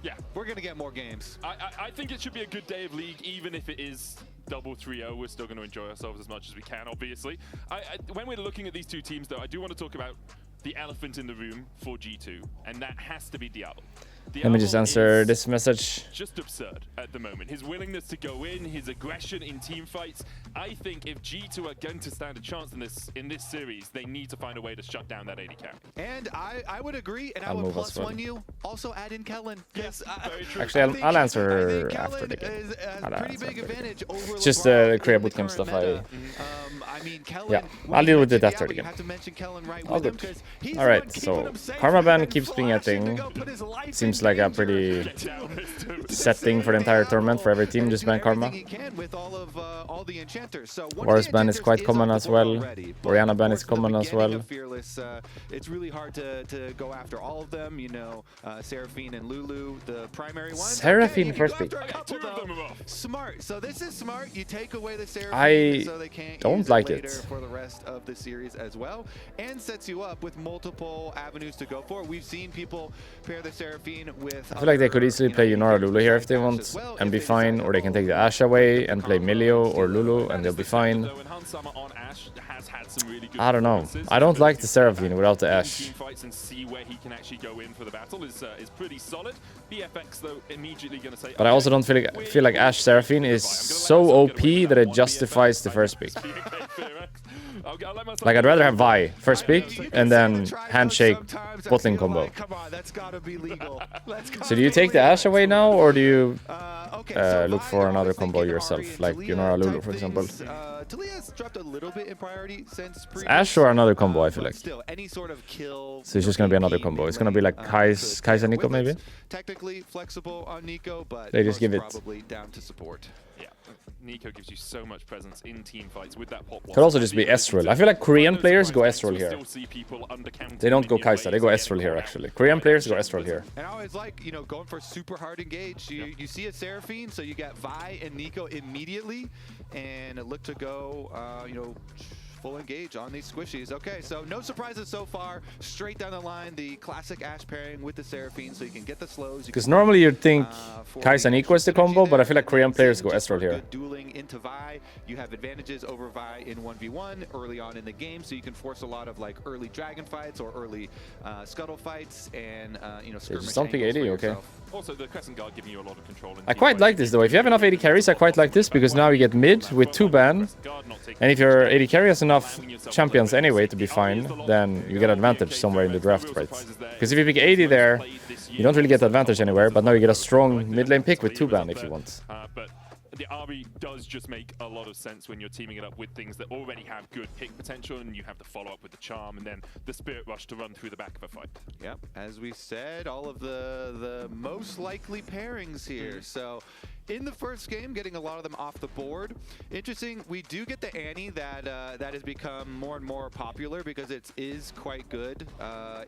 Yeah. We're going to get more games. I think it should be a good day of League, even if it is double 3-0. We're still going to enjoy ourselves as much as we can, obviously. When we're looking at these two teams, though, I do want to talk about the elephant in the room for G2, and that has to be Diablo. Let me just answer this message. Just absurd at the moment. His willingness to go in, his aggression in team fights. I think if G2 are going to stand a chance in this series, they need to find a way to shut down that AD carry. And I would agree, and I'll I would move as well. +1 you. Also add in Kellen. Yes, very true. Actually, I'll answer after the game. It's just Korea bootcamp stuff. I mean, Kellen, Yeah, I'll deal with it after the you game. have to mention Kellen right All with him good. 'cause he's the Alright, one keeping so him safe Karma Ban and keeps being a flashing to thing. go put his life Seems in like a danger. pretty Get down, Mr. set thing for the entire tournament for every team, just ban Karma. Varus ban is quite common as well. Orianna ban is common as well. It's really hard to go after all of them, you know, Seraphine and Lulu, the primary ones. Seraphine Okay, first you go pick. after a couple, Two of them though. are off. Smart. So this is smart. You take away the Seraphine I so they can't don't use like later it. for the rest of the series as well, and sets you up with multiple avenues to go for. We've seen people pair the Seraphine with I feel like they could easily play Yunara Lulu here if they want as well, and if be they fine, decide or they to can go take the Ashe away and play Milio or Lulu and they'll be fine. Though, and Hansama on Ashe has had some really good I don't know. performances. I don't like the Seraphine without the In Ashe. team fights and see where he can actually go in for the battle is pretty solid. BFX though immediately going to say. But I also don't feel like Ashe Seraphine is so OP that it justifies the first pick. Like I'd rather have Vi first pick and then handshake bottling combo. Come on, that's gotta be legal. So do you take the Ashe away now, or do you look for another combo yourself, like Yunara Lulu, for example? Talia's dropped a little bit in priority since Ashe or another combo, I feel like. Still, any sort of kill. So it's just gonna be another combo. It's gonna be like Kai'Sa Nico maybe. Technically flexible on Nico, but They just give it. probably down to support. Yeah, Nico gives you so much presence in team fights with that pop. Could also just be Ezreal. I feel like Korean players go Ezreal here. They don't go Kai'Sa, they go Ezreal here actually. Korean players go Ezreal here. And I always like, you know, going for super hard engage. You see a Seraphine, so you got Vi and Nico immediately, and look to go, you know, full engage on these squishies. Okay, so no surprises so far. Straight down the line, the classic Ashe pairing with the Seraphine, so you can get the slows. Because normally you'd think Kai'Sa Nico is the combo, but I feel like Korean players go Ezreal here. Dueling into Vi, you have advantages over Vi in 1v1 early on in the game, so you can force a lot of like early dragon fights or early scuttle fights, and you know, skirmish just don't pick angles AD, for okay. yourself. Also, the Crescent Guard giving you a lot of control. I quite like this though. If you have enough AD carries, I quite like this, because now you get mid with 2 ban, and if your AD carry has enough champions anyway to be fine, then you get advantage somewhere in the draft, right? Because if you pick AD there, you don't really get advantage anywhere, but now you get a strong mid lane pick with 2 ban if you want. But the Ari does just make a lot of sense when you're teaming it up with things that already have good pick potential, and you have the follow-up with the Charm and then the Spirit Rush to run through the back of a fight. Yep, as we said, all of the most likely pairings here. So in the first game, getting a lot of them off the board. Interesting, we do get the Annie that that has become more and more popular because it is quite good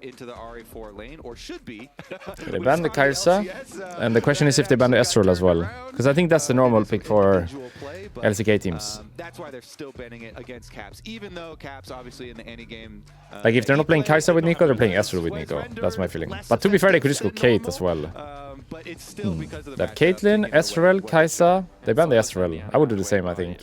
into the RA4 lane, or should be. They ban the Kai'Sa, and the question is if they ban the Ezreal as well, because I think that's the normal pick for LCK teams. That's why they're still banning it against Caps, even though Caps obviously in the Annie game. Like if they're not playing Kai'Sa with Nico, they're playing Ezreal with Nico. That's my feeling. But to be fair, they could just go Kate as well. But it's still because of the That matchup, Caitlyn, taking away Ezreal, one Kai'Sa, pick. they ban the Ezreal. I would do the same, I think.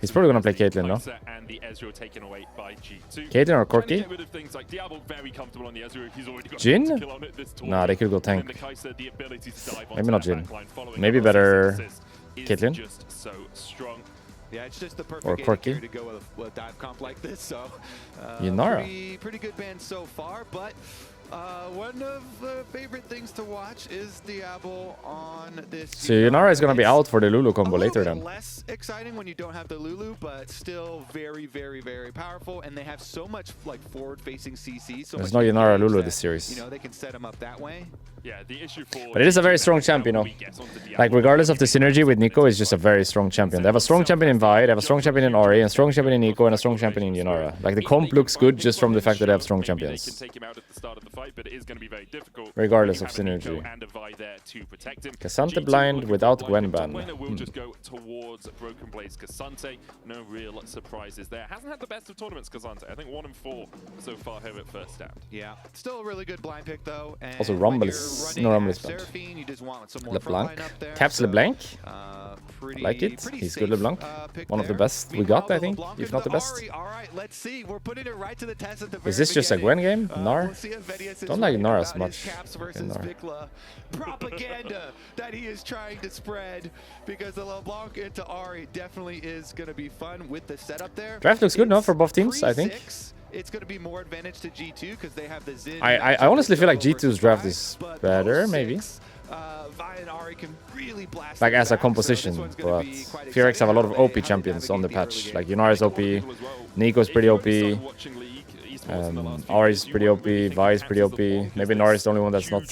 He's probably gonna play Caitlyn, no? And the Ezreal taken away by G2. Caitlyn or Trying to Corki? get rid of things like Diablo, very comfortable on the Ezreal. He's already got Jhin? a kill on it this Nah, tournament. they could go And tank. then the Kai'Sa, the ability to dive onto Maybe not that Jhin. backline following Maybe up better assist is Caitlyn? just so strong. Yeah, it's just the perfect Or AD Corki. carry to go with a dive comp like this. So, Yunara. pretty good band so far. But one of the favorite things to watch is Diablo on this. So Yunara is gonna be out for the Lulu combo a little later bit then. less exciting when you don't have the Lulu, but still very, very, very powerful. And they have so much like forward-facing CC. So There's much no Yunara engage Lulu that, this series. You know, they can set them up that way. Yeah, the issue for But it is a very strong champ, you know. Like regardless of the synergy with Nico, it's just a very strong champion. They have a strong champion in Vi, they have a strong champion in Ori, a strong champion in Nico, and a strong champion in Yunara. Like the comp looks good just from the fact that they have strong champions. They can take him out at the start of the fight, but it is going to be very difficult. Regardless when of you have a Nico synergy. and a Vi there to protect him. K'Sante G2 blind looking without for Gwen blind. ban. Top laner will just go towards Broken Blaze K'Sante. No real surprises there. Hasn't had the best of tournaments, K'Sante. I think 1 and 4 so far here at first stand. Yeah, still a really good blind pick though. And Also, Rumble when is running No, Ash spent. Seraphine, you just want some more LeBlanc. frontline up there, Caps so, LeBlanc. pretty, Like it. pretty He's safe, good, LeBlanc. pick One of the there. best we Meanwhile, got, I think, LeBlanc if and not the best. Ahri. All right, let's see. We're putting it right to the test at the very Is this just a Gwen game? Gnar? We'll see if Vedius is Don't like right Gnar about as his much. Caps versus Gnar. Vikla propaganda that he is trying to spread, because the LeBlanc into Ahri definitely is going to be fun with the setup there. Draft looks good now It's for both teams, I think. 3-6. It's going to be more advantage to G2 because they have the Xin. I honestly feel like G2's draft is But better, those maybe. six, Vi and Ahri can really blast Like them as a back, so composition, this one's gonna but be quite Fearx have a lot of exciting how OP they champions on the navigate patch. early Like game. Yunar is OP, Nico's pretty OP, Ahri is pretty OP, Vi is pretty OP. Maybe Gnar is the only one that's not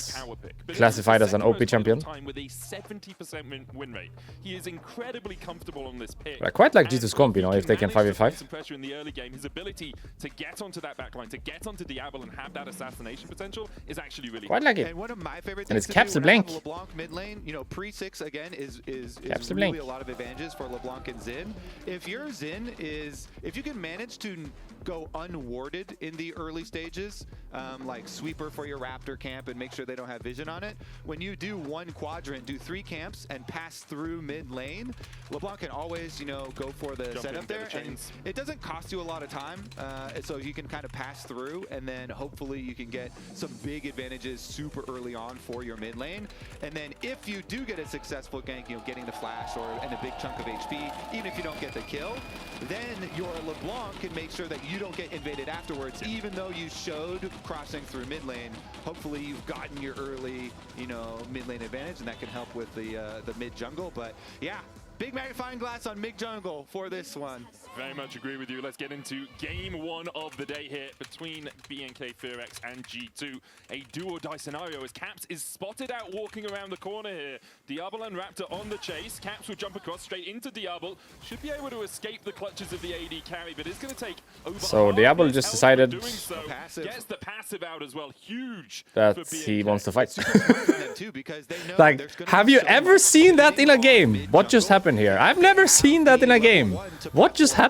classified as an OP champion. With a 70% win rate. He is incredibly comfortable on this pick. But I quite like G2's comp, you know, if they can manage to 5v5. put some pressure in the early game, his ability to get onto that backline, to get onto Diablo and have that assassination potential is actually really Quite like it. And one of my favorite And things it's to Caps do when I have LeBlanc. LeBlanc mid lane, you know, pre-6 again is Caps really LeBlanc. a lot of advantages for LeBlanc and Xin. If your Xin is, if you can manage to go unwarded in the early stages, like sweeper for your Raptor camp and make sure they don't have vision on it, when you do one quadrant, do 3 camps and pass through mid lane, LeBlanc can always, you know, go for the Jump in, setup get the there, and chains. it doesn't cost you a lot of time, so you can kind of pass through, and then hopefully you can get some big advantages super early on for your mid lane. And then if you do get a successful gank, you know, getting the flash and a big chunk of HP, even if you don't get the kill, then your LeBlanc can make sure that you don't get invaded afterwards, even though you showed crossing through mid lane. Hopefully you've gotten your early, you know, mid lane advantage, and that can help with the mid jungle. But yeah, big magnifying glass on mid jungle for this one. Very much agree with you. Let's get into game 1 of the day here between BNK Fearx and G2. A do-or-die scenario as Caps is spotted out walking around the corner here. Diablo and Raptor on the chase. Caps will jump across straight into Diablo. Should be able to escape the clutches of the AD carry, but it's going to take over So half Diablo his just health decided doing so. Passive. Gets the passive out as well. Huge that for he BNK. wants to fight. Super smart from them too, because they know Like, there's gonna have be you so ever much seen that in a hitting game? on What just mid-jungle. happened here? I've never seen that in a game. What just happened?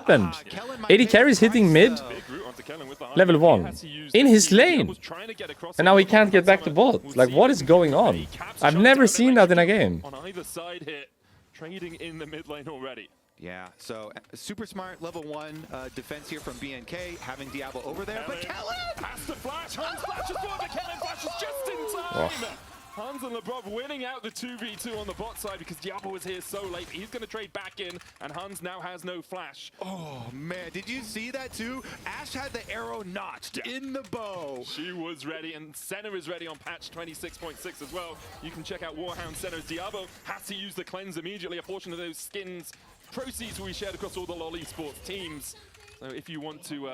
80 carries hitting mid, Big route onto Kellen with the high level kick. 1, Has to use in the his key. lane. Diablo's trying to get across and now he it. can't get back to bot. We'll Like, see what is going on? any Caps I've shot never down. seen They're that in a actually game. On either side here, trading in the mid lane already. Yeah, so super smart level 1 defense here from BNK, having Diablo over there, but Kellen! Has to flash. Hans flashes forward, but Kellen flashes just in time. Oh. Hans and LeBron winning out the 2v2 on the bot side because Diablo was here so late. He's going to trade back in, and Hans now has no flash. Oh man, did you see that too? Ash had the arrow notched in the bow. She was ready, and Senna is ready on patch 26.6 as well. You can check out Warhound Senna's Diablo. Had to use the cleanse immediately. A portion of those skins proceeds will be shared across all the LoL Esports teams. So if you want to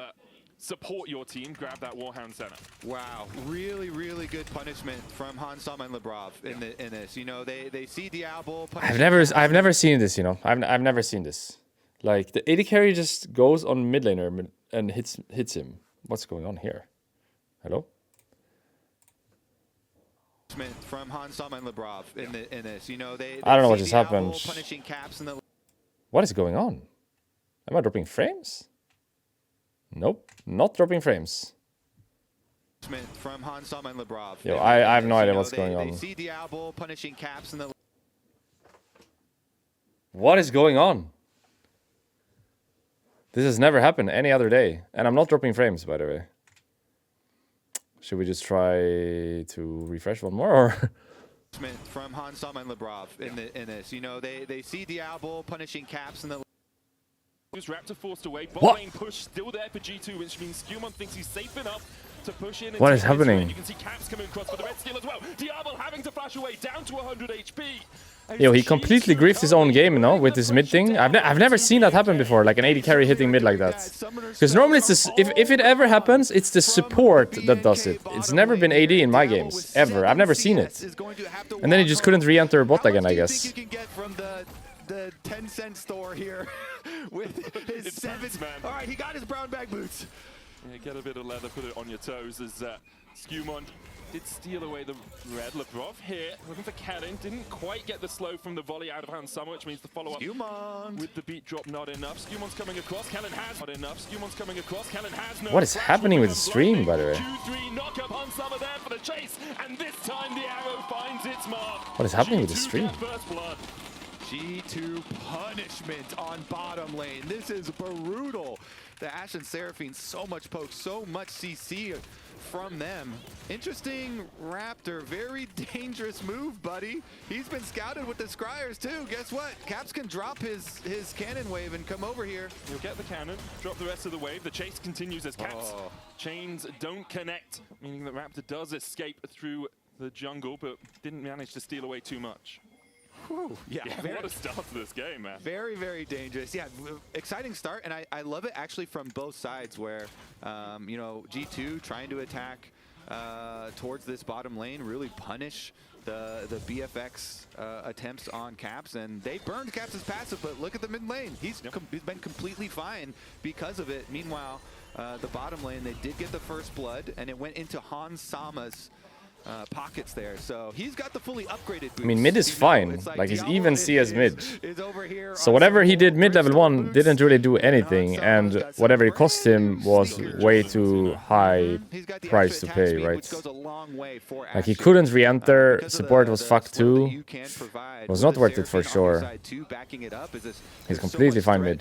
support your team, grab that Warhound Senna. Wow, really, really good punishment from Hansama and Lebrov in this. You know, they see Diablo. I've never seen this, you know. I've never seen this. Like, the AD carry just goes on mid laner and hits him. What's going on here? Hello? From Hansama and Lebrov in this. You know, they I don't know what see just Diablo happened. punishing Caps in the What is going on? Am I dropping frames? Nope, not dropping frames. from Hansama and Lebrov. Yo, I have no You idea know, what's going on. They see Diablo punishing Caps in the What is going on? This has never happened any other day. And I'm not dropping frames, by the way. Should we just try to refresh one more? Or? from Hansama and Lebrov in this. You know, they see Diablo punishing Caps in the Raptor forced away. What? Bot lane push still there for G2, which means Skewmon thinks he's safe enough to push in. What is happening? You can see Caps coming across for the red steal as well. Diablo having to flash away down to 100 HP. Yo, he completely griefed his own game, you know, with this mid thing. I've never seen that happen before, like an AD carry hitting mid like that. Because normally it's this, if it ever happens, it's the support that does it. It's never been AD in my games, ever. I've never seen it. And then he just couldn't re-enter bot again, I guess. You can get from the 10-cent store here with his It's 7. boots, man. All right, he got his brown bag boots. Yeah, get a bit of leather, put it on your toes as Skewmon Did steal away the red. Labrov here, looking for Cannon. Didn't quite get the slow from the volley out of Hans Summer, which means the follow-up with the beat drop not enough. Skummon's coming across. Cannon has not enough. Skummon's coming across. Cannon has no. What is happening with the stream, by the way? 2-3 knock up Hans Summer there for the chase, and this time the arrow finds its mark. What is happening with the stream? First blood. G2 punishment on bottom lane. This is brutal. The Ashe and Seraphine, so much poke, so much CC from them. Interesting Raptor, very dangerous move, buddy. He's been scouted with the Scryers too. Guess what? Caps can drop his cannon wave and come over here. He'll get the cannon, drop the rest of the wave. The chase continues as Caps chains don't connect, meaning that Raptor does escape through the jungle, but didn't manage to steal away too much. Whew. Yeah, what a start to this game, man. Very, very dangerous. Yeah, exciting start, and I love it actually from both sides where, you know, G2 trying to attack towards this bottom lane, really punish the BFX attempts on Caps, and they burned Caps' passive, but look at the mid lane. He's been completely fine because of it. Meanwhile, the bottom lane, they did get the first blood, and it went into Hans Sama's pockets there, so he's got the fully upgraded boots. I mean, mid is fine. Like he's even CS mid. So whatever he did mid level 1 didn't really do anything, and whatever it cost him was way too high price to pay, right? Like he couldn't re-enter, support was fucked too. It was not worth it for sure. He's completely fine mid.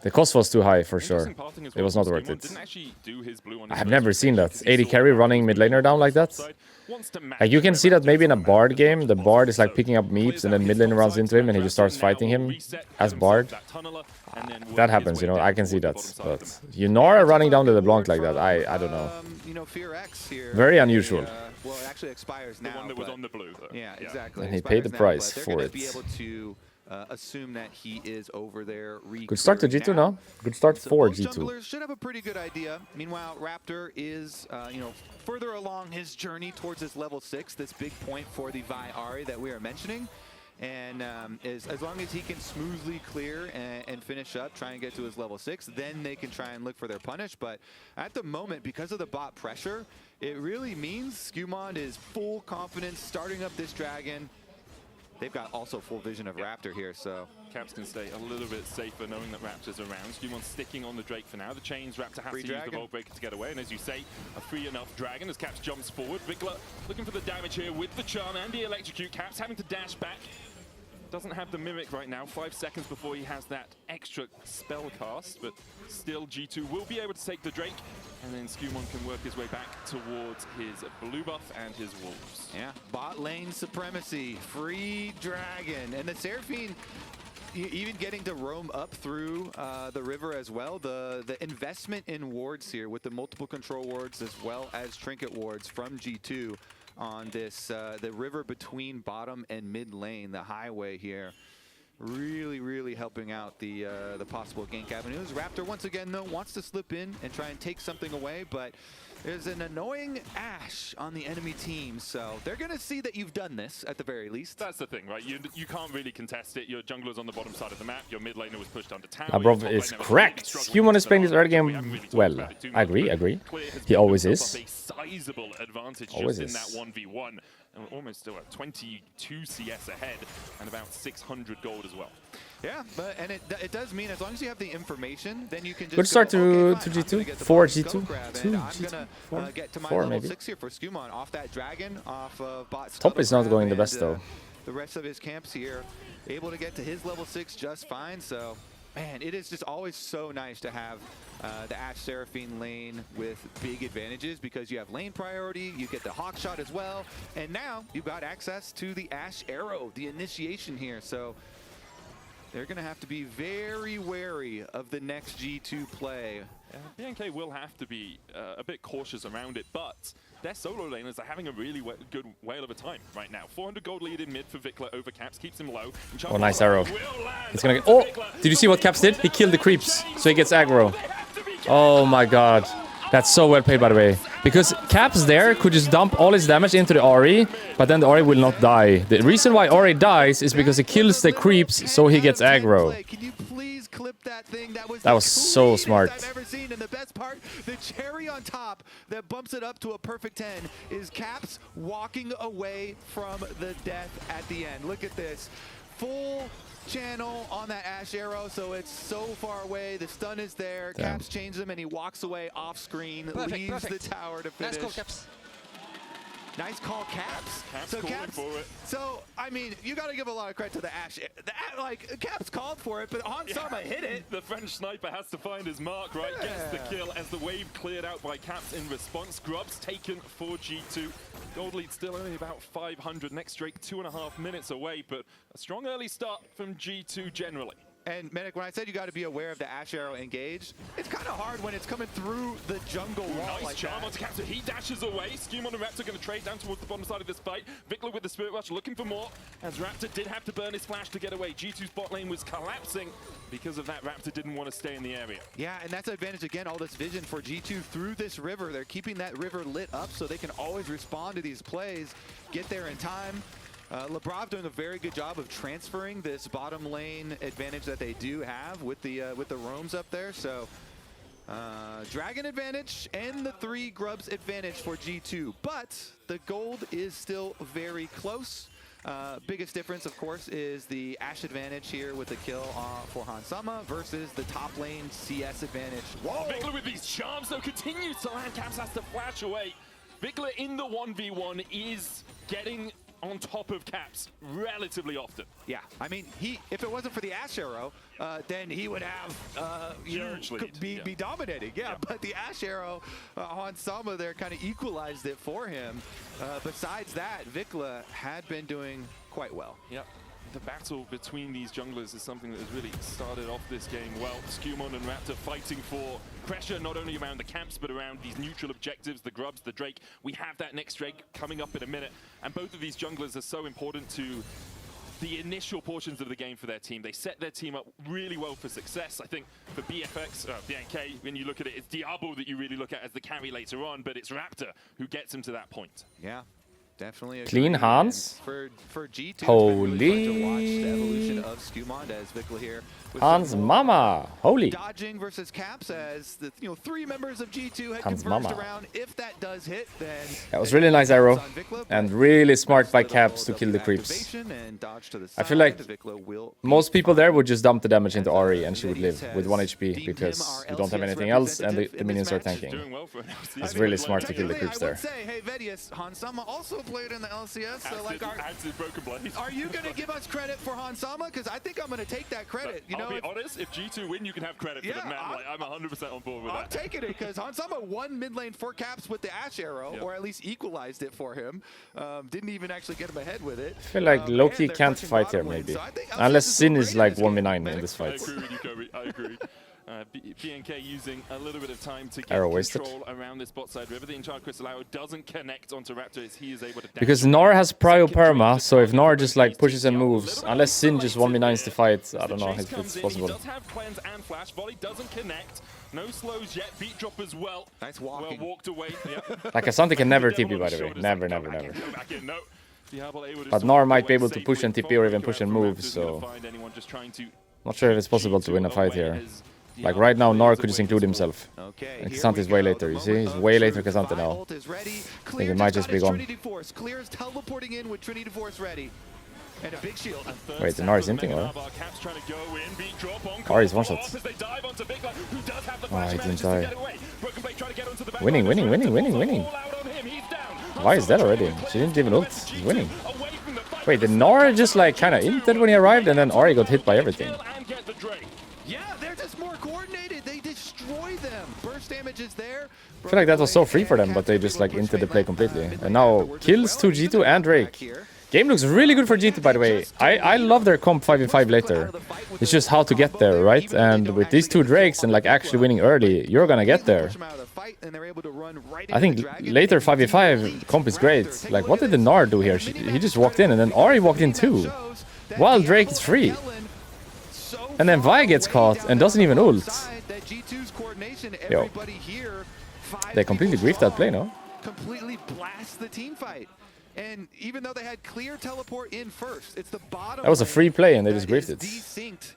The cost was too high for sure. It was not worth it. I have never seen that. 80 carry running mid laner down like that. Like you can see that maybe in a Bard game, the Bard is like picking up meeps and then mid laner runs into him and he just starts fighting him as Bard. That happens, you know, I can see that. But Yunara running down to the Blanc like that, I don't know. Very unusual. Well, it actually expires now. The one that was on the blue, though. Yeah, exactly. And he paid the price for it. Be able to assume that he is over there. Good start to G2 now. Good start for G2. Junglers should have a pretty good idea. Meanwhile, Raptor is, you know, further along his journey towards this level 6, this big point for the Vi Ahri that we are mentioning. And as long as he can smoothly clear and finish up, try and get to his level 6, then they can try and look for their punish. But at the moment, because of the bot pressure, it really means Skumon is full confidence starting up this dragon. They've got also full vision of Raptor here, so... Caps can stay a little bit safer knowing that Raptor's around. Skumon's sticking on the Drake for now. The chains, Raptor has to use the Vault Breaker to get away. And as you say, a free enough dragon as Caps jumps forward. Vikla looking for the damage here with the charm and the electrocute. Caps having to dash back. Doesn't have the Mimic right now, 5 seconds before he has that extra spell cast, but still G2 will be able to take the Drake, and then Skumon can work his way back towards his blue buff and his wolves. Yeah, bot lane supremacy, free dragon, and the Seraphine even getting to roam up through the river as well. The investment in wards here with the multiple control wards as well as trinket wards from G2 on this, the river between bottom and mid lane, the highway here. Really helping out the possible gank avenues. Raptor once again though wants to slip in and try and take something away, but there's an annoying Ashe on the enemy team, so they're gonna see that you've done this at the very least. That's the thing, right? You can't really contest it. Your jungler's on the bottom side of the map. Your mid laner was pushed under tower. Labrov is correct. Skumon is playing this early game well. I agree. He always is. A sizable advantage always just is. in that 1v1. And we're almost still at 22 CS ahead and about 600 gold as well. Yeah, but and it does mean as long as you have the information, then you can just good start go, to okay, G2. 4 G2. 2 G2. I'm gonna get to my 4 level maybe. 6 here for Skumon off that dragon, off bot. Top is not going the best though. The rest of his camps here able to get to his level 6 just fine. So, man, it is just always so nice to have the Ashe Seraphine lane with big advantages because you have lane priority, you get the Hawk Shot as well, and now you've got access to the Ashe Arrow, the initiation here. So they're going to have to be very wary of the next G2 play. BNK will have to be a bit cautious around it, but their solo laners are having a really good whale of a time right now. 400 gold lead in mid for Vikla over Caps, keeps him low. Oh, nice arrow. It's gonna get... Oh! Did you see what Caps did? He killed the creeps, so he gets aggro. Oh my god. That's so well played, by the way. Because Caps there could just dump all his damage into the Ahri, but then the Ahri will not die. The reason why Ahri dies is because he kills the creeps, so he gets aggro. Can you please clip that thing. That was so cleanest smart. I've ever seen. And the best part, the cherry on top that bumps it up to a perfect 10 is Caps walking away from the death at the end. Look at this. Full channel on that Ash arrow, so it's so far away. The stun is there. Damn. Caps changes him, and he walks away off screen, leaves the tower to finish. Nice call, Caps. Nice call, Caps. Caps calling for it. So, I mean, you got to give a lot of credit to the Ash. Like, Caps called for it, but Hansama hit it. The French sniper has to find his mark, right? Gets the kill as the wave cleared out by Caps in response. Grubs taken for G2. Gold lead still only about 500. Next Drake 2.5 minutes away, but a strong early start from G2 generally. And Medic, when I said you got to be aware of the Ash arrow engaged, it's kind of hard when it's coming through the jungle wall Nice like charm that. onto Caps. He dashes away. Skewmon and Raptor going to trade down towards the bottom side of this fight. Vikla with the Spirit Rush looking for more, as Raptor did have to burn his flash to get away. G2's bot lane was collapsing. Because of that, Raptor didn't want to stay in the area. Yeah, and that's an advantage again, all this vision for G2 through this river. They're keeping that river lit up so they can always respond to these plays, get there in time. Labrov doing a very good job of transferring this bottom lane advantage that they do have with the roams up there. So Dragon advantage and the 3 Grubs advantage for G2, but the gold is still very close. Biggest difference, of course, is the Ash advantage here with the kill for Hansama versus the top lane CS advantage. Whoa! Vikla with these charms, though, continues to land. Caps has to flash away. Vikla in the 1v1 is getting on top of Caps relatively often. Yeah, I mean, if it wasn't for the Ash arrow, then he would have Huge lead. be dominating. Yeah, but the Ash arrow, Hansama there kind of equalized it for him. Besides that, Vikla had been doing quite well. Yep. The battle between these junglers is something that has really started off this game well. Skewmon and Raptor fighting for pressure, not only around the camps, but around these neutral objectives, the Grubs, the Drake. We have that next Drake coming up in a minute. And both of these junglers are so important to the initial portions of the game for their team. They set their team up really well for success. I think for BNK, when you look at it, it's Diabo that you really look at as the carry later on, but it's Raptor who gets him to that point. Yeah. Definitely Clean agree. Hans. And for G2, it's Holy. been really fun to watch the evolution of Skewmon as Vikla here. with Hans some more Mama. Holy. dodging versus Caps as the 3 members of G2 had Hans converged Mama. around. If that does hit, then That was really nice arrow. And really smart by Caps to kill the creeps. I feel like most people there would just dump the damage into Ahri and she would live with 1 HP because you don't have anything else and the minions are tanking. Doing well for an LCS. It's really smart to kill the creeps I there. would say, hey, Vedius, Hansama also played in the LCS, so like, Adds his Broken Blade. are you going to give us credit for Hansama? Because I think I'm going to take that credit. You know, I'll be honest, if G2 win, you can have credit for Yeah, them, man. I'm 100% on board with I'm that. taking it because Hansama won mid lane for Caps with the Ash arrow, Yeah. or at least equalized it for him. Didn't even actually get him ahead with it. I feel like and Loki they're can't pushing fight here, bottom lane, maybe. so I think Unless LCS is Sin is great like this game. 1v9 in Medic? this I fight. agree with you, Kobe. I agree. BNK using a little bit of time to get Arrow wasted. control around this bot side river. The Enchanted Crystal Arrow doesn't connect onto Raptor as he is able to dash Because away. Gnar has prio perma, so if Gnar just like pushes and moves, unless Sin just 1v9s the fight, I don't know if it's possible. He does have cleanse and flash. Volley doesn't connect. No slows yet. Beat drop as well. Nice walking. Well walked away. Yep. Like Asante can never Devil TP on by the the way. shoulders, Never, like, never, go back never. in, go back in. No. Diablo able to But just Gnar walk might be away able to push and safely. TP or even Go push and out for move, Raptors, so gonna find anyone just trying to not sure if it's possible to win a fight here. away as Like Diablo right now, Gnar plays could just away include his himself. Okay, And here K'Sante we is way go. later, The you see? moment He's of way later truth. K'Sante now. Firebolt is ready. it Clear might just just got be his gone. Trinity Force. Clear is teleporting in with Trinity Force ready. And a big shield. Wait, the Gnar is inting, or? Ahri's is one shot. Oh, he didn't die. Winning, winning, winning, winning, winning. Why is that already? She didn't even ult. She's winning. Wait, did Gnar just like kind of inted when he arrived and then Ahri got hit by everything? Yeah, they're just more coordinated. They destroy them. Burst damage is there. I feel like that was so free for them, but they just like entered the play completely. And now kills to G2 and Drake. Game looks really good for G2, by the way. I love their comp 5v5 later. It's just how to get there, right? And with these 2 Drakes and like actually winning early, you're gonna get there. I think later 5v5 comp is great. Like, what did the Gnar do here? He just walked in and then Ahri walked in too. While Drake is free. And then Vi gets caught and doesn't even ult. Yo. They completely griefed that play, no? Completely blast the team fight. And even though they had clear teleport in first, it's the bottom. That was a free play and they that just griefed is it. desynced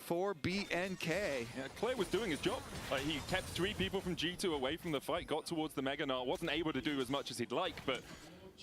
for BNK. Yeah, Clay was doing his job. He kept 3 people from G2 away from the fight, got towards the Mega Gnar, wasn't able to do as much as he'd like, but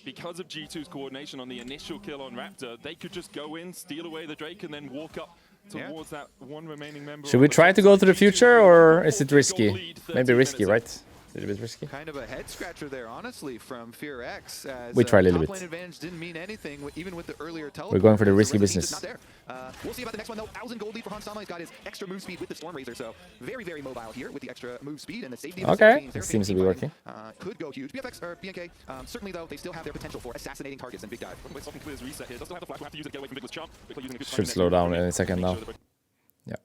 because of G2's coordination on the initial kill on Raptor, they could just go in, steal away the Drake, and then walk up towards that one remaining member. Should we try to go to the future, or is it risky? Maybe risky, right? A little bit risky. Kind of a head scratcher there, honestly, from FearX. As, We try a little top bit. lane advantage didn't mean anything, even with the earlier teleport. We're going for the The risky rest of the team's business. just not there. We'll see about the next one, though. 1,000 gold lead for Hans Sama. He's got his extra move speed with the Storm Razor, so very, very mobile here with the extra move speed and the safety. Okay, it seems to be working. Could go huge. BFX or BNK, certainly, though, they still have their potential for assassinating targets in Big Dive. Clear's reset here. Does still have the flash. We'll have to use it to get away from Bigler's charm. Bigler using a good Should timing slow there. down any second now. Make sure Yeah.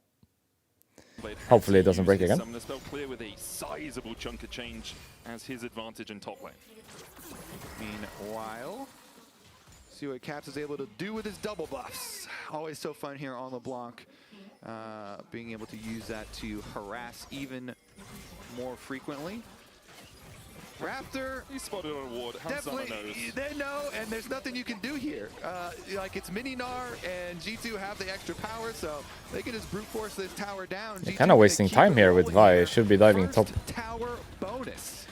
Blade Hopefully it doesn't uses break again. Summoner spell clear with a sizable chunk of change as his advantage in top lane. Meanwhile, see what Caps is able to do with his double buffs. Always so fun here on LeBlanc. Being able to use that to harass even more frequently. Raptor, He spotted on a ward. Hans Sama definitely, knows. they know, and there's nothing you can do here. Like, it's Mini Gnar, and G2 have the extra power, so they can just brute force this tower down. They're kind of wasting time here with Vi. Should be diving top. Tower bonus.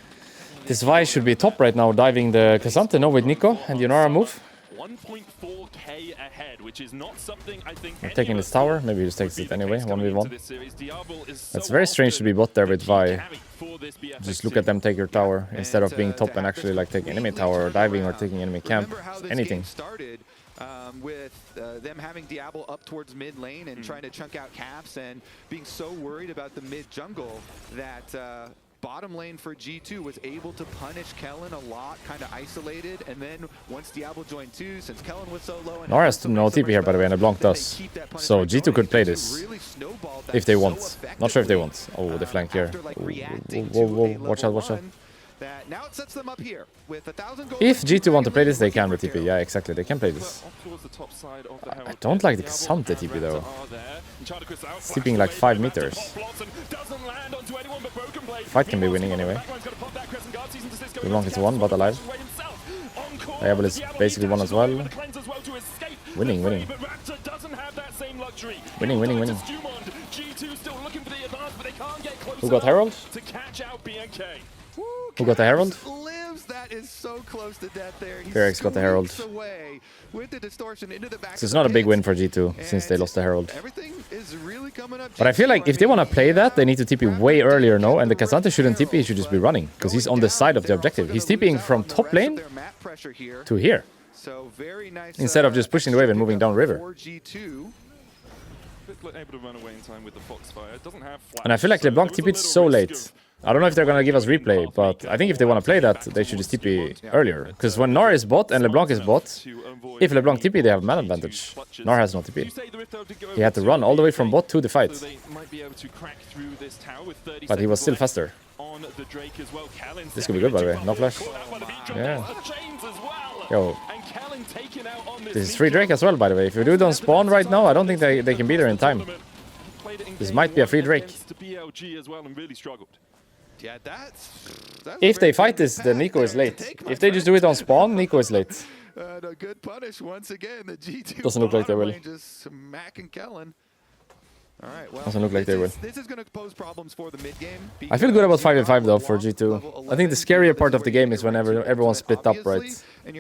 This Vi should be top right now, diving the K'Sante, no, with Nico and Yunara move. 1.4k ahead, which is not something I think We're taking this tower. Maybe he just takes it anyway, 1v1. That's That's very strange to be bot there with Vi. Just look at them take your tower instead of being top and actually like taking enemy tower or diving or taking enemy camp, Remember how this anything. game started with them having Diablo up towards mid lane and trying to chunk out Caps and being so worried about the mid jungle that bottom lane for G2 was able to punish Kellen a lot, kind of isolated, and then once Diablo joined too, since Kellen was so low and Nora has so no much TP here, by the way, and LeBlanc then they does. keep that punish So rate G2 going. could play G2 this really snowballed that if they so want. Not sure if they effectively, want. Oh, the flank here. after, like, Whoa, reacting whoa, to whoa, a watch level out, watch out. one that now it sets them up here with 1,000 gold. If and two G2 want to play this, they Dragon can with Link TP. Yeah, exactly. They can play this. I don't like the K'Sante TP though. It's TPing like 5 meters. Fight can be winning anyway. LeBlanc is 1, but alive. Diablo is basically 1 as well. Winning, winning. Winning, winning, winning. Who got Herald? Who got the Herald? Lives, that is so close to death there. He FearX got the Herald. squeaks away with the distortion into the back So of it's the not a big pit. win for G2 since they lost the Herald. Everything is really coming up. But I feel G2, like if they want to play that, they need to TP way Raptors earlier, no? get And the the K'Sante shouldn't Herald. TP, he should just be running. Because he's on the side of the objective. He's TPing from top lane to here. So very nice, Instead of just pushing the wave and moving down river. for G2. Able to run away in time with the Foxfire. Doesn't have And I feel like LeBlanc TP'd so late. I don't know if they're going to give us replay, but I think if they want to play that, they should just TP earlier. Because when Nara is bot and LeBlanc is bot, if LeBlanc TP, they have man advantage. Nara has no TP. He had to run all the way from bot to the fight. But he was still faster. This could be good, by the way. No flash. Yeah. Yo. This is free Drake as well, by the way. If you do it on spawn right now, I don't think they can be there in time. This might be a free Drake. Yeah, that's If they fight this, then Nico is late. If they just do it on spawn, Nico is late. a good punish once again. The G2 Doesn't look like they bottom will. lane just smacking Kellen. All right, well, Doesn't look like they will. This is going to pose problems for the mid game. I feel good about 5v5 though for G2. I think the scarier part of the game is whenever everyone's split up, right? I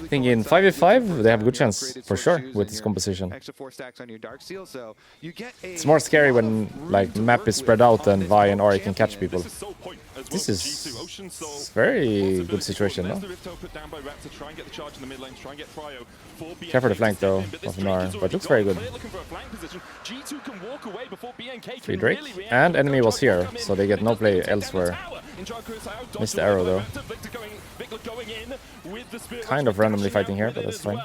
think in 5v5 they have a good chance for sure with this composition. Extra 4 stacks on your Dark Seal, so you get a It's more scary when like map is spread out and Vi and Ori can catch people. This is very good situation, no? Care for the flank though of Gnar, but looks very good. Free Drake, and enemy was here, so they get no play elsewhere. Missed the arrow though. Kind of randomly fighting here, but that's fine.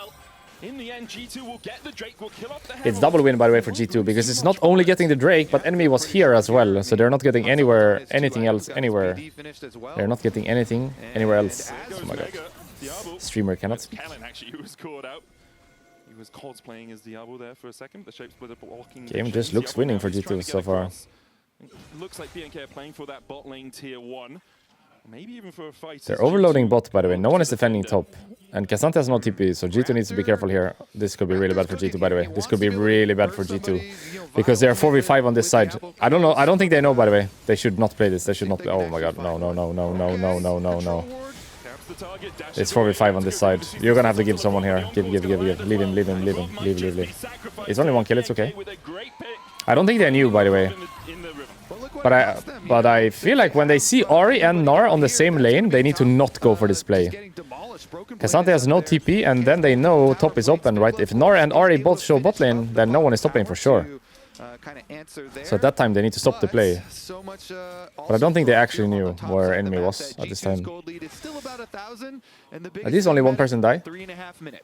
It's double win, by the way, for G2, because it's not only getting the Drake, but enemy was here as well, so they're not getting anything else anywhere. They're not getting anything anywhere else. Oh my god. Streamer cannot speak. He was cosplaying as Diablo there for a second. The shape splitter blocking. Game just looks winning for G2 so far. Looks like BNK are playing for that bot lane tier 1. Maybe even for a fight. They're overloading bot, by the way. No one is defending top. And K'Sante has no TP, so G2 needs to be careful here. This could be really bad for G2, by the way. This could be really bad for G2. Because they are 4v5 on this side. I don't know. I don't think they know, by the way. They should not play this. They should not play. Oh my god. No, no, no, no, no, no, no, no, no. It's 4v5 on this side. You're gonna have to give someone here. Give. Leave him. Leave. It's only one kill. It's okay. I don't think they knew, by the way. But I feel like when they see Ahri and Gnar on the same lane, they need to not go for this play. K'Sante has no TP, and then they know top is open, right? If Gnar and Ahri both show bot lane, then no one is top lane for sure. So at that time, they need to stop the play. But I don't think they actually knew where enemy was at this time. At least only one person died.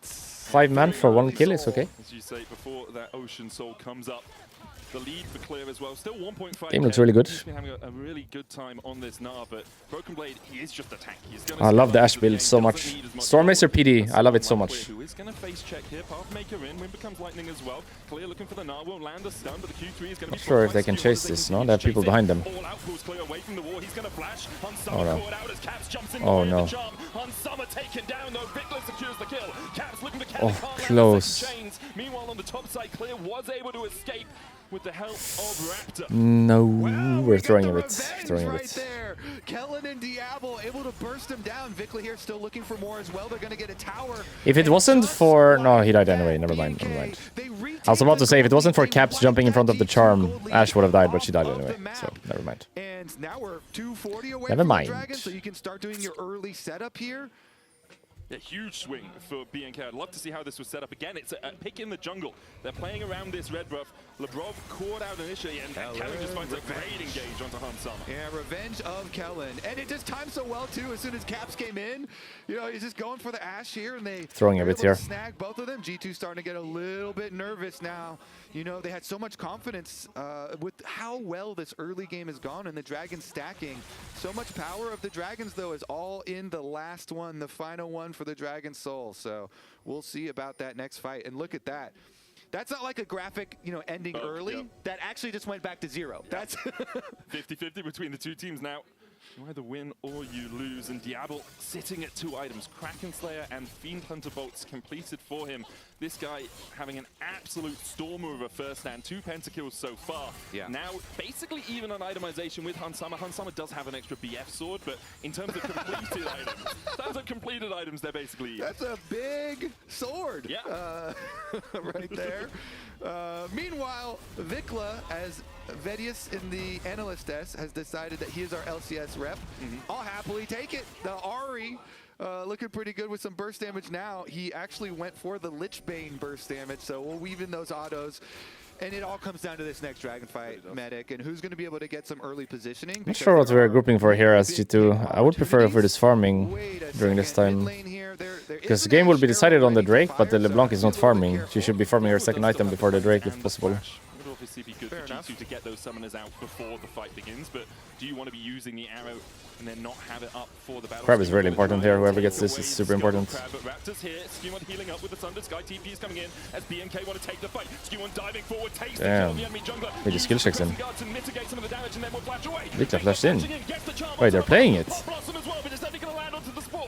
5 man for 1 kill is okay. As you say, before that Ocean Soul comes up. The lead for Clear as well. Still 1.5. Game looks really good. He's been having a really good time on this Gnar, but Broken Blade, he is just a tank. I love the Ashe build so much. Stormracer PD, I love it so much. Who is going to face check here? Pathmaker in, Wind becomes Lightning as well. Clear looking for the Gnar, won't land a stun, but the Q3 is going to be... Not sure if they can chase this, no? They have people behind them. Oh no. Oh no. Oh, close. Meanwhile, on the top side, Clear was able to escape with the help of Raptor. No, we're throwing a bit. Kellen and Diablo able to burst him down. Vikla here still looking for more as well. They're going to get a tower. If it wasn't for... No, he died anyway. Never mind. I was about to say, if it wasn't for Caps jumping in front of the Charm, Ashe would have died, but she died anyway. So, never mind. And now we're 240 away never from mind. the Dragon, so you can start doing your early setup here. A huge swing for BNK. I'd love to see how this was set up. Again, it's a pick in the jungle. They're playing around this red buff. Labrov caught out initially, and Kellen just finds a great engage onto Hansama. Yeah, revenge of Kellen. And it just timed so well, too. As soon as Caps came in, you know, he's just going for the Ashe here, and they throwing a bit here. Snag both of them. G2 starting to get a little bit nervous now. You know, they had so much confidence with how well this early game has gone, and the Dragons stacking. So much power of the Dragons, though, is all in the last one, the final one for the Dragon Soul. So we'll see about that next fight. And look at that. That's not like a graphic, you know, ending early. Yep. That actually just went back to 0. Yep. That's 50-50 between the two teams now. You either win or you lose, and Diablo sitting at 2 items. Kraken Slayer and Fiend Hunter bolts completed for him. This guy having an absolute stormer of a first stand, 2 pentakills so far. Yeah. Now, basically even on itemization with Hansama. Hansama does have an extra BF sword, but in terms of completed items, they're basically... That's a big sword. Yeah. Right there. Meanwhile, Vikla, as Vedius in the analyst desk, has decided that he is our LCS rep. I'll happily take it. The Ahri looking pretty good with some burst damage now. He actually went for the Lichbane burst damage, so we'll weave in those autos. And it all comes down to this next Dragon fight, Medic, and who's going to be able to get some early positioning. Not sure what we're grouping for here as G2. I would prefer if we're just farming during this time. Because the game will be decided on the Drake, but the LeBlanc is not farming. She should be farming her second item before the Drake if possible. It would obviously be good for G2 to get those summoners out before the fight begins, but do you want to be using the arrow and then not have it up for the battle? Crab is really important here. Whoever gets this is super important. But Raptors here, Skewon healing up with the Thunder Sky. TP is coming in as BNK want to take the fight. Skewon diving forward, takes the kill, the enemy jungler. He just skill checks him. Vikla flashed in. Wait, they're playing it.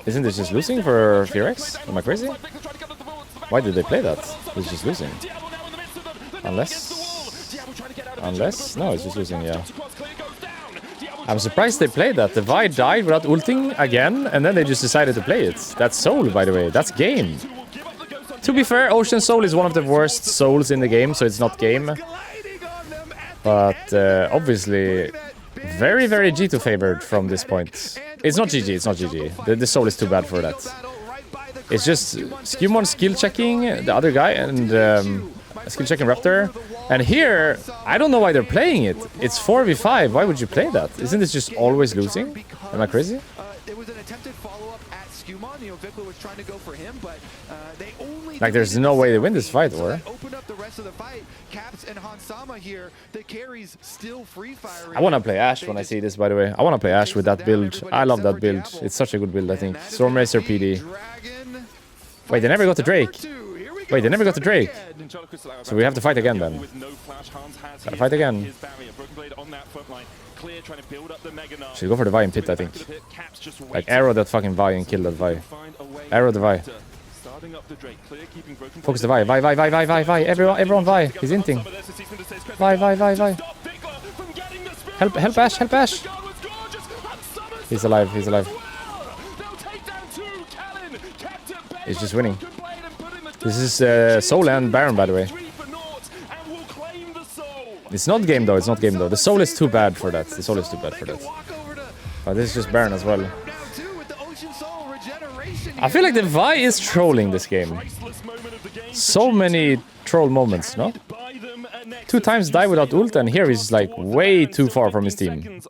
Isn't this just losing for Fearex? Am I crazy? Why did they play that? He's just losing. Unless? No, it's just losing, yeah. I'm surprised they played that. The Vi died without ulting again, and then they just decided to play it. That's Soul, by the way. That's game. To be fair, Ocean Soul is one of the worst souls in the game, so it's not game. But obviously, very, very G2 favored from this point. It's not GG, it's not GG. The Soul is too bad for that. It's just Skewmon skill checking the other guy and skill checking Raptor. And here, I don't know why they're playing it. It's 4v5. Why would you play that? Isn't this just always losing? Am I crazy? It was an attempted follow-up at Skewmon. You know, Vikla was trying to go for him, but they only... Like, there's no way they win this fight, or? Open up the rest of the fight. Caps and Hansama here. The carries still free-firing. I want to play Ashe when I see this, by the way. I want to play Ashe with that build. I love that build. It's such a good build, I think. Stormracer PD. Wait, they never got the Drake. Wait, they never got the Drake. So we have to fight again then. Gotta fight again. clear, trying to build up the Mega Knight. Should go for the Vi in pit, I think. Caps just Like waiting. arrow that fucking Vi and kill that Vi. Find a way Arrow the Vi. starting up the Drake, clear, keeping broken Focus the Vi. Vi, Vi, Vi, Vi, Vi, Vi. Everyone Vi. He's inting. Vi, Vi, Vi, Vi. Help Ash, help Ash. He's alive, he's alive. He's just winning. This is Soul and Baron, by the way. It's not game though, it's not game though. The Soul is too bad for that. The Soul is too bad for that. But this is just Baron as well. I feel like the Vi is trolling this game. So many troll moments, no? 2 times die without ult, and here he's like way too far from his team.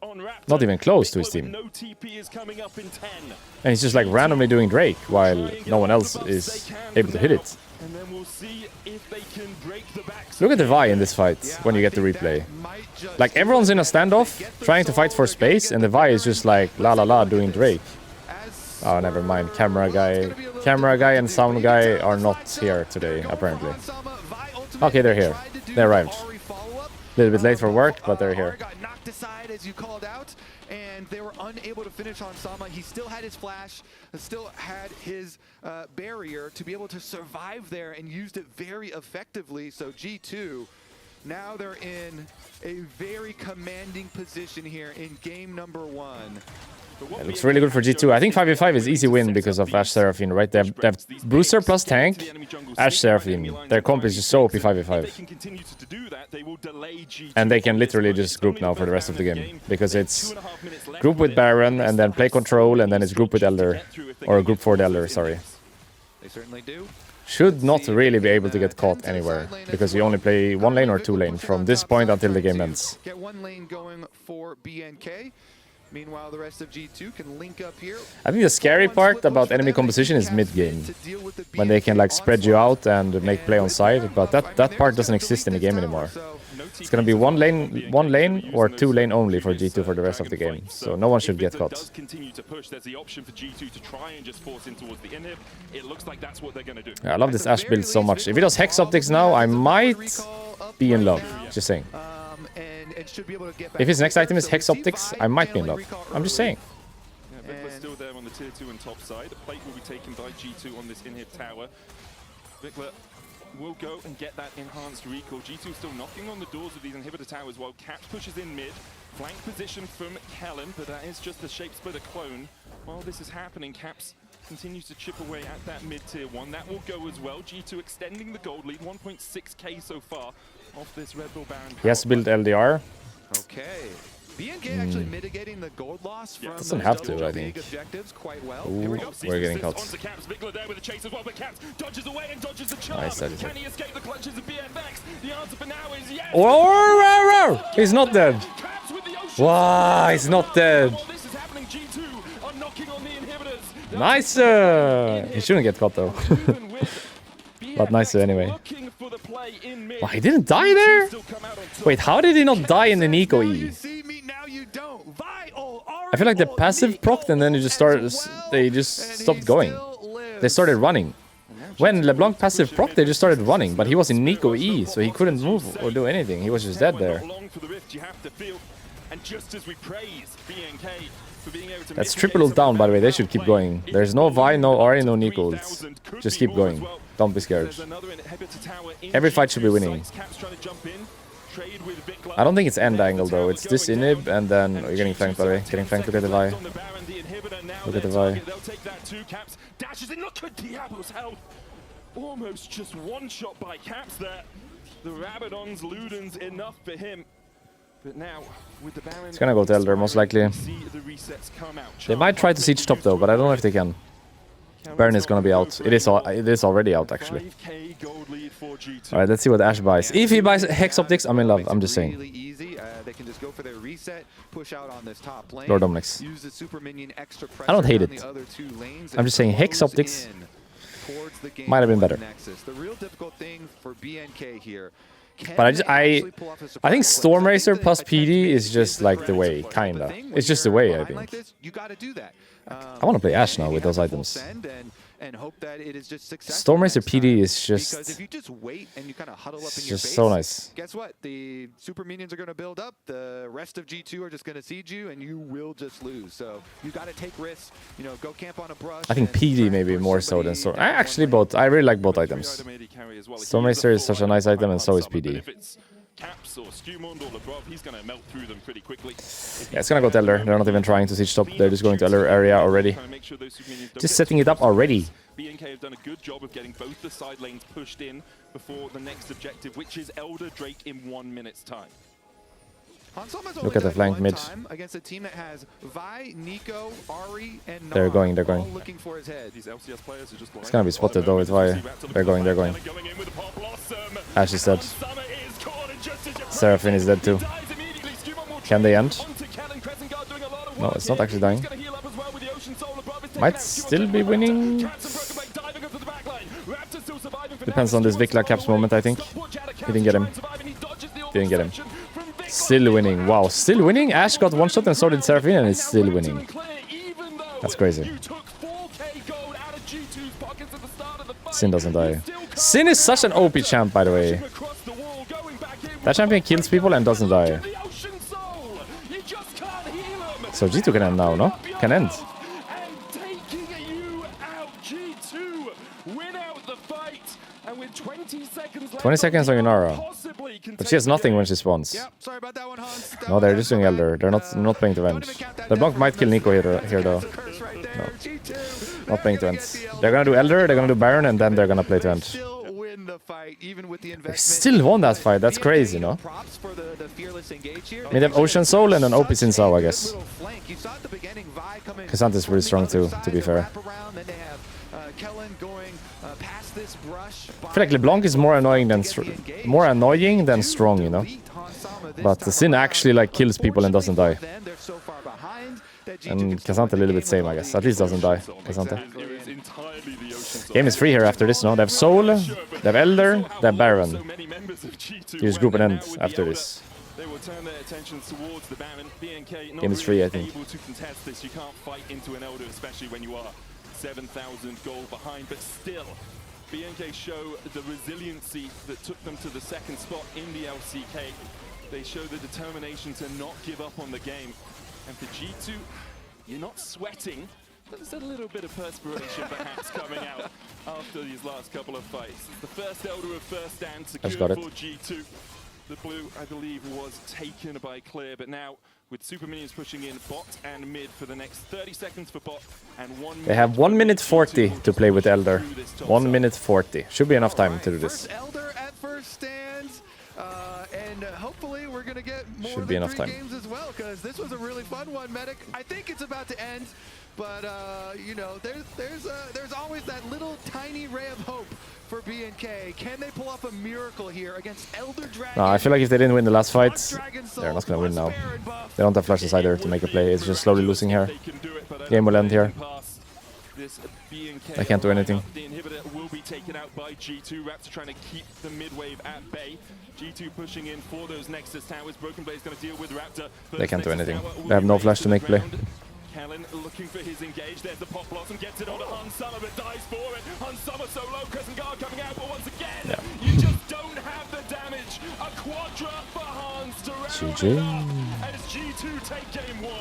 Not even close to his team. And he's just like randomly doing Drake while no one else is able to hit it. Look at the Vi in this fight when you get the replay. Like everyone's in a standoff trying to fight for space, and the Vi is just like la la la doing Drake. Oh, never mind. Camera guy and sound guy are not here today, apparently. Okay, they're here. They arrived. A little bit late for work, but they're here. And they were unable to finish on Sama. He still had his flash, still had his barrier to be able to survive there and used it very effectively. So G2, now they're in a very commanding position here in game number 1. It looks really good for G2. I think 5v5 is easy win because of Ashe Seraphine, right? They have Booster plus Tank, Ashe Seraphine. Their comp is just so OP 5v5. And they can literally just group now for the rest of the game. Because it's group with Baron, and then play control, and then it's group with Elder. Or group for the Elder, sorry. They certainly do. Should not really be able to get caught anywhere. Because you only play 1 lane or 2 lane from this point until the game ends. Get 1 lane going for BNK. Meanwhile, the rest of G2 can link up here. I think the scary part about enemy composition is mid-game. When they can like spread you out and make play on side, but that part doesn't exist in the game anymore. It's gonna be 1 lane or 2 lane only for G2 for the rest of the game. So no one should get caught. Yeah, I love this Ashe build so much. If it does Hex Optics now, I might be in love. Just saying. If his next item is Hex Optics, I might be in love. I'm just saying. Yeah, Vikla still there on the tier 2 and top side. The plate will be taken by G2 on this inhib tower. Vikla will go and get that enhanced recall. G2 still knocking on the doors of these inhibitor towers while Caps pushes in mid. Flank position from Kellen, but that is just the Shape Splitter clone. While this is happening, Caps continues to chip away at that mid tier 1. That will go as well. G2 extending the gold lead, 1.6k so far off this Red Bull Baron. He has to build LDR. Okay. BNK actually mitigating the gold loss from doesn't have to, I think. objectives quite well. Ooh, we're getting caught. Nice, that is it. Whoa, he's not dead. Wow, he's not dead. Nice. He shouldn't get caught though. But nice anyway. Wow, he didn't die there? Wait, how did he not die in the Nico E? I feel like the passive procced and then they just stopped going. They started running. When LeBlanc passive procced, they just started running, but he was in Nico E, so he couldn't move or do anything. He was just dead there. That's triple ult down, by the way. They should keep going. There's no Vi, no Ahri, no Nico ults. Just keep going. Don't be scared. Every fight should be winning. I don't think it's end angle though. It's this inhib and then you're getting flanked, by the way. Getting flanked. Look at the Vi. Look at the Vi. Almost just one shot by Caps there. The Rabadon's Ludens enough for him. But now, with the Baron, it's gonna go to Elder, most likely. They might try to siege top though, but I don't know if they can. Baron is gonna be out. It is already out, actually. Alright, let's see what Ashe buys. If he buys Hex Optics, I'm in love. I'm just saying. Lord Dominix. I don't hate it. I'm just saying Hex Optics might have been better. But I think Stormracer plus PD is just like the way, kinda. It's just the way, I think. I want to play Ashe now with those items. and hope that it is just successful. Stormracer next PD time. is just... Because if you just wait and you kind of huddle up in your just base, so nice. guess what? The super minions are going to build up. The rest of G2 are just going to siege you, and you will just lose. So you got to take risks. You know, go camp on a brush. I think PD maybe more so than Storm. I actually both. I really like both items. Stormracer is such a nice item, and so is PD. Caps or Skewmund or Labrov, he's going to melt through them pretty quickly. Yeah, it's gonna go to Elder. They're not even trying to siege top. They're just going to Elder area already. Just setting it up already. BNK have done a good job of getting both the side lanes pushed in before the next objective, which is Elder Drake in 1 minute's time. Look at the flank mid. Against a team that has Vi, Nico, Ari, and They're going. all looking for his head. These LCS players are just It's gonna be spotted though. It's why they're going. They're going. Ash is dead. Seraphine is dead too. Can they end? No, it's not actually dying. Might still be winning. Depends on this Vikla Caps moment, I think. He didn't get him. Didn't get him. Still winning. Wow, still winning? Ash got one shot and so did Seraphine and is still winning. That's crazy. Sin doesn't die. Sin is such an OP champ, by the way. That champion kills people and doesn't die. So G2 can end now, no? Can end. 20 seconds on Yunara. But she has nothing when she spawns. No, they're just doing Elder. They're not playing to Venge. The Blanc might kill Nico here though. No. Not playing to Venge. They're gonna do Elder, they're gonna do Baron, and then they're gonna play to Venge. They still won that fight. That's crazy, no? I mean, they have Ocean Soul and an OP Sin Sao, I guess. K'Sante is pretty strong too, to be fair. I feel like LeBlanc is more annoying than strong, you know. But the Sin actually like kills people and doesn't die. And K'Sante a little bit same, I guess. At least doesn't die. K'Sante. Game is free here after this, no? They have Soul, they have Elder, they have Baron. You just group and end after this. They will turn their attention towards the Baron. BNK not Game is free, I really think. able to contest this. You can't fight into an Elder, especially when you are 7,000 gold behind. But still, BNK show the resiliency that took them to the second spot in the LCK. They show the determination to not give up on the game. And for G2, you're not sweating. There's a little bit of perspiration perhaps coming out after these last couple of fights. It's the first Elder of first stand secured for G2. The blue, I believe, was taken by Clear, but now with Super Minions pushing in bot and mid for the next 30 seconds for bot and 1 minute. They have 1 minute 40 to play with Elder. 1 minute 40. Should be enough time to do this. Elder at first stands, and hopefully we're gonna get more Should be than enough 3 time. games as well, because this was a really fun one, Medic. I think it's about to end, but you know, there's always that little tiny ray of hope for BNK. Can they pull off a miracle here against Elder Dragon? No, I feel like if they didn't win the last fight, they're not gonna win now. They don't have flashes either to make a play. It's just slowly losing here. Game will end here. I can't do anything. The inhibitor will be taken out by G2. Raptor trying to keep the mid wave at bay. G2 pushing in for those Nexus towers. Broken Blade is going to deal with Raptor. They can't do anything. They have no flash to make play. Kellen looking for his engage. There's the Pop Blossom. Gets it onto Hun Summer, but dies for it. Hun Summer so low. Crescent Guard coming out, but once again, you just don't have the damage. A Quadra for Hans to round GG. it up as G2 take game 1.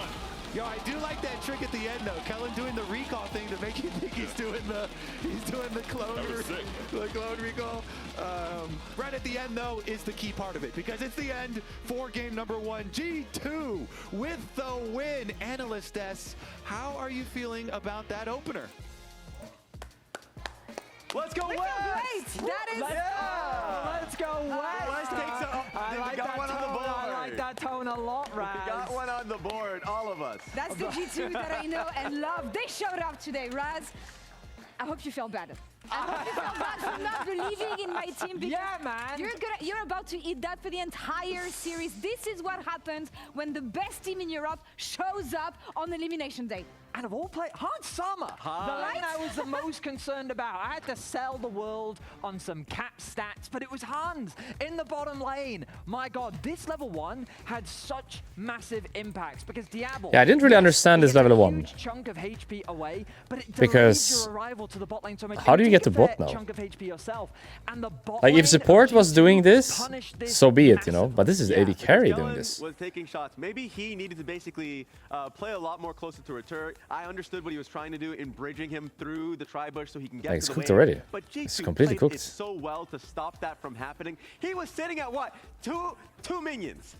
Yo, I do like that trick at the end though. Kellen doing the recall thing to make you think he's doing the clone recall. Right at the end though is the key part of it, because it's the end for game number 1. G2 with the win. Analyst S, how are you feeling about that opener? Let's go West! Great! That is Let's go West! Let's take some. I like that one tone. on the board. I like that tone a lot, Raz. We got one on the board, all of us. That's the G2 that I know and love. They showed up today, Raz. I hope you felt bad. I hope you felt bad for not believing in my team, because Yeah, man. you're about to eat that for the entire series. This is what happens when the best team in Europe shows up on Elimination Day. And of all players, Hans Sama, the lane I was the most concerned about. I had to sell the world on some cap stats, but it was Hans in the bottom lane. My God, this level 1 had such massive impacts because Diablo. Yeah, I didn't really understand this level 1. Chunk of HP away, but it Because your arrival to the bot lane so much. how do you get to Take a bot fair now? chunk of HP yourself, and the bot Like, if lane support was doing this, punished this so be it, you know? But this is Yeah, AD carry because doing Gellin this. was taking shots. Maybe he needed to basically play a lot more closer to return. I understood what he was trying to do in bridging him through the tri-bush so he can get Like, to it's the cooked wave. already. But G2 It's completely played cooked. it so well to stop that from happening. He was sitting at what? Two minions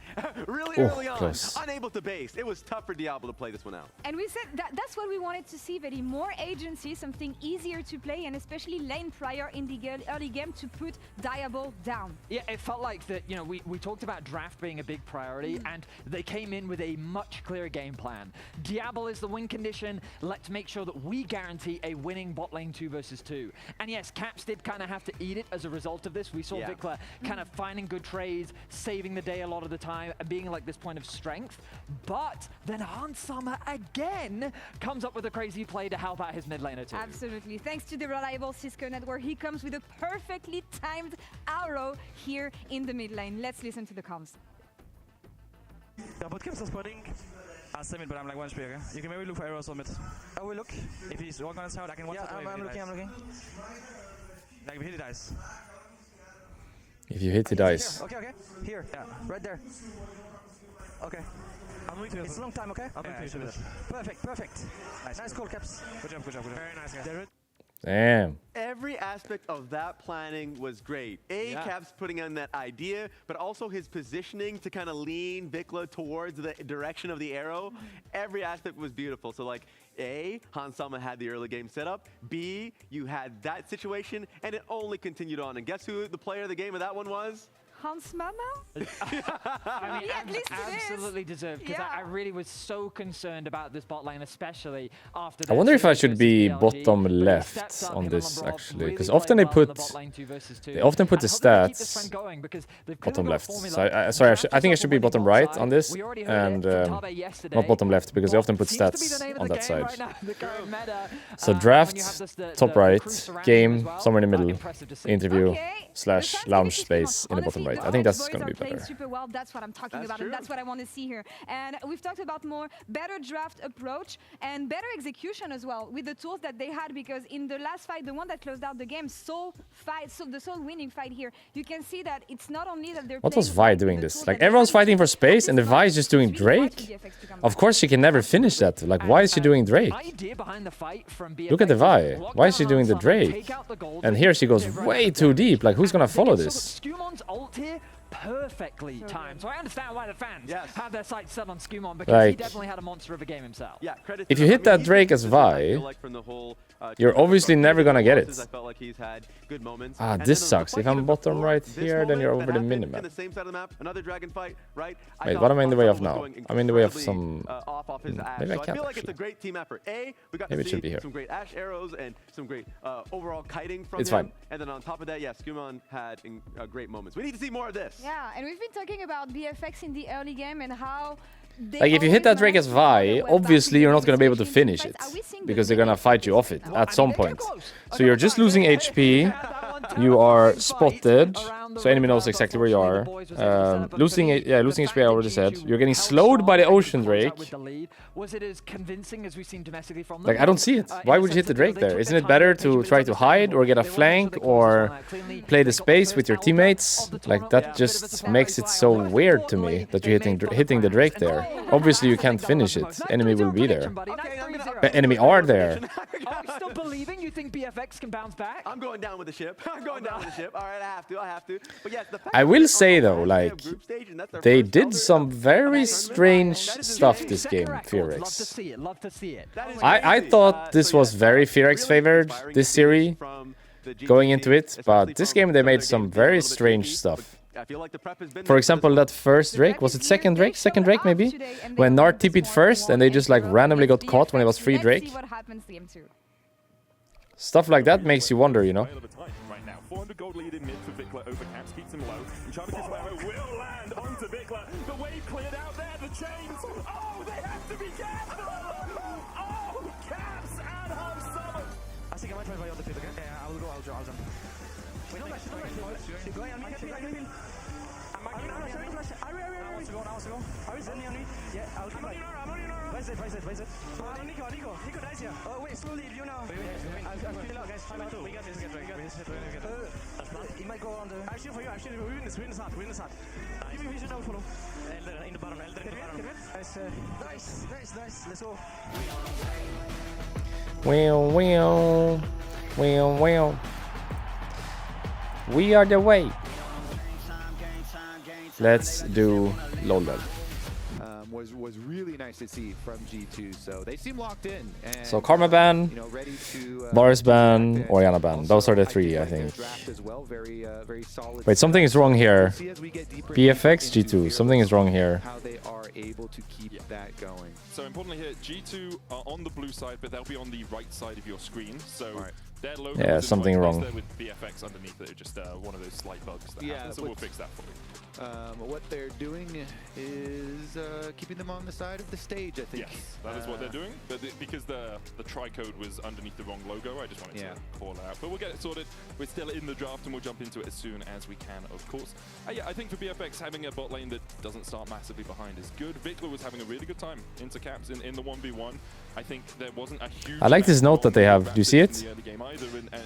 really Oh, early on, close. unable to base. It was tough for Diablo to play this one out. And we said that's what we wanted to see, Vedi. More agency, something easier to play, and especially lane prior in the early game to put Diablo down. Yeah, it felt like that, you know, we talked about draft being a big priority, and they came in with a much clearer game plan. Diablo is the win condition. Let's make sure that we guarantee a winning bot lane 2 versus 2. And yes, Caps did kind of have to eat it as a result of this. We saw Vikla kind of finding good trades, saving the day a lot of the time, and being like this point of strength. But then Hans Sama again comes up with a crazy play to help out his mid laner too. Absolutely. Thanks to the reliable Cisco network, he comes with a perfectly timed arrow here in the mid lane. Let's listen to the comms. Yeah, bot keeps spawning. I'll send it, but I'm like one spear, okay? You can maybe look for arrows on mid. I will look. If he's walking on his tower, I can watch it. I'm looking. Like, if he hit, he dies. If you hit, he dies. Okay. Here. Yeah. Right there. Okay. I'm moving to it. It's a long time, okay? I'm moving to it. Perfect. Nice call, Caps. Good job. Very nice, guys. Damn. Every aspect of that planning was great. Caps putting in that idea, but also his positioning to kind of lean Vikla towards the direction of the arrow. Every aspect was beautiful. So like A, Hans Sama had the early game set up. B, you had that situation, and it only continued on. And guess who the player of the game of that one was? Hans Mama? I mean, Yeah, at least it is. absolutely deserved, because Yeah. I really was so concerned about this bot lane, especially after. I wonder if I their should series be versus BLG, bottom but he left steps up, on him and this, Lombarov actually, really 'cause played often they well in the put- bot lane 2 versus 2. they often put I the hope they keep this stats trend going, because they've bottom clearly got a left. formula. So The sorry, Raptors I think I are should be winning bottom both right sides. on this, We already heard and it from Tabe yesterday. not bottom left, because they Bot often put seems to be stats the name of on the that game side. right now, the current meta. So When draft, you have the top crew right, surrounding game, you as well, somewhere in the middle, impressive to see. interview, Okay. / The Suns lounge finish space him in the off. bottom Honestly, right. the I think that's Orange going to be boys are playing better. super well. That's what I'm talking That's about, true. and that's what I want to see here. And we've talked about more better draft approach and better execution as well with the tools that they had, because in the last fight, the one that closed out the game, the sole winning fight here, you can see that it's not only that they're What playing was Vi with doing the this? tools Like, that they everyone's had, fighting for it's space, not and the this Vi fight, is just doing it's really hard for Drake? VFX to come Of back. course she can never finish that. Like, why is she doing Drake? Idea behind the fight from Look at the BFX Vi. was Why is she lock doing the down Hans Sama, Drake? take out the gold, And here she goes right way back too down. deep. Like, who's gonna And follow they this? saw Skumon's ult here perfectly timed. So I understand why the fans have their sights set on Skumon, because he Like, definitely had a monster of a game himself. Yeah, credit If to you him. hit that he's Drake been as consistent, I Vi, feel like, from the whole, you're obviously from never gonna get losses, it. I felt like he's had good moments. Ah, And this then the sucks. fight If I'm even bottom before right this here, then you're moment over that the happened minimap. in the same side of the map, another dragon fight, right? I Wait, thought what am I in the way Hans of Sama now? was going I'm in the way of incredibly, some... off his Ashe. maybe I So I can't feel like it's a actually. great team effort. We got Maybe to it should see be here. some great Ashe arrows and some great overall kiting from It's him. fine. And then on top of that, yeah, Skumon had great moments. We need to see more of this. Yeah, and we've been talking about BFX in the early game and how they Like, if you hit that always Drake as manage to find Vi, their way obviously back you're in not the going to be able to game, finish especially it. are we seeing the Because they're going to limit fight you off it at some point. So you're just losing HP. You are spotted, so enemy knows exactly where you are. Losing HP, I already said. You're getting slowed by the Ocean Drake. Was it as convincing as we've seen domestically from them? Like, I don't see it. Why would you hit the Drake there? Isn't it better to try to hide or get a flank or play the space with your teammates? Like, that just makes it so weird to me that you're hitting the Drake there. Obviously, you can't finish it. Enemy will be there. Enemy are there. Are you still believing you think BFX can bounce back? I'm going down with the ship. I'm going down with the ship. All right, I have to. But yes, the fact I that will they're say on the though, last day of like, group stage, and that's their they first did Elder some Cup very tournament. strange That is stuff great. this Set game, the record. Love to Fearx. see it. Love to see it. That is I crazy. thought this So was yes, very Fearx really favored, inspiring this to see series, from the G2 going into team, it, but especially this from game they some of made their some games being a very little bit strange tricky, stuff. but I feel like the prep has been For there example, this that one. first Drake, was it second Drake? Second Drake maybe? When Nart TP'd first and they just like randomly got caught when it was free Drake. Let's see what happens game 2. Stuff like that makes you wonder, you know? Right now. 400 gold lead in mid for Vikla over Caps, keeps him low. Enchantress's arrow will land onto Vikla. The wave cleared out there, the chains. Oh, they have to be careful. Oh, Caps and Hans Summer. I think I might try to buy on the pit, okay? Yeah, I will go, I'll jump. Wait, don't flash, You're going on me, I'm wants to go, Are we sending on me? Yeah, I'll come back. Place it. Nico dies here. Oh, wait, slowly, you now. I'll kill out, guys. Time out. We got this. He might go on the... Actually, for you, we win this hard. Give me vision now, follow. Elder in the bottom, Nice. Let's go. Well. We are the way. Let's do LOL. Was really nice to see from G2. So they seem locked in. And, So Karma ban, you know, ready to, Lars ban, Orianna ban. Those are the three, I think. Very solid. Wait, something is wrong here. See as we get deeper BFX, into G2. Something is wrong here. How they are able to keep that going. So importantly here, G2 are on the blue side, but they'll be on the right side of your screen. So their logo Yeah, is in something the right wrong. place there with BFX underneath it. Just one of those slight bugs that happen. So we'll fix that for you. What they're doing is keeping them on the side of the stage, I think. Yes, that is what they're doing. But because the tri-code was underneath the wrong logo, I just wanted to call it out. But we'll get it sorted. We're still in the draft, and we'll jump into it as soon as we can, of course. Yeah, I think for BFX, having a bot lane that doesn't start massively behind is good. Vikla was having a really good time into Caps in the 1v1. I think there wasn't a huge... I like this note that they have. Do you see it?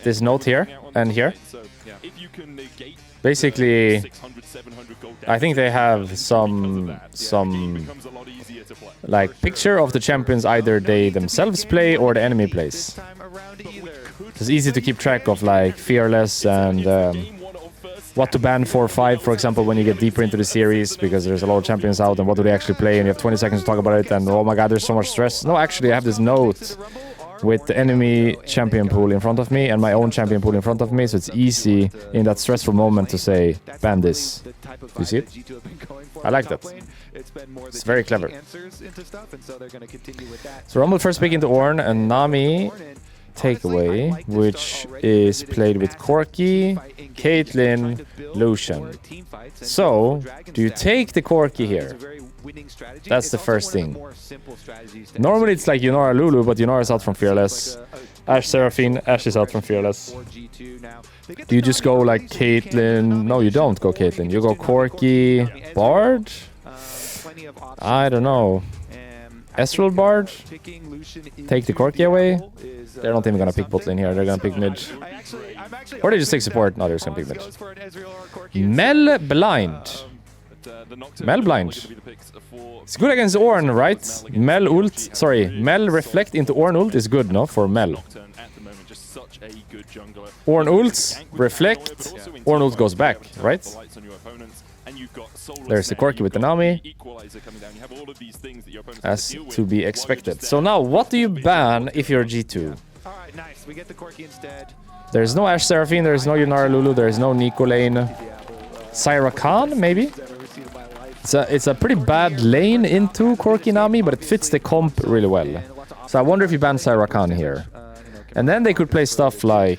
This note here and here. So if you can negate Basically, 600, 700 gold I think they have some like picture of the champions either they themselves play or the enemy plays. It's easy to keep track of like Fearless and what to ban 4-5, for example, when you get deeper into the series, because there's a lot of champions out and what do they actually play, and you have 20 seconds to talk about it, and oh my god, there's so much stress. No, actually, I have this note with the enemy champion pool in front of me and my own champion pool in front of me, so it's easy in that stressful moment to say, ban this. Do you see it? I like that. It's very clever. So Rumble first pick into Ornn and Nami takeaway, which is played with Corki, Caitlyn, Lucian. So, do you take the Corki here? That's the first thing. Normally it's like Yunara Lulu, but Yunara's out from Fearless. Ashe Seraphine, Ashe is out from Fearless. Do you just go like Caitlyn? No, you don't go Caitlyn. You go Corki, Bard? I don't know. Ezreal Bard? Take the Corki away? They're not even gonna pick bot lane here, they're gonna pick mid. Or they just take support, no, they're just gonna pick mid. Mel Blind. Mel Blind. It's good against Ornn, right? Mel Reflect into Ornn ult is good, no? For Mel. Ornn ults, Reflect, Ornn ult goes back, right? There's the Corki with the Nami. As to be expected. So now, what do you ban if you're G2? There's no Ashe Seraphine, there's no Yunara Lulu, there's no Nico lane. Syra Khan, maybe? It's a pretty bad lane into Corki Nami, but it fits the comp really well. So I wonder if you ban Syra Khan here. And then they could play stuff like...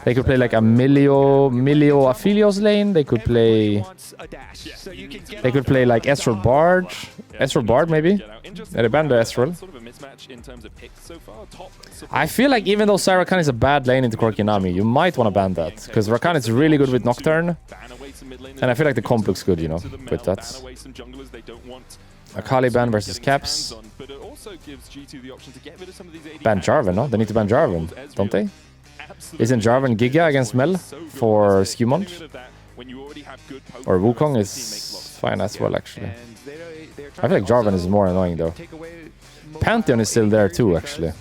They could play like a Milio Aphelios lane. They could play like Ezreal Bard. Ezreal Bard maybe? Yeah, they banned the Ezreal. I feel like even though Syra Khan is a bad lane into Corki Nami, you might want to ban that. Because Rakan is really good with Nocturne. And I feel like the comp looks good, you know, with that. Akali ban versus Caps. Ban Jarvan, no? They need to ban Jarvan, don't they? Isn't Jarvan Giga against Mel for Skewmont? Or Wukong is fine as well, actually. I feel like Jarvan is more annoying, though. Pantheon is still there, too, actually.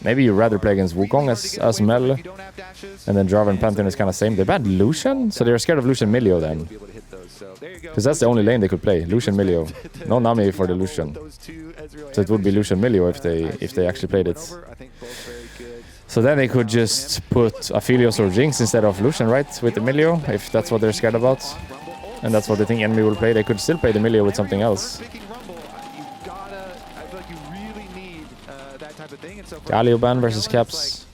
Maybe you'd rather play against Wukong as Mel. And then Jarvan Pantheon is kind of same. They banned Lucian? So they're scared of Lucian Milio, then. Because that's the only lane they could play. Lucian Milio. No Nami for the Lucian. So it would be Lucian Milio if they actually played it. So then they could just put Aphelios or Jinx instead of Lucian, right? With the Milio, if that's what they're scared about. And that's what they think enemy will play. They could still play the Milio with something else. Galio ban versus Caps.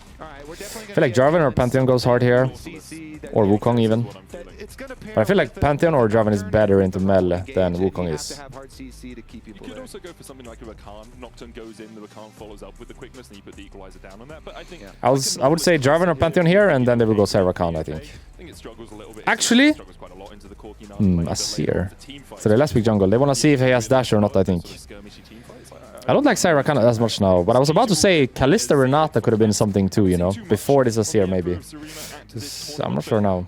feel like Jarvan or Pantheon goes hard here. Or Wukong even. But I feel like Pantheon or Jarvan is better into Mel than Wukong is. You could also go for something like a Rakan. Nocturne goes in, the Rakan follows up with the quickness, and you put the equalizer down on that. But I think I would say Jarvan or Pantheon here, and then they will go Rakan, I think. I think it struggles a little bit. Actually, quite a lot into the Corki now. Asir. So the last big jungle. They want to see if he has dash or not, I think. I don't like Rakan as much now, but I was about to say Kalista Renata could have been something too, you know, before this Asir maybe. I'm not sure now.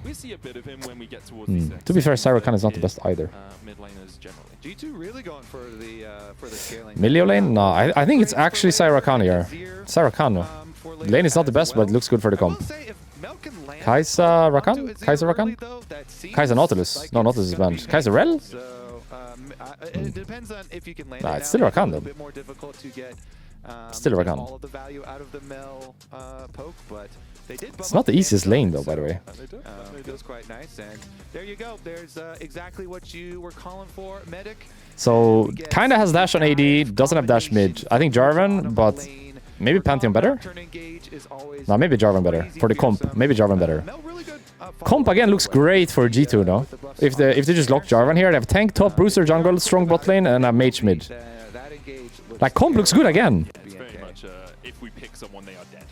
To be fair, Rakan is not the best either. G2 really going for the scaling. Milio lane? No, I think it's actually Rakan here. Rakan. The lane is not the best, but it looks good for the comp. Kai'Sa Rakan? Kai'Sa Rakan? Kai'Sa Nautilus. No, Nautilus is banned. Kai'Sa Rel? It depends on if you can land. Nah, it's still Rakan then. A bit more difficult to get Still Rakan. all of the value out of the Mel poke, but they did. It's not the easiest lane though, by the way. Feels quite nice, and there you go. There's exactly what you were calling for, Medic. So kinda has dash on AD, doesn't have dash mid. I think Jarvan, but maybe Pantheon better? No, maybe Jarvan better. For the comp, maybe Jarvan better. Comp again looks great for G2, no? If they just lock Jarvan here, they have tank, top, bruiser, jungle, strong bot lane, and a mage mid. Like, comp looks good again. It's very much if we pick someone, they are dead.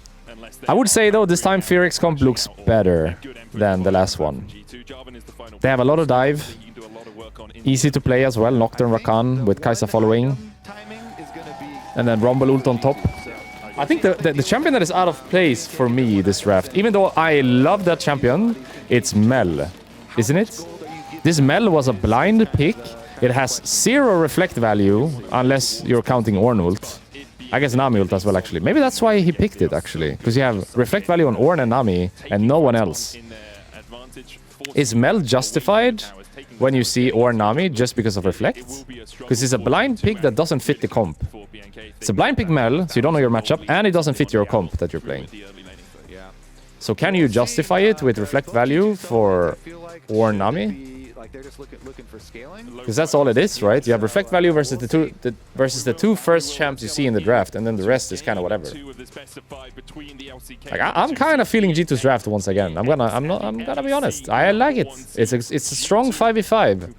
I would say though, this time Fearix comp looks better than the last one. They have a lot of dive, easy to play as well, Nocturne Rakan with Kai'Sa following, and then Rumble ult on top. I think the champion that is out of place for me this draft, even though I love that champion, it's Mel, isn't it? This Mel was a blind pick. It has 0 reflect value, unless you're counting Ornn ult. I guess Nami ult as well, actually. Maybe that's why he picked it, actually. Because you have reflect value on Ornn and Nami, and no one else. Is Mel justified when you see Ornn Nami just because of reflect? Because it's a blind pick that doesn't fit the comp. It's a blind pick Mel, so you don't know your matchup, and it doesn't fit your comp that you're playing. So can you justify it with reflect value for Ornn Nami? Because that's all it is, right? You have reflect value versus the two first champs you see in the draft, and then the rest is kind of whatever. Like I'm kind of feeling G2's draft once again. I'm gonna be honest. I like it. It's a strong 5v5.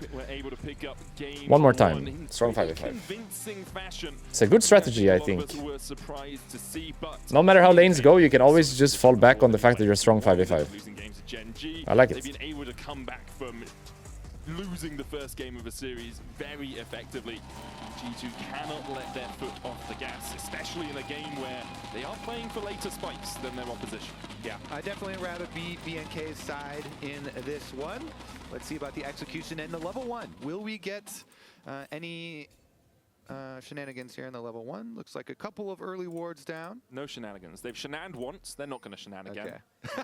One more time, strong 5v5. It's a good strategy, I think. No matter how lanes go, you can always just fall back on the fact that you're strong 5v5. I like it. Losing the first game of a series very effectively. G2 cannot let their foot off the gas, especially in a game where they are playing for later spikes than their opposition. Yeah, I definitely rather be BNK's side in this one. Let's see about the execution and the level 1. Will we get any shenanigans here in the level 1? Looks like a couple of early wards down. No shenanigans. They've shenaned once. They're not going to shenan again. Okay.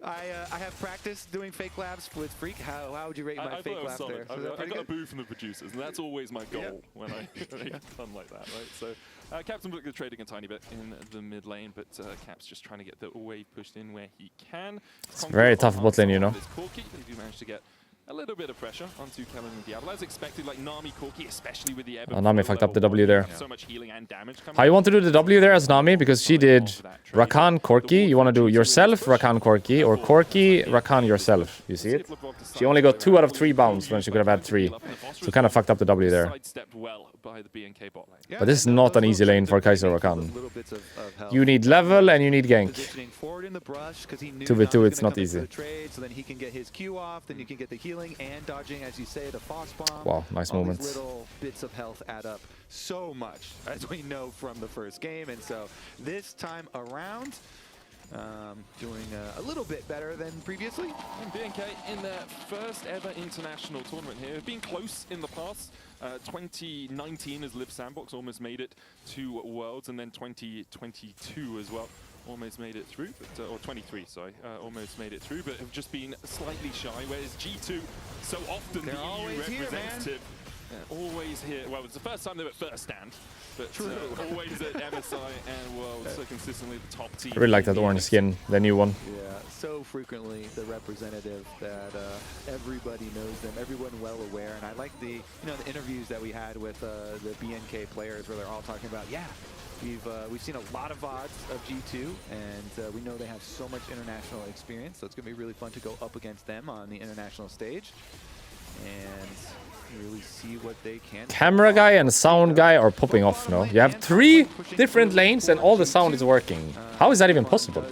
I have practiced doing fake labs with Freak. How would you rate my fake lab there? I got a boo from the producers, and that's always my goal when I get fun like that, right? So Captain Book trading a tiny bit in the mid lane, but Cap's just trying to get the wave pushed in where he can. It's very tough bot lane, you know. Corki, they do manage to get a little bit of pressure onto Kellen and Diablo, as expected, like Nami, Corki, especially with the Nami fucked up the W there. So much healing and damage coming. How you want to do the W there as Nami? Because she did Rakan, Corki. You want to do yourself, Rakan, Corki, or Corki, Rakan, yourself. You see it? She only got 2 out of 3 bounds when she could have had 3. So kind of fucked up the W there. But this is not an easy lane for Kai'Sa Rakan. You need level and you need gank. 2v2, it's not easy. So then he can get his Q off, then you can get the healing and dodging, as you say, the Foss Bomb. Wow, nice moment. Little bits of health add up so much, as we know from the first game, and so this time around, doing a little bit better than previously. And BNK in their first ever international tournament here have been close in the past. 2019 as Live Sandbox almost made it to Worlds, and then 2022 as well. Almost made it through, but, or 23, sorry, almost made it through, but have just been slightly shy, whereas G2, so often the EU representative, always here. Well, it's the first time they were at first stand, but always at MSI and Worlds, so consistently the top team. I really like that orange skin, the new one. Yeah, so frequently the representative that everybody knows them, everyone well aware. And I like the the interviews that we had with the BNK players where they're all talking about, yeah, we've seen a lot of VODs of G2, and we know they have so much international experience, so it's going to be really fun to go up against them on the international stage and really see what they can. Camera guy and sound guy are popping off, no? You have 3 different lanes and all the sound is working. How is that even possible?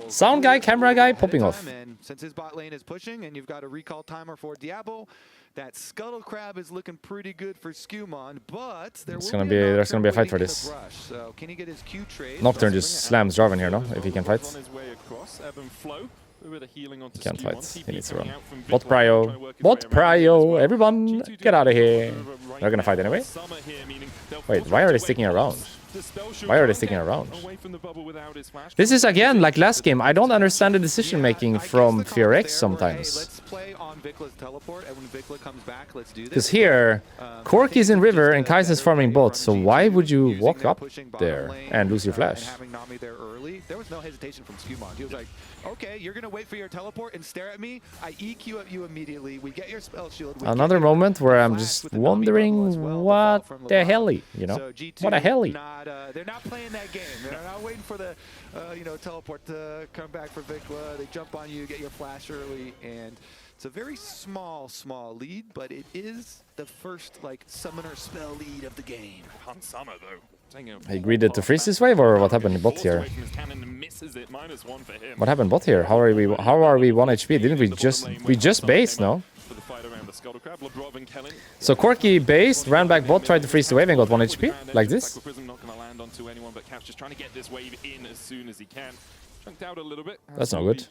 Sound guy, camera guy, popping off. And since his bot lane is pushing and you've got a recall timer for Diablo, that Scuttle Crab is looking pretty good for Skumon, but there's gonna be a fight for this. So can he get his Q trade? Nocturne just slams Jarvan here, no? If he can fight. He can't fight. He needs to run. Bot prio. Bot prio. Everyone, get out of here. They're gonna fight anyway. Wait, why are they sticking around? Why are they sticking around? This is again like last game. I don't understand the decision making from FearX sometimes. Let's play on Vicla's teleport, and when Vicla comes back, let's do this. Because here, Corki's in river and Kai'Sa's farming bot, so why would you walk up there and lose your flash? Having Nami there early, there was no hesitation from Skumon. He was like, okay, you're gonna wait for your teleport and stare at me. I EQ at you immediately. We get your spell shield. Another moment where I'm just wondering what the helly, you know? What a helly. They're not playing that game. They're not waiting for the teleport to come back for Vicla. They jump on you, get your flash early, and it's a very small lead, but it is the first summoner spell lead of the game. Hansama though. He greeded to freeze this wave, or what happened in bot here? What happened bot here? How are we 1 HP? Didn't we just based, no? So Corki based, ran back bot, tried to freeze the wave and got 1 HP? Like this? That's not good.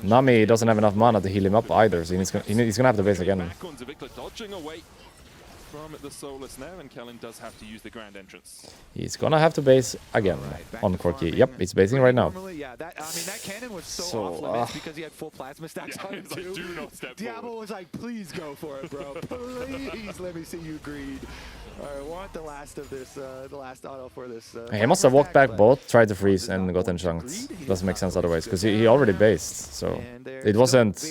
Nami doesn't have enough mana to heal him up either, so he's gonna have to base again. From the Solus now, and Kellen does have to use the grand entrance. He's gonna have to base again on Corki. Yep, he's basing right now. Yeah, that cannon was so off limits because he had full plasma stacks on him too. Do not step Diablo was like, please go for it, bro. Please let me see you greed. I want the last of this, the last auto for this. He must have walked back bot, tried to freeze, and got enchunked. Doesn't make sense otherwise, because he already based. So it wasn't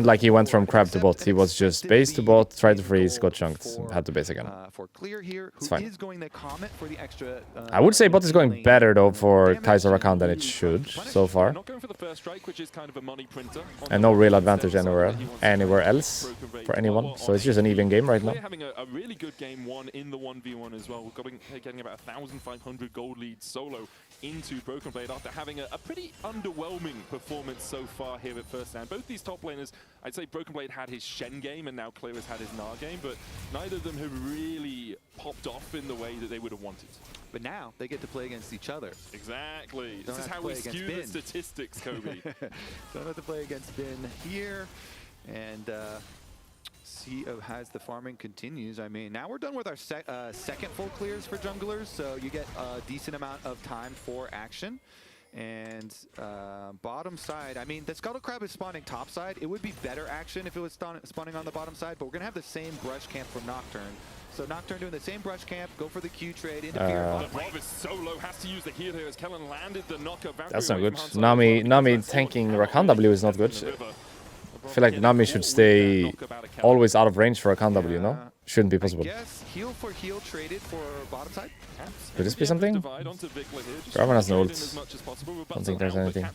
like he went from crab to bot. He was just base to bot, tried to freeze, got chunked, had to base again. It's fine. I would say bot is going better though for Kai'Sa Rakan than it should so far. And no real advantage anywhere else for anyone. So it's just an even game right now. A really good game one in the 1v1 as well. We're getting about 1,500 gold lead solo into Broken Blade after having a pretty underwhelming performance so far here at first hand. Both these top laners, I'd say Broken Blade had his Shen game and now Clear has had his Gnar game, but neither of them have really popped off in the way that they would have wanted. But now they get to play against each other. Exactly. This is how we skew the statistics, Kobe. Don't have to play against Bin here. And as the farming continues, I mean, now we're done with our second full clears for junglers, so you get a decent amount of time for action. And bottom side, I mean, the Scuttle Crab is spawning top side. It would be better action if it was spawning on the bottom side, but we're going to have the same brush camp from Nocturne. So Nocturne doing the same brush camp, go for the Q trade, interfere. Solo has to use the heal here as Kellen landed the knocker. That's not good. Nami tanking Rakan W is not good. I feel like Nami should stay always out of range for Rakan W, no? Shouldn't be possible. Yes, heal for heal traded for bottom side. Could this be something? Jarvan has no ult. Don't think there's anything.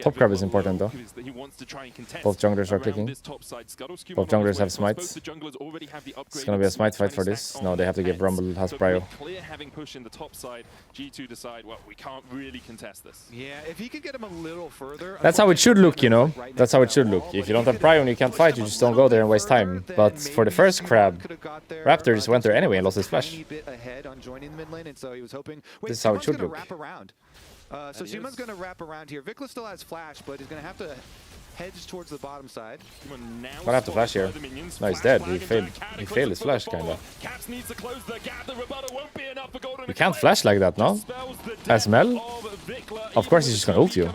Top grab is important though. Both junglers are clicking. Both junglers have smites. It's gonna be a smite fight for this. No, they have to give Rumble has prio. Yeah, if he could get him a little further. That's how it should look, you know? That's how it should look. If you don't have prio and you can't fight, you just don't go there and waste time. But for the first crab, Raptor just went there anyway and lost his flash. This is how it should look. So Sumon's going to wrap around here. Vicla still has flash, but he's going to have to hedge towards the bottom side. What have to flash here? No, he's dead. He failed his flash, kinda. You can't flash like that, no? As Mel? Of course he's just gonna ult you.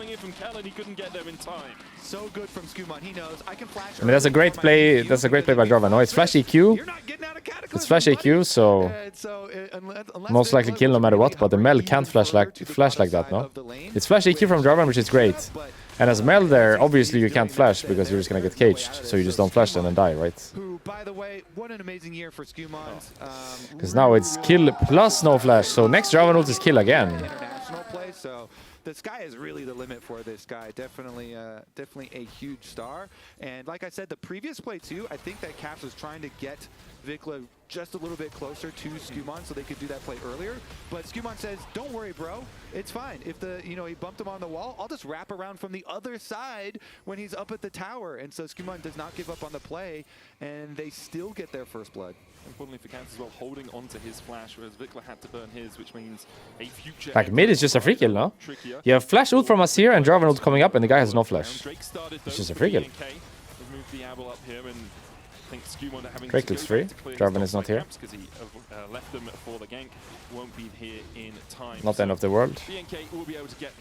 So good from Skumon. He knows I can flash. I mean, that's a great play. That's a great play by Jarvan. No, it's flash EQ. You're not getting out of It's flash AQ, so most likely kill no matter what, but the Mel can't flash like that, no? It's flash AQ from Jarvan, which is great. And as Mel there, obviously you can't flash because you're just gonna get caged, so you just don't flash them and die, right? Who, by the way, what an amazing year for Skumons. Because now it's kill plus no flash, so next Jarvan ult is kill again. International play, so the sky is really the limit for this guy. Definitely a huge star. And like I said, the previous play too, I think that Caps was trying to get Vikla just a little bit closer to Skumon so they could do that play earlier. But Skumon says, don't worry, bro. It's fine. If he bumped him on the wall, I'll just wrap around from the other side when he's up at the tower. And so Skumon does not give up on the play, and they still get their first blood. Importantly for Caps as well, holding onto his flash, whereas Vikla had to burn his, which means a future... Like, mid is just a free kill, no? You have flash ult from Azir and Jarvan ult coming up, and the guy has no flash. It's just a free kill. Drake looks free. Jarvan is not here. Left them for the gank. Won't be here in time. Not the end of the world. BNK will be able to get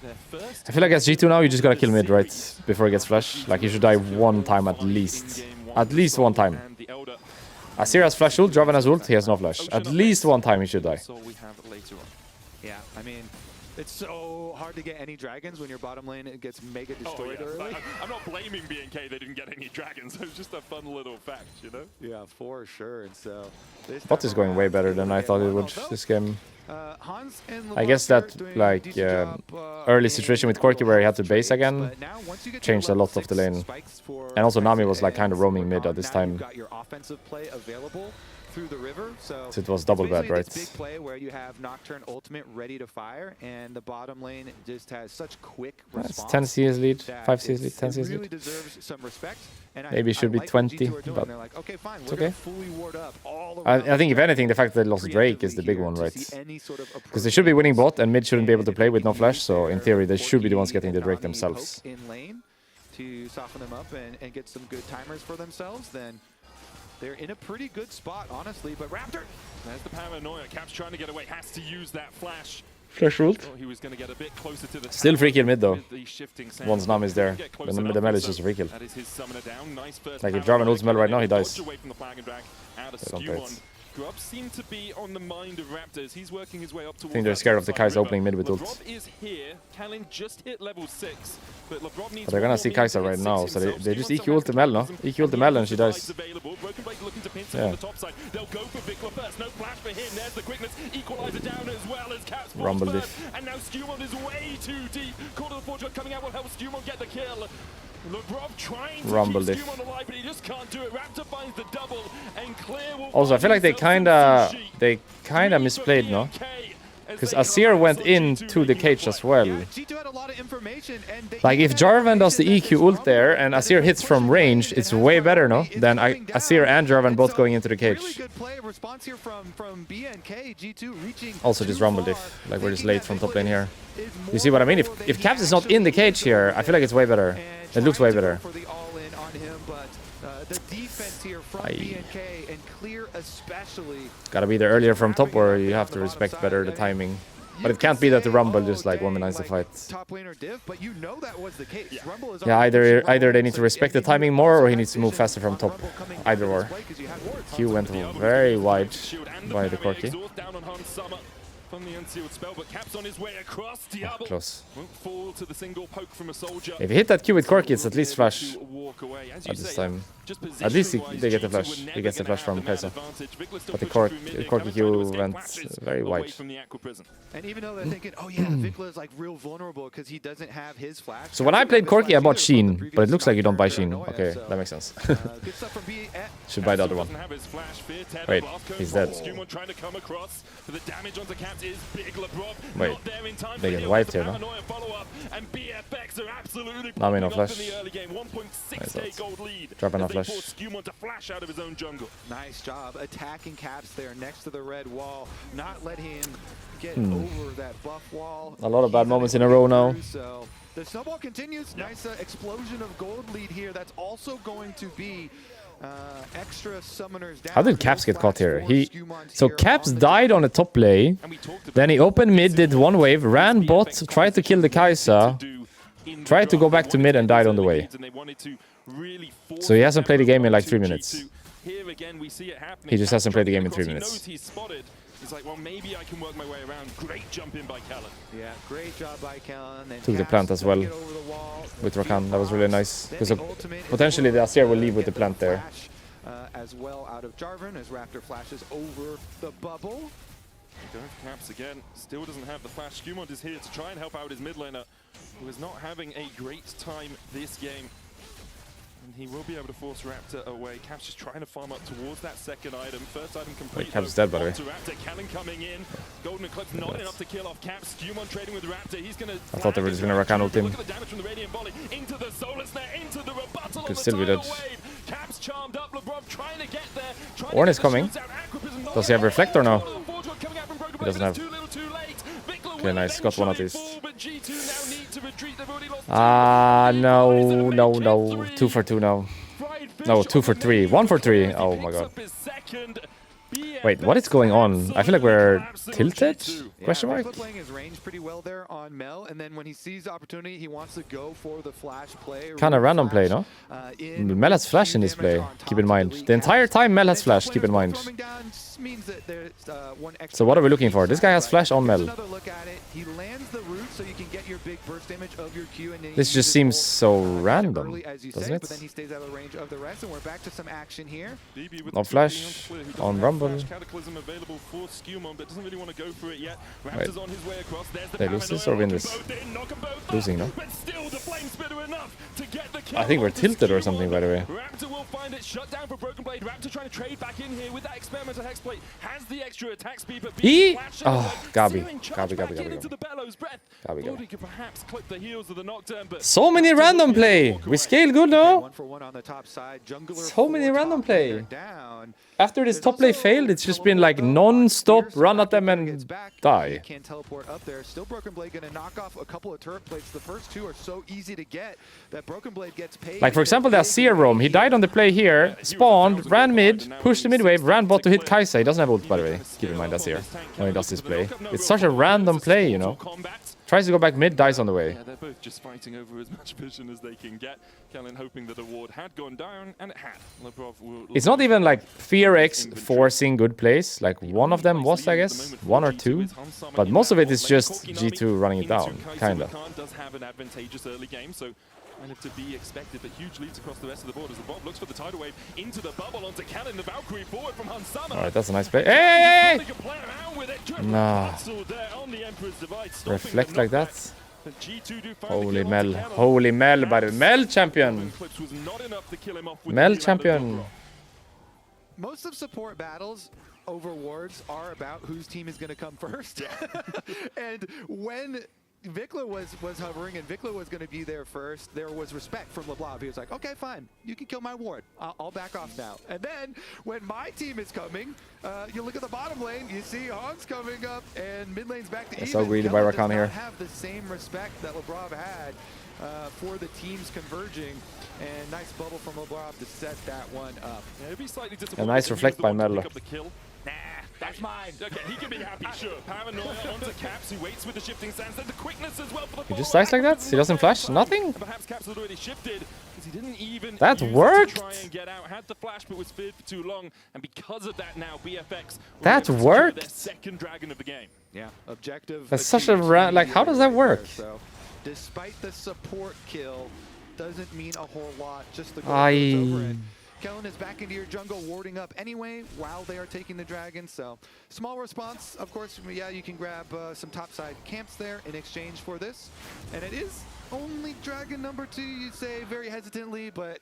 their first. I feel like as G2 now, you just gotta kill mid, right? Before he gets flash. Like, you should die one time at least. At least one time. Azir has flash ult, Jarvan has ult, he has no flash. At least one time he should die. Yeah, I mean, it's so hard to get any dragons when your bottom lane gets mega destroyed early. I'm not blaming BNK they didn't get any dragons. It was just a fun little fact, you know? Yeah, for sure. And so Bot is going way better than I thought it would this game. Hans and I guess that like early situation with Corki where he had to base again changed a lot of the lane. And also Nami was like kind of roaming mid at this time. Through the river, so it was double bad, right? Big play where you have Nocturne ultimate ready to fire, and the bottom lane just has such quick response. That's 10 CS lead, 5 CS lead, 10 CS lead. Deserves some respect. And maybe it should be 20, but like, okay, fine, it's okay. Fully ward up all I think if anything, the fact that they lost Drake is the big one, right? Because they should be winning bot, and mid shouldn't be able to play with no flash, so in theory they should be the ones getting the Drake themselves. In lane to soften them up and get some good timers for themselves, then they're in a pretty good spot, honestly. But Raptor, there's the paranoia. Caps trying to get away, has to use that flash. Flash ult. Oh, he was going to get a bit closer to the still free kill mid though. Once Nam is there, the Mel is just a free kill. Like if Jarvan ults Mel right now, he dies. They don't play it. Grub seemed to be on the mind of Raptors. He's working his way up towards. I think they're scared of the Kai'Sa opening mid with ult. LeBron is here. Kalin just hit level 6, but LeBron needs. But they're gonna see Kai'Sa right now, so they just EQ ult the Mel, no? EQ ult the Mel and she dies. Yeah. They'll go for Vikla first. No flash for him. There's the quickness. Equalizer down as well as Caps. Rumble diff. And now Skumon is way too deep. Quarter of the Forge coming out will help Skumon get the kill. LeBron trying to Rumble keep diff. Skumon alive, but he just can't do it. Raptor finds the double, and Clear will Also, I feel like they kinda misplayed, no? Because Azir went into the cage as well. Like if Jarvan does the EQ ult there and Azir hits from range, it's way better, no? Than Azir and Jarvan both going into the cage. Also just Rumble diff. Like we're just late from top lane here. You see what I mean? If Caps is not in the cage here, I feel like it's way better. It looks way better. The defense here from BNK and Clear especially. Gotta be there earlier from top, or you have to respect better the timing. But it can't be that the Rumble just like womanize the fight. Top laner div, but you know that was the case. Yeah, either they need to respect the timing more, or he needs to move faster from top. Either or. Q went very wide by the Corki. From the unsealed spell, but Caps on his way across. Diablo close. Won't fall to the single poke from a soldier. If you hit that Q with Corki, it's at least flash. At this time. At least they get the flash. He gets the flash from Kai'Sa. But the Corki Q went very wide. And even though they're thinking, oh yeah, Vikla is like real vulnerable because he doesn't have his flash. So when I played Corki, I bought Sheen, but it looks like you don't buy Sheen. Okay, that makes sense. Should buy the other one. Wait, he's dead. Wait, they get wiped here, no? Nami no flash. Dropping a flash. Nice job attacking Caps there next to the red wall. Not let him get over that buff wall. A lot of bad moments in a row now. So the snowball continues. Nice explosion of gold lead here. That's also going to be extra summoners down. How did Caps get caught here? So Caps died on the top lane, then he opened mid, did one wave, ran bot, tried to kill the Kai'Sa, tried to go back to mid and died on the way. So he hasn't played the game in like 3 minutes. here again, we see it happening. He just hasn't played the game in Across, 3 he minutes. knows he's spotted. He's like, well, maybe I can work my way around. Great jump in by Kellen. Yeah, great job by Kellen. And Took the Caps plant as well get over the wall. with Rakan. That was really nice. Then Because the ultimate is potentially the going Azir will to leave with the get plant there. flash, as well out of Jarvan as Raptor flashes over the bubble. Going for Caps again. Still doesn't have the flash. Skewmont is here to try and help out his mid laner, who is not having a great time this game. And he will be able to force Raptor away. Caps just trying to farm up towards that second item. First item complete. Caps is dead, by the way. To Raptor. Cannon coming in. Golden Eclipse not enough to kill off Caps. Skewmont trading with Raptor. He's going to... I thought they were just going to Rakan ult him. Look at the damage from the Radiant Volley. Into the Solar Snare. Into the rebuttal Could of still the be tidal dead. wave. Caps charmed up. LeBron trying to get there. Ornn is coming. Does he have Reflect or no? He doesn't have. Okay, nice. Got one at least. No. 2 for 2 now. No, 2 for 3. 1 for 3. Oh my god. Wait, what is going on? I feel like we're tilted? Question mark? Vikla playing his range pretty well there on Mel, and then when he sees the opportunity, he wants to go for the flash play. Kinda random play, no? Mel has flash in this play, keep in mind. The entire time Mel has flash, keep in mind. So what are we looking for? This guy has flash on Mel. Another look at it. He lands the root so you can get your big burst damage of your Q, and then This you just use seems ult, so random, early, as you doesn't say, it? But then he stays out of range of the rest, and we're back to some action here. No flash on Rumble. Cataclysm available for Skewmont, but doesn't really want to go for it yet. Wait. Raptor's on his way across. There's the They lose this paranoia. or win Knock this? them both in, knock them both Losing, up, no? But still the flame spitter enough to get the kill. I think we're onto tilted or Skewmont. something, by the way. Raptor will find it. Shut down for Broken Blade. Raptor trying to trade back in here with that experimental hexblade. Has the extra attack speed, but E! flashing Oh, away. Gabi. Searing charge Gabi. back in into the Bellows Breath. Gabi. Thought he could perhaps clip the heels of the Nocturne, but So many random play! We scale good, no? 1 for 1 on the top side. Jungler So many for random top play. laner down. After this top play failed, it's just been like non-stop run at them and die. Can't teleport up there. Still Broken Blade gonna knock off a couple of turret plates. The first 2 are so easy to get that Broken Blade gets paid. Like for example, the Azir roam, he died on the play here, spawned, ran mid, pushed the mid wave, ran bot to hit Kai'Sa. He doesn't have ult, by the way. Keep in mind Azir when he does this play. It's such a random play, you know. Tries to go back mid, dies on the way. Yeah, they're both just fighting over as much vision as they can get. Kellen hoping that the ward had gone down, and it had. Lebrov will It's not even like FearX forcing good plays. Like one of them was, I guess, 1 or 2. But most of it is just G2 running it down, kinda. Does have an advantageous early game, so kind of to be expected, but huge leads across the rest of the board as the Bob looks for the tidal wave into the bubble onto Cannon, the Valkyrie forward from Hansama. Alright, that's a nice play. Hey! Nah. Reflect like that. Holy Mel. Holy Mel, by the Mel champion. Mel champion. Most of support battles over wards are about whose team is going to come first. And when Vikla was hovering and Vikla was going to be there first, there was respect from LeBlanc. He was like, okay, fine, you can kill my ward. I'll back off now. And then when my team is coming, you look at the bottom lane, you see Hans coming up and mid lane's back to even. So greedy by Kellen Rakan does here. not have the same respect that LeBlanc had for the teams converging. And nice bubble from LeBlanc to set that one up. Yeah, it'd be slightly A nice reflect by Merlo. Nah, that's mine. Okay, he can be happy, sure. Paranoia onto Caps, who waits with the shifting sands, and the quickness as well for the He just dies like that? He doesn't flash? Nothing? And perhaps Caps had already shifted, because he didn't even That use it worked? to try and get out. Had the flash, but was feared for too long. And because of that now, BFX will That be able to secure worked? their second dragon of the game. Yeah, objective. That's such a achieved like, how does that work? there, So, despite the support kill, doesn't mean a whole lot. Just the goal Aye. goes over and Kellen is back into your jungle, warding up anyway while they are taking the dragon. So, small response. Of course, yeah, you can grab some topside camps there in exchange for this, and it is only dragon number 2, you say very hesitantly, but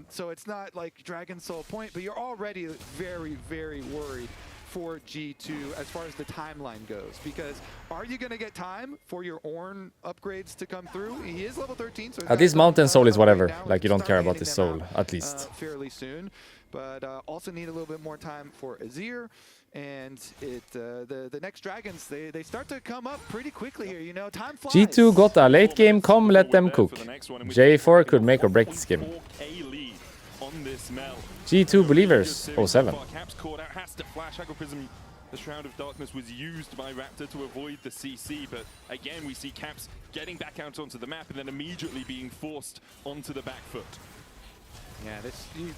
so it's not like dragon soul point, but you're already very, very worried for G2 as far as the timeline goes, because are you going to get time for your Ornn upgrades to come through? He is level 13, so At least Mountain Soul is whatever. Now, Like you don't start care about handing his them soul, out, at least. fairly soon, but also need a little bit more time for Azir. And the next dragons, they start to come up pretty quickly here, you know, time flies. G2 got a late game, come let them cook. J4 could make or break this game. 4K lead on this Mel. G2 believers, 07. Caps caught out, has to flash. Agroprism, the Shroud of Darkness was used by Raptor to avoid the CC, but again we see Caps getting back out onto the map and then immediately being forced onto the back foot. Yeah,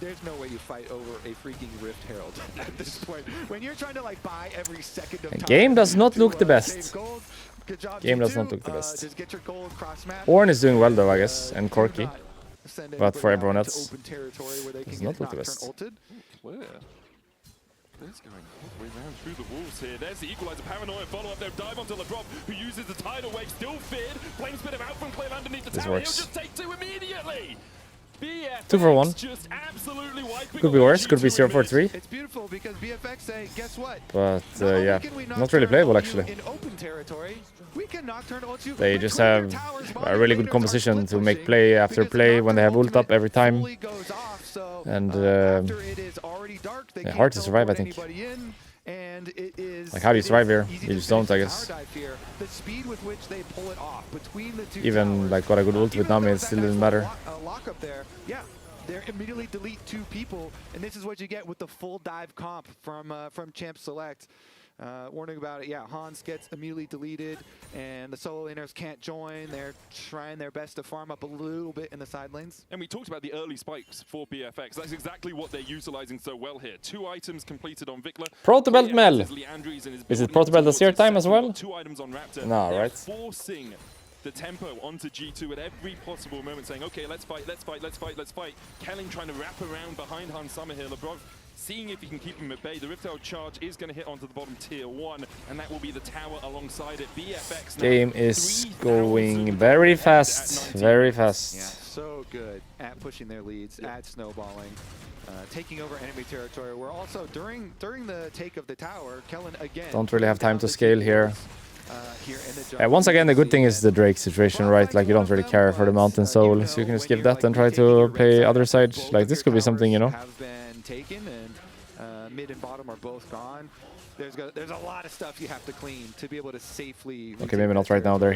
there's no way you fight over a freaking Rift Herald at this point. When you're trying to like buy every second of time. Game does not look the best. Gold, good job, Game does G2. not look the best. Just get your gold cross map. Ornn is doing well though, I guess, and Corki. Send But for anybody everyone out else, into open territory where they does can not get look the Nocturne best. ulted. Where? There's going all the way around through the walls here. There's the equalizer. Paranoia follow up there. Dive onto Labrov, who uses the tidal wave. Still feared. Flame spit him out from Clive underneath the This tower. works. He'll just take 2 immediately. BFX 2 for 1. just absolutely wiping Could be away worse. Could be G2 0 in for mid. 3. It's beautiful because BFX say, guess what? But Not only yeah, can we not really Nocturne playable ult you actually. in open territory, we can Nocturne ult you They just between your have towers. a Modern really good Raiders are composition split to make pushing play after because play when they have Nocturne ult up every time. fully goes off, so, And, after it is already dark, they yeah, can't hard to survive, I teleport think. anybody in, and it is, Like, how do you it survive is here? easy You to just don't, finish I the guess. tower dive here. The speed with which they pull it off between the two Even towers, like got a good ult even with though Nami, there it was that still nice didn't little matter. lock up there, yeah. They immediately delete 2 people, and this is what you get with the full dive comp from Champ Select. Warning about it, yeah, Hans gets immediately deleted, and the solo laners can't join. They're trying their best to farm up a little bit in the side lanes. And we talked about the early spikes for BFX. That's exactly what they're utilizing so well here. 2 items completed on Vikla. Protobelt Mel. Is it Protobelt this year time as well? 2 items on Raptor. No, They're right? forcing the tempo onto G2 at every possible moment, saying, okay, let's fight, let's fight, let's fight, let's fight. Kelling trying to wrap around behind Hans Summer here. Labrov seeing if he can keep him at bay. The Rift Herald charge is going to hit onto the bottom tier 1, and that will be the tower alongside it. BFX now, Game is 3,000 going very at fast, 19. very Yeah, fast. so good at pushing their leads, at snowballing, taking over enemy territory. We're also, during the take of the tower, Kellen again... Don't really have time down to the scale two here. cores, here in the jungle. Once again, the good thing is the Drake situation, right? Like, you don't really care for the Mountain Soul, so you can just give that and try to play other side. Like, this could be something, you know? Have been taken, and mid and bottom are both gone. There's a lot of stuff you have to clean to be able to safely... Okay, maybe not right now. They're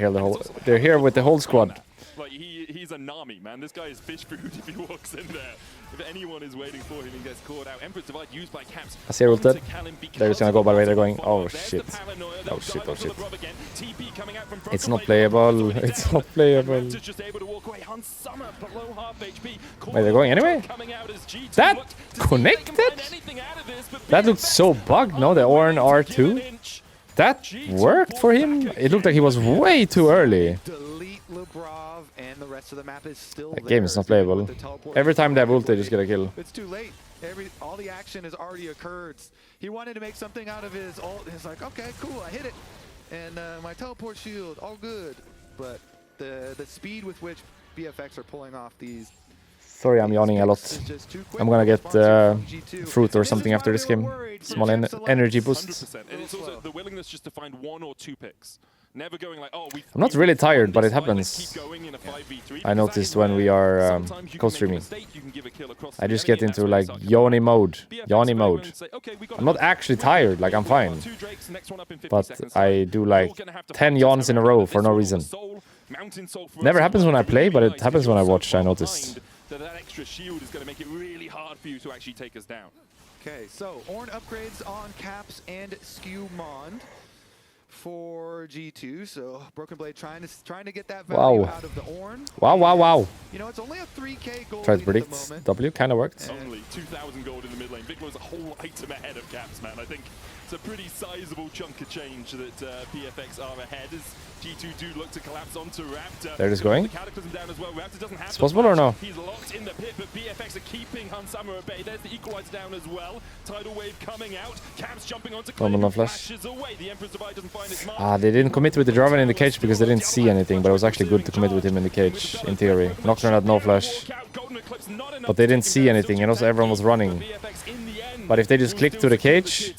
here with the whole squad. Like, he's a Nami, man. This guy is fish food if he walks in there. If anyone is waiting for him, he gets caught out. Emperor's Divide used by Caps. Azir ulted. They're just gonna go by the way they're going. Oh shit. Oh shit, oh shit. It's It's not playable. It's not playable. Wait, they're going anyway? That connected? That looked so bugged, no? The Ornn R2? That worked for him? It looked like he was way too early. Delete Labrov, and the rest of the map is still That game is not there. playable. With the teleport Every time they have ult, they before just get a kill. It's too late. All the action has already occurred. He wanted to make something out of his ult. He's like, okay, cool, I hit it. And my teleport shield, all good. But the speed with which BFX are pulling off these... Sorry, I'm yawning a lot. is just too quick. I'm gonna get From G2. fruit or This is something why after they this were game. worried. Small Champ Select energy boost. 100%. And it's also the willingness just to find 1 or 2 picks. Never going like, oh, I'm not really tired, but it happens. Keep going in a 5v3, I because noticed that is when we where are sometimes you can make a co-streaming. mistake, you can give a kill across I the just enemy, get and into that's like where it's yawny mode. BFX Yawny go mode. and say, okay, we got I'm not another actually pick. tired, like I'm We've got fine. 2 Drakes, next one up in 50 But seconds. I do like You're gonna have to 10 fight yawns in a this row over for no Soul, reason. Soul, Mountain Soul for Never us. happens when I You play, but it realize happens if when I you're so watch, I far noticed. behind that extra shield is going to make it really hard for you to actually take us down. Okay, so Ornn upgrades on Caps and Skew Mond for G2. So Broken Blade trying to get that value Wow. out of the Ornn. Wow, wow, wow. You know, it's only a 3k gold Tried to lead predict. at the moment. W kind of worked. Only 2,000 gold in the mid lane. Vikla was a whole item ahead of Caps, man. I think it's a pretty sizable chunk of change that BFX are ahead as G2 do look to collapse onto Raptor. They're just going? The Cataclysm down as well. Raptor doesn't have It's the possible or flash. no? He's locked in the pit, but BFX are keeping Hansama at bay. There's the Equalizer down as well. Tidal Wave coming out. Caps jumping onto Clay, no who flash. flashes away. The Emperor's Divide doesn't find its mark. Ah, they didn't commit with the Jarvan in the cage because they didn't see anything, but it was actually good to commit with him in the cage, in theory. Nocturne had no flash, but they didn't see anything, and also everyone was running. But if they just click to the cage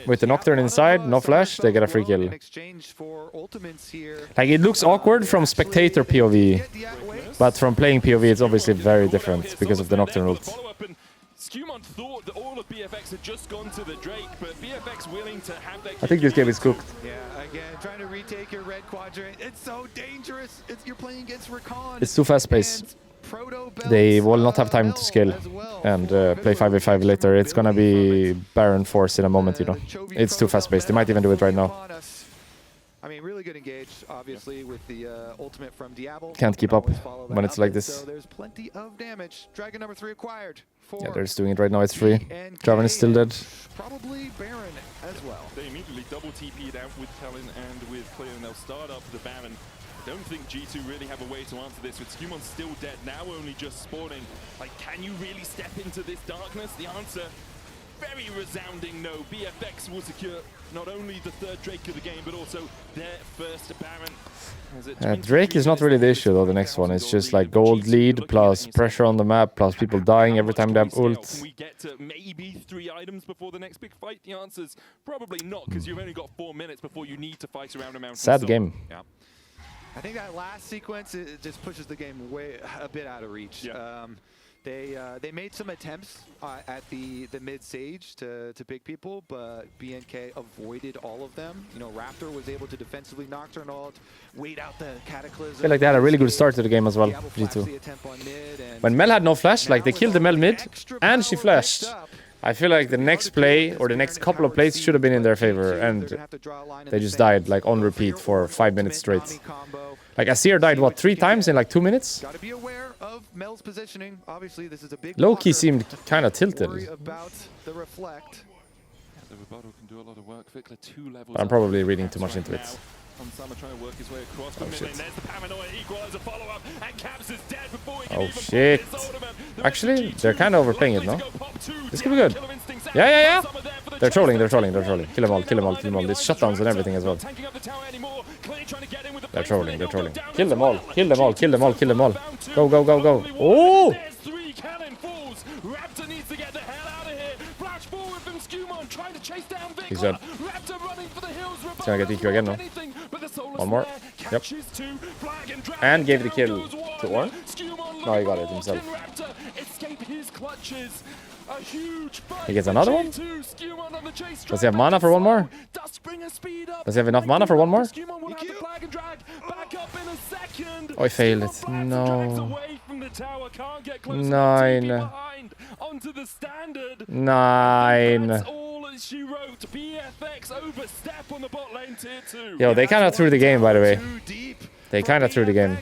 with the Nocturne inside, no flash, they get a free kill. In exchange for ultimates here. Like, it looks awkward from spectator POV, but from playing POV it's obviously very different because of the Nocturne ult. Skewmon thought that all of BFX had just gone to the Drake, but BFX willing to have their I think this game is cooked. Yeah, again, trying to retake your red quadrant. It's so dangerous. You're playing against Rakan. It's too fast paced. They will not have time to scale and play 5v5 later. It's gonna be Baron Force in a moment, you know. It's too fast paced. They might even do it right now. I mean, really good engage, obviously, with the ultimate from Diablo. Can't keep up when it's like this. So there's plenty of damage. Dragon number 3 acquired. Yeah, they're just doing it right now. It's free. Draven is still dead. Probably Baron as well. They immediately double TP'd out with Talon and with Clear, and they'll start up the Baron. I don't think G2 really have a way to answer this. With Skumon still dead, now only just spawning. Like, can you really step into this darkness? The answer, very resounding no. BFX will secure not only the 3rd Drake of the game, but also their first Baron. Drake is not really the issue though, the next one. It's just like gold lead plus pressure on the map plus people dying every time they have ult. Can we get to maybe 3 items before the next big fight? The answer's probably not, because you've only got 4 minutes before you need to fight around a mountain. Sad game. Yeah. I think that last sequence, it just pushes the game way a bit out of reach. Yeah. They made some attempts at the mid sage to pick people, but BNK avoided all of them. You know, Raptor was able to defensively Nocturne ult, wait out the Cataclysm. I feel like they had a really good start to the game as well, G2. When Mel had no flash, like they killed the Mel mid and she flashed. I feel like the next play or the next couple of plays should have been in their favor, and they just died like on repeat for 5 minutes straight. Like Azir died what, 3 times in like 2 minutes? Gotta be aware of Mel's positioning. Obviously, this is a big Low-key seemed kind of tilted. About the reflect. The rebuttal can do a lot of work. Vikla 2 levels. I'm probably reading too much into it. Summer trying to work his way across. Oh shit. There's the Paranoia equalizer follow-up, and Caps is dead before he can Oh even shit. Actually, they're kind of overplaying it, no? This could be good. Yeah. They're trolling. Kill them all. There's shutdowns and everything as well. They're trolling. Kill them all. Go. Oh! Raptor needs to get the hell out of here. Flash forward from Skumon, trying to chase down Vikla. He's dead. Raptor running for the hills. He's gonna get DQ again, no? One more. Yep. And gave the kill to Ornn. No, he got it himself. He gets another one? Does he have mana for one more? Does he have enough mana for one more? Oh, he failed it. No. 9. 9. Yo, they kind of threw the game, by the way. They kind of threw the game.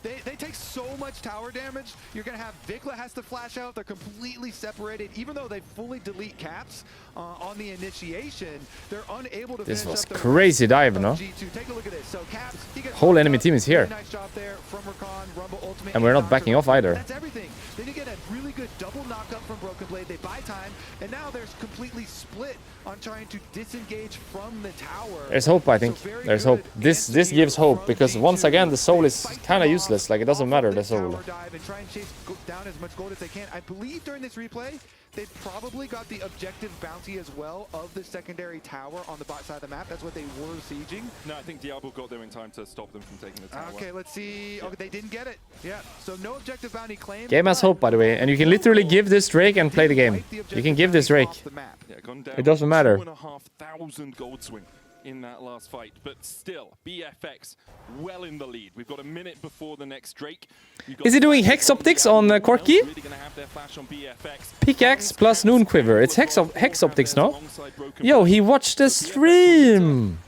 They take so much tower damage. You're going to have Vikla has to flash out. They're completely separated. Even though they fully delete Caps on the initiation, they're unable to This was crazy dive, no? Take a look at this. So Caps, whole enemy team is here. Nice job there from Rakan, Rumble ultimate, and we're not backing off either. That's everything. They did get a really good double knockup from Broken Blade. They buy time, and now they're completely split on trying to disengage from the tower. There's hope, I think. There's hope. This gives hope, because once again the soul is kind of useless. Like, it doesn't matter, the soul. And try and chase down as much gold as they can. I believe during this replay they probably got the objective bounty as well of the secondary tower on the bot side of the map. That's what they were sieging. No, I think Diablo got there in time to stop them from taking the tower. Okay, let's see. Yeah. Okay, they didn't get it. Yeah, so no objective bounty claim. Game has hope, by the way, and you can literally give this Drake and play the game. You can give this Drake. Yeah, gone down it doesn't matter. 2,500 gold swing in that last fight, but still, BFX well in the lead. We've got a minute before the next Drake. Is he doing Hex Optics on Corki? Pickaxe plus Noon Quiver. It's Hex Optics, no? Yo, he watched the stream!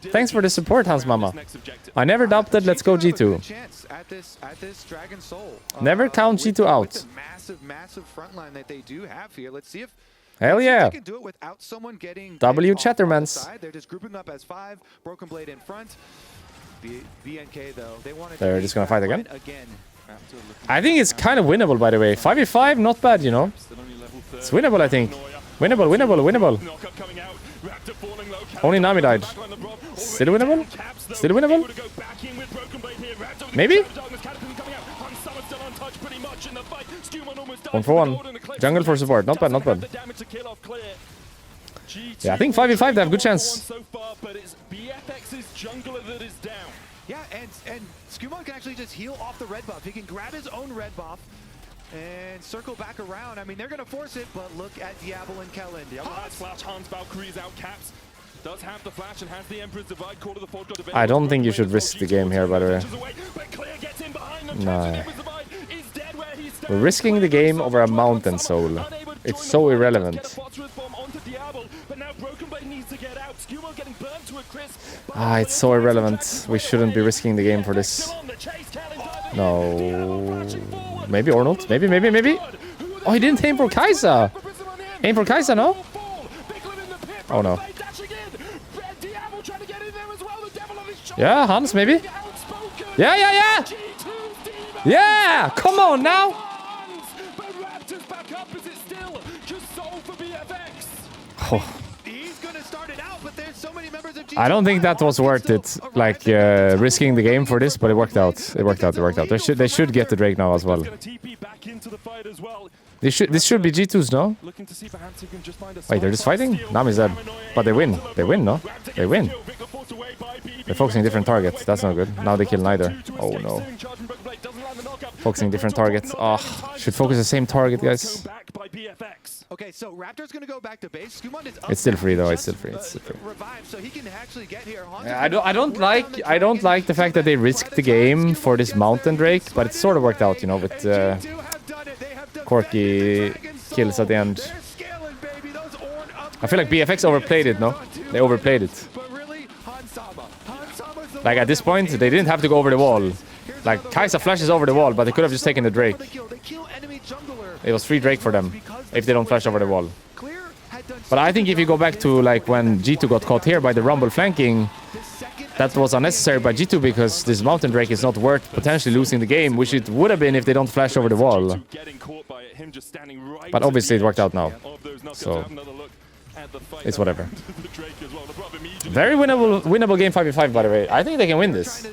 Thanks for the support, Hans Mama. I never doubted. Let's go G2. Never count G2 out. Massive front line that they do have here. Let's see if hell yeah. They can do it without someone getting W Chattermans. They're just grouping up as 5. Broken Blade in front. BNK though, they want to. They're just gonna fight again. I think it's kind of winnable, by the way. 5v5, not bad, you know. It's winnable, I think. Winnable. Only Nami died. Still winnable? Maybe? 1 for 1. Jungle for support. Not bad. Yeah, I think 5v5 they have good chance. Yeah, and Skumon can actually just heal off the red buff. He can grab his own red buff and circle back around. I mean, they're going to force it, but look at Diablo and Kellen. Diablo has flash, Hans Valkyrie is out, Caps does have the flash and has the Emperor's Divide, Call of the Forge God. I don't think you should risk the game here, by the way. No. We're risking the game over a mountain soul. It's so irrelevant. Ah, it's so irrelevant. We shouldn't be risking the game for this. No. Maybe Arnold? Maybe. Oh, he didn't aim for Kai'Sa. Aim for Kai'Sa, no? Oh, no. Yeah, Hans, maybe? Yeah! Yeah! Come on now! Oh. I don't think that was worth it, like risking the game for this, but it worked out. They should get the Drake now as well. This should be G2's, no? Wait, they're just fighting? Nami's dead. But they win. They win, no? They win. They're focusing different targets. That's not good. Now they kill neither. Oh no. Focusing different targets. Ah, should focus the same target, guys. Okay, so Raptor's gonna go back to base. It's still free though. It's still free. So he can actually get here. I don't like the fact that they risked the game for this Mountain Drake, but it sort of worked out, you know, with Corki kills at the end. I feel like BFX overplayed it, no? They overplayed it. Like at this point, they didn't have to go over the wall. Like Kai'Sa flashes over the wall, but they could have just taken the Drake. It was free Drake for them if they don't flash over the wall. But I think if you go back to like when G2 got caught here by the Rumble flanking, that was unnecessary by G2 because this Mountain Drake is not worth potentially losing the game, which it would have been if they don't flash over the wall. But obviously it worked out now. So it's whatever. Very winnable game 5v5, by the way. I think they can win this.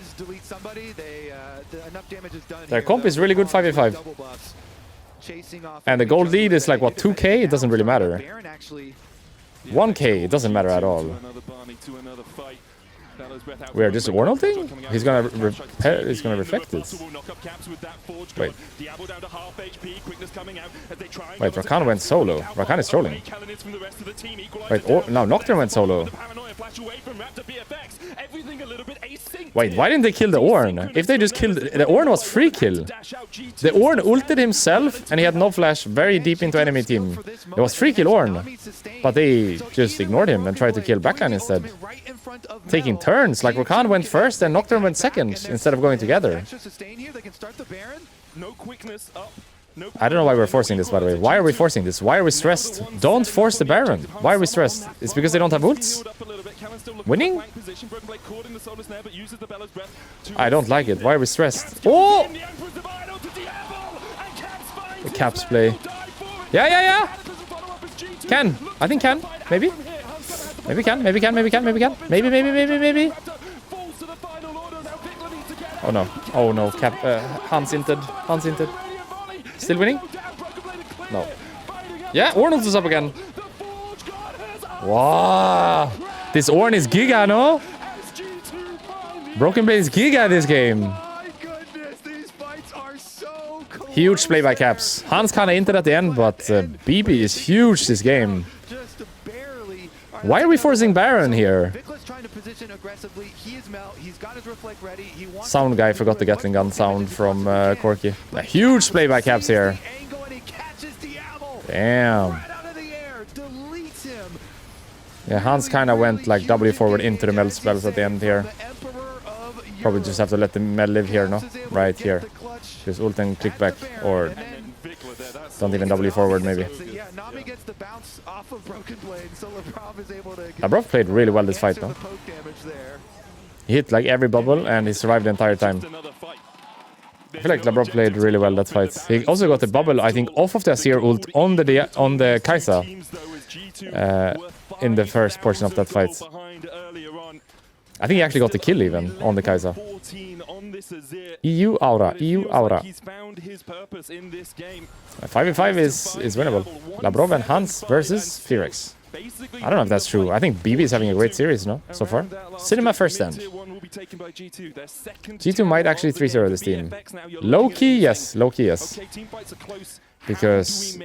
Their comp is really good 5v5. And the gold lead is like, what, 2k? It doesn't really matter. 1k, it doesn't matter at all. We are just Warnolting? He's gonna reflect it. Wait. Wait, Rakan went solo. Rakan is trolling. Wait, no, Nocturne went solo. Wait, why didn't they kill the Ornn? If they just killed... The Ornn was free kill. The Ornn ulted himself and he had no flash very deep into enemy team. It was free kill Ornn. But they just ignored him and tried to kill backline instead. Taking turns, like Rakan went first and Nocturne went second instead of going together. I don't know why we're forcing this, by the way. Why are we forcing this? Why are we stressed? Don't force the Baron. Why are we stressed? It's because they don't have ults? Winning? I don't like it. Why are we stressed? Oh! The caps play. Yeah. Can. I think can. Maybe. Maybe can. Maybe. Oh no. Cap. Hans inted. Still winning? No. Yeah, Ornn is up again. Wow. This Ornn is Giga, no? Broken Blade is Giga this game. Huge play by Caps. Hans kinda inted at the end, but BB is huge this game. Why are we forcing Baron here? Sound guy forgot the Gatling gun sound from Corki. A huge play by Caps here. Damn. Yeah, Hans kind of went like W forward into the meld spells at the end here. Probably just have to let the meld live here, no? Right here. Just ult and click back, or don't even W forward maybe. Labrov played really well this fight though. He hit like every bubble and he survived the entire time. I feel like Labrov played really well that fight. He also got the bubble, I think, off of the Azir ult on the Kai'Sa in the first portion of that fight. I think he actually got the kill even on the Kai'Sa. EU Aura. 5v5 is winnable. Labrov and Hans versus Fearex. I don't know if that's true. I think BB is having a great series, no? So far. Cinema first stand. G2 might actually 3-0 this team. Low-key, yes. Because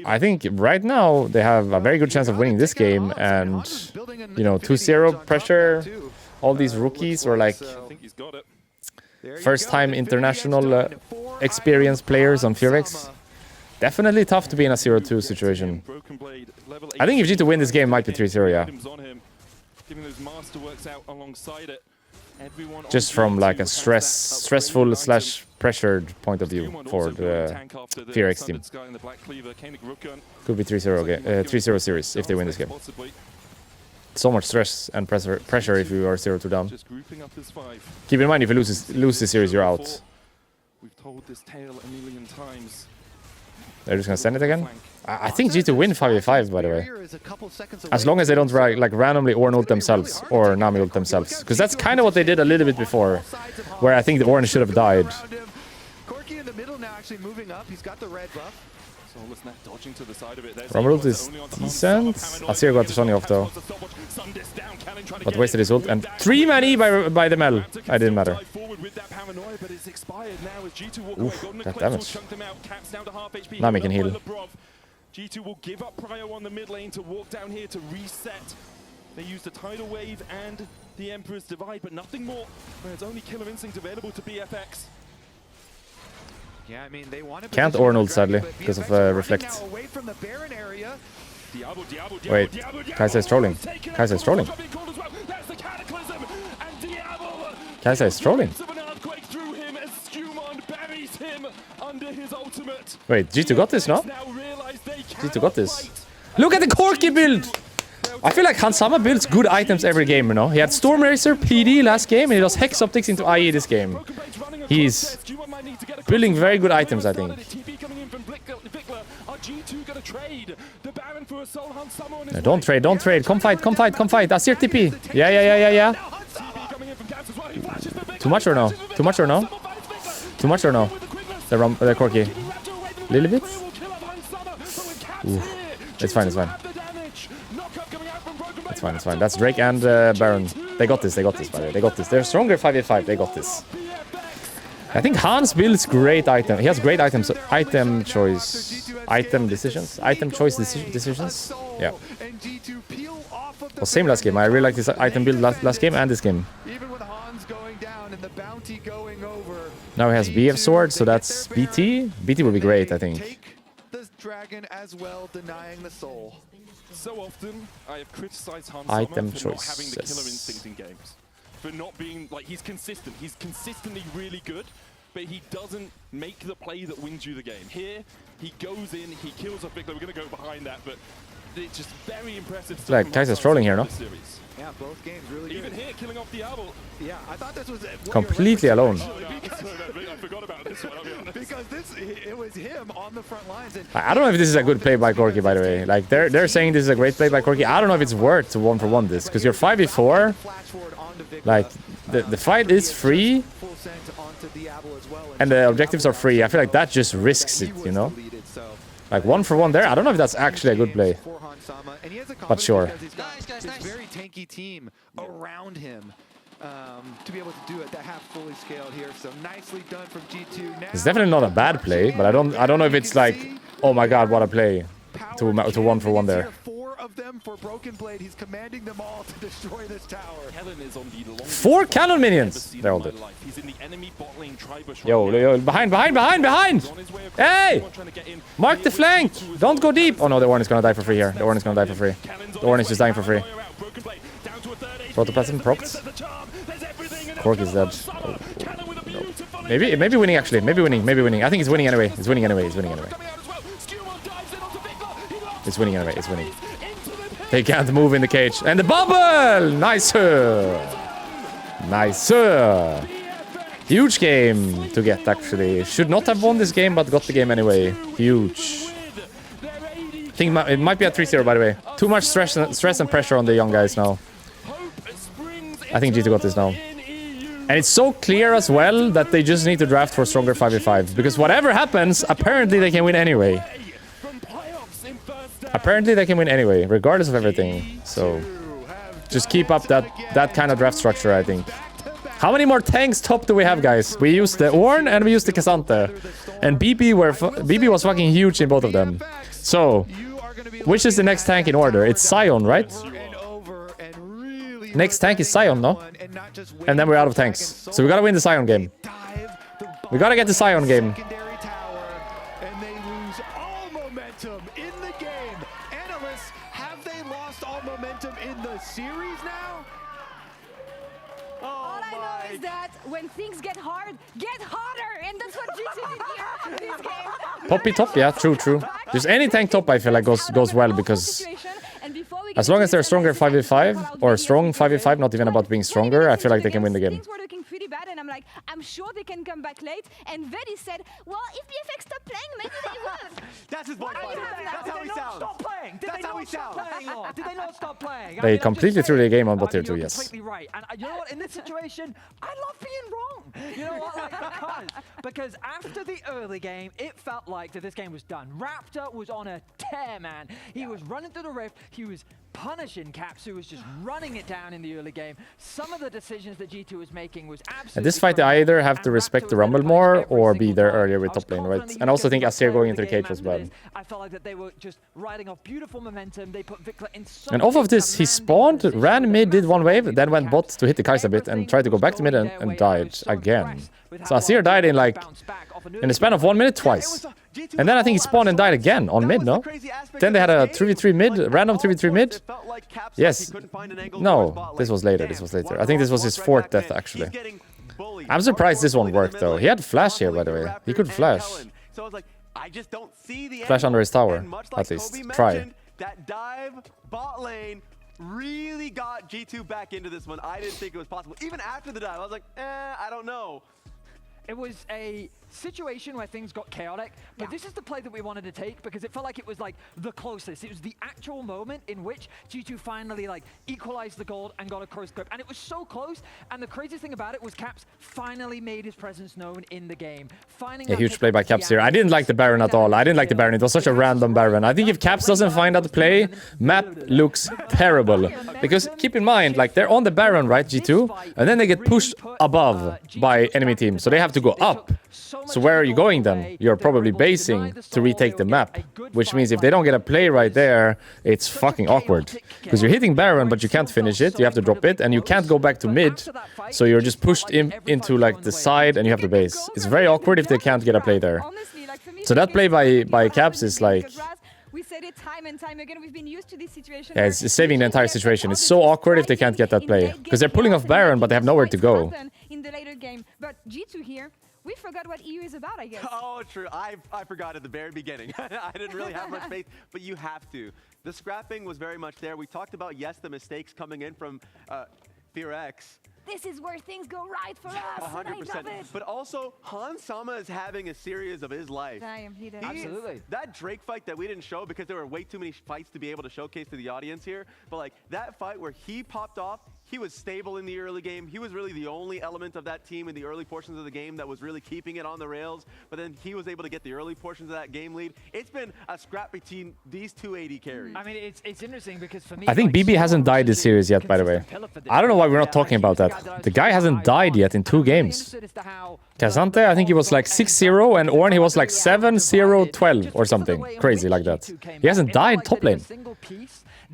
I think right now they have a very good chance of winning this game, and you know, 2-0 pressure. All these rookies or like first-time international experienced players on Fearex. Definitely tough to be in a 0-2 situation. I think if G2 win this game, it might be 3-0, yeah. Just from like a stressful / pressured point of view for the FearX team. Could be 3-0 series if they win this game. So much stress and pressure if you are 0-2 down. Keep in mind, if you lose this series, you're out. We've told this tale a million times. They're just gonna send it again? I think G2 win 5v5, by the way. As long as they don't like randomly Ornn ult themselves or Nami ult themselves. Because that's kind of what they did a little bit before, where I think the Ornn should have died. Corki in the middle now actually moving up. He's got the red buff. Rumble ult is decent. Azir got the Sonny off though. But wasted his ult. And 3-man E by the Mel. I didn't matter. Oof, that damage. Nami can heal. G2 will give up Prio on the mid lane to walk down here to reset. They use the Tidal Wave and the Emperor's Divide, but nothing more. There's only Killer Instinct available to BFX. Yeah, I mean, they want Can't Ornn ult sadly because of Reflect. Wait, Kai'Sa is trolling. Kai'Sa is trolling. Kai'Sa is trolling. Wait, G2 got this, no? G2 got this. Look at the Corki build! I feel like Hans Sama builds good items every game, you know? He had Storm Racer, PD last game, and he does Hex Optics into IE this game. He's building very good items, I think. No, don't trade, don't trade. Come fight, come fight, come fight. Azir TP. Yeah. Too much or no? Too much or no? Too much or no? The Corki. Little bit? Ooh. It's fine, it's fine. It's fine, it's fine. That's Drake and Baron. They got this, by the way. They got this. They're stronger 5v5. They got this. I think Hans builds great items. He has great items. Item choice. Item decisions. Item choice decisions. Yeah. Well, same last game. I really like this item build last game and this game. Now he has BF sword, so that's BT. BT will be great, I think. Dragon as well, denying the soul. So often, I have criticized Hans Item for not having the choices. killer instinct in games. For not being, like, he's consistent. He's consistently really good, but he doesn't make the play that wins you the game. Here, he goes in, he kills off Vikla. We're going to go behind that, but it's just very impressive stuff. Like, Kai'Sa's trolling here, no? Yeah, both games really good. Even here, killing off Diablo. Yeah, I thought this was Completely alone. I forgot about this one, I'll be honest. Because it was him on the front lines. And I don't know if this is a good play by Corki, by the way. Like, they're saying this is a great play by Corki. I don't know if it's worth to 1-for-1 this, because you're 5v4. Like, the fight is free, and the objectives are free. I feel like that just risks it, you know? Like, 1-for-1 there, I don't know if that's actually a good play. But sure. This very tanky team around him to be able to do it, that have fully scaled here. So nicely done from G2. Now, It's definitely not a bad play, but I don't know if it's like, oh my god, what a play to 1-for-1 there. 4 of them for Broken Blade. He's commanding them all to destroy this tower. Helen is on the longest 4 cannon minions! They're all dead. He's in the enemy bot lane, Tribush. Yo, behind! Hey! Mark the flank! Don't go deep! Oh no, the Ornn is gonna die for free here. The Ornn is gonna die for free. The Ornn is just dying for free. Protoplasm procs. Cork is dead. Oh, no. Maybe winning actually. Maybe winning. I think it's winning anyway. It's winning anyway. It's winning anyway. It's winning. They can't move in the cage. And the bubble! Nice! Nice! Huge game to get, actually. Should not have won this game, but got the game anyway. Huge. I think it might be a 3-0, by the way. Too much stress and pressure on the young guys now. I think G2 got this now. And it's so clear as well that they just need to draft for stronger 5v5. Because whatever happens, apparently they can win anyway. Apparently they can win anyway, regardless of everything. So just keep up that kind of draft structure, I think. How many more tanks top do we have, guys? We used the Ornn and we used the K'Sante. And BP was fucking huge in both of them. So, which is the next tank in order? It's Sion, right? Next tank is Sion, no? And then we're out of tanks. So we gotta win the Sion game. We gotta get the Sion game. says that when things get hard, get harder, and that's what G2 did here in this game. Poppy top, yeah, true. Just any tank top I feel like goes well because as long as they're stronger 5v5 or strong 5v5, not even about being stronger, I feel like they can win the game. Things were looking pretty bad, and I'm like, I'm sure they can come back late. And Vedi said, well, if BFX stopped playing, maybe they would. That's his point. What do you have now? That's how he sounds. Stop playing. Did That's they how not he stop sounds. playing, Lord? Did they not stop playing? They completely threw the game on bot tier you're 2, yes. completely right. And you know what? In this situation, I love being wrong. You know what? Like, because after the early game, it felt like that this game was done. Raptor was on a tear, man. He was running through the rift. He was punishing Caps, who was just running it down in the early game. Some of the decisions that G2 was making was absolutely... At this fight, I either have to respect the Rumble more or be there earlier with top lane, right? And I also think Asir going into the cage was bad. I felt like that they were just riding off beautiful momentum. They put Vikla in so And off of this, he spawned, ran mid, did one wave, then went bot to hit the Kai'Sa bit and tried to go back to mid and died again. So Asir died in like, in the span of 1 minute twice. And then I think he spawned and died again on mid, no? Then they had a 3v3 mid, random 3v3 mid. Yes. No, this was later, I think this was his 4th death, actually. I'm surprised this one worked, though. He had flash here, by the way. He could flash. So I was like, I just don't see the Flash under his tower, and much at like least. Kobe Try. mentioned, that dive bot lane really got G2 back into this one. I didn't think it was possible. Even after the dive, I was like, I don't know. It was a situation where things got chaotic, but this is the play that we wanted to take because it felt like it was like the closest. It was the actual moment in which G2 finally like equalized the gold and got a close grip. And it was so close. And the craziest thing about it was Caps finally made his presence known in the game. A huge play by Caps here. I didn't like the Baron at all. I didn't like the Baron. It was such a random Baron. I think if Caps doesn't find that play, map looks terrible. Because keep in mind, like they're on the Baron, right, G2? And then they get pushed above by enemy team. So they have to go up. So where are you going then? You're probably basing to retake the map, which means if they don't get a play right there, it's fucking awkward. Because you're hitting Baron, but you can't finish it, you have to drop it, and you can't go back to mid, so you're just pushed into like the side and you have to base. It's very awkward if they can't get a play there. So that play by Caps is like... We said it time and time again. We've been used to this situation. Yeah, it's saving the entire situation. It's so awkward if they can't get that play. Because they're pulling off Baron, but they have nowhere to go. In the later game. But G2 here, we forgot what EU is about, I guess. Oh, true. I forgot at the very beginning. I didn't really have much faith, but you have to. The scrapping was very much there. We talked about, yes, the mistakes coming in from FearX. This is where things go right for us. 100%. But also, Hans Sama is having a series of his life. Absolutely. That Drake fight that we didn't show because there were way too many fights to be able to showcase to the audience here. But like that fight where he popped off, he was stable in the early game. He was really the only element of that team in the early portions of the game that was really keeping it on the rails. But then he was able to get the early portions of that game lead. It's been a scrap between these two AD carries. I mean, it's interesting because for me... I think BB hasn't died this series yet, by the way. I don't know why we're not talking about that. The guy hasn't died yet in 2 games. Kazante, I think he was like 6-0, and Ornn, he was like 7-0-12 or something crazy like that. He hasn't died top lane.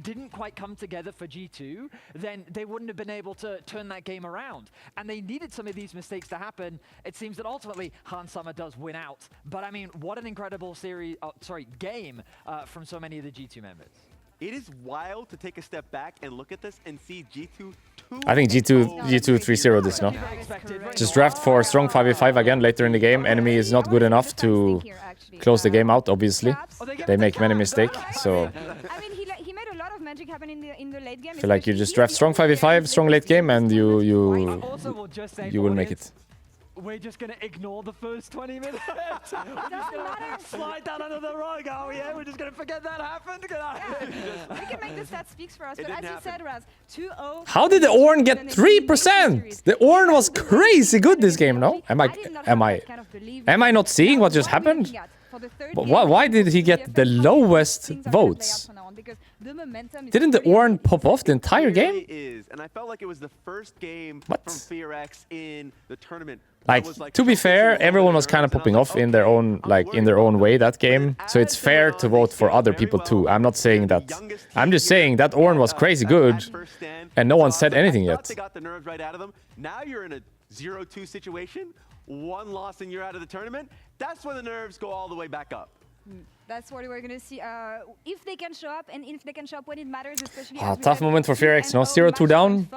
Didn't quite come together for G2, then they wouldn't have been able to turn that game around. And they needed some of these mistakes to happen. It seems that ultimately Hans Sama does win out. But I mean, what an incredible game from so many of the G2 members. It is wild to take a step back and look at this and see G2 I think G2 3-0 this now. Just draft for strong 5v5 again later in the game. Enemy is not good enough to close the game out, obviously. They make many mistakes, so... I mean, he made a lot of magic happen in the late game. I feel like you just draft strong 5v5, strong late game, and you will make it. We're just going to ignore the first 20 minutes. We're just going to slide down under the rug, are we? Yeah, we're just going to forget that happened. We can make the stat speaks for us, but as you said, Raz, 2-0. How did the Ornn get 3%? The Ornn was crazy good this game, no? Am I not seeing what just happened? But why did he get the lowest votes? Didn't the Ornn pop off the entire game? It really is, and I felt like it was the first game What? from FearX in the tournament. Like, to be fair, everyone was kind of popping off in their own, like, in their own way that game. So it's fair to vote for other people too. I'm not saying that. I'm just saying that Ornn was crazy good, and no one said anything yet. They got the nerves right out of them. Now you're in a 0-2 situation. 1 loss and you're out of the tournament. That's when the nerves go all the way back up. That's what we're going to see. If they can show up, and if they can show up when it matters, especially. Tough moment for Fearx, no? 0-2 down.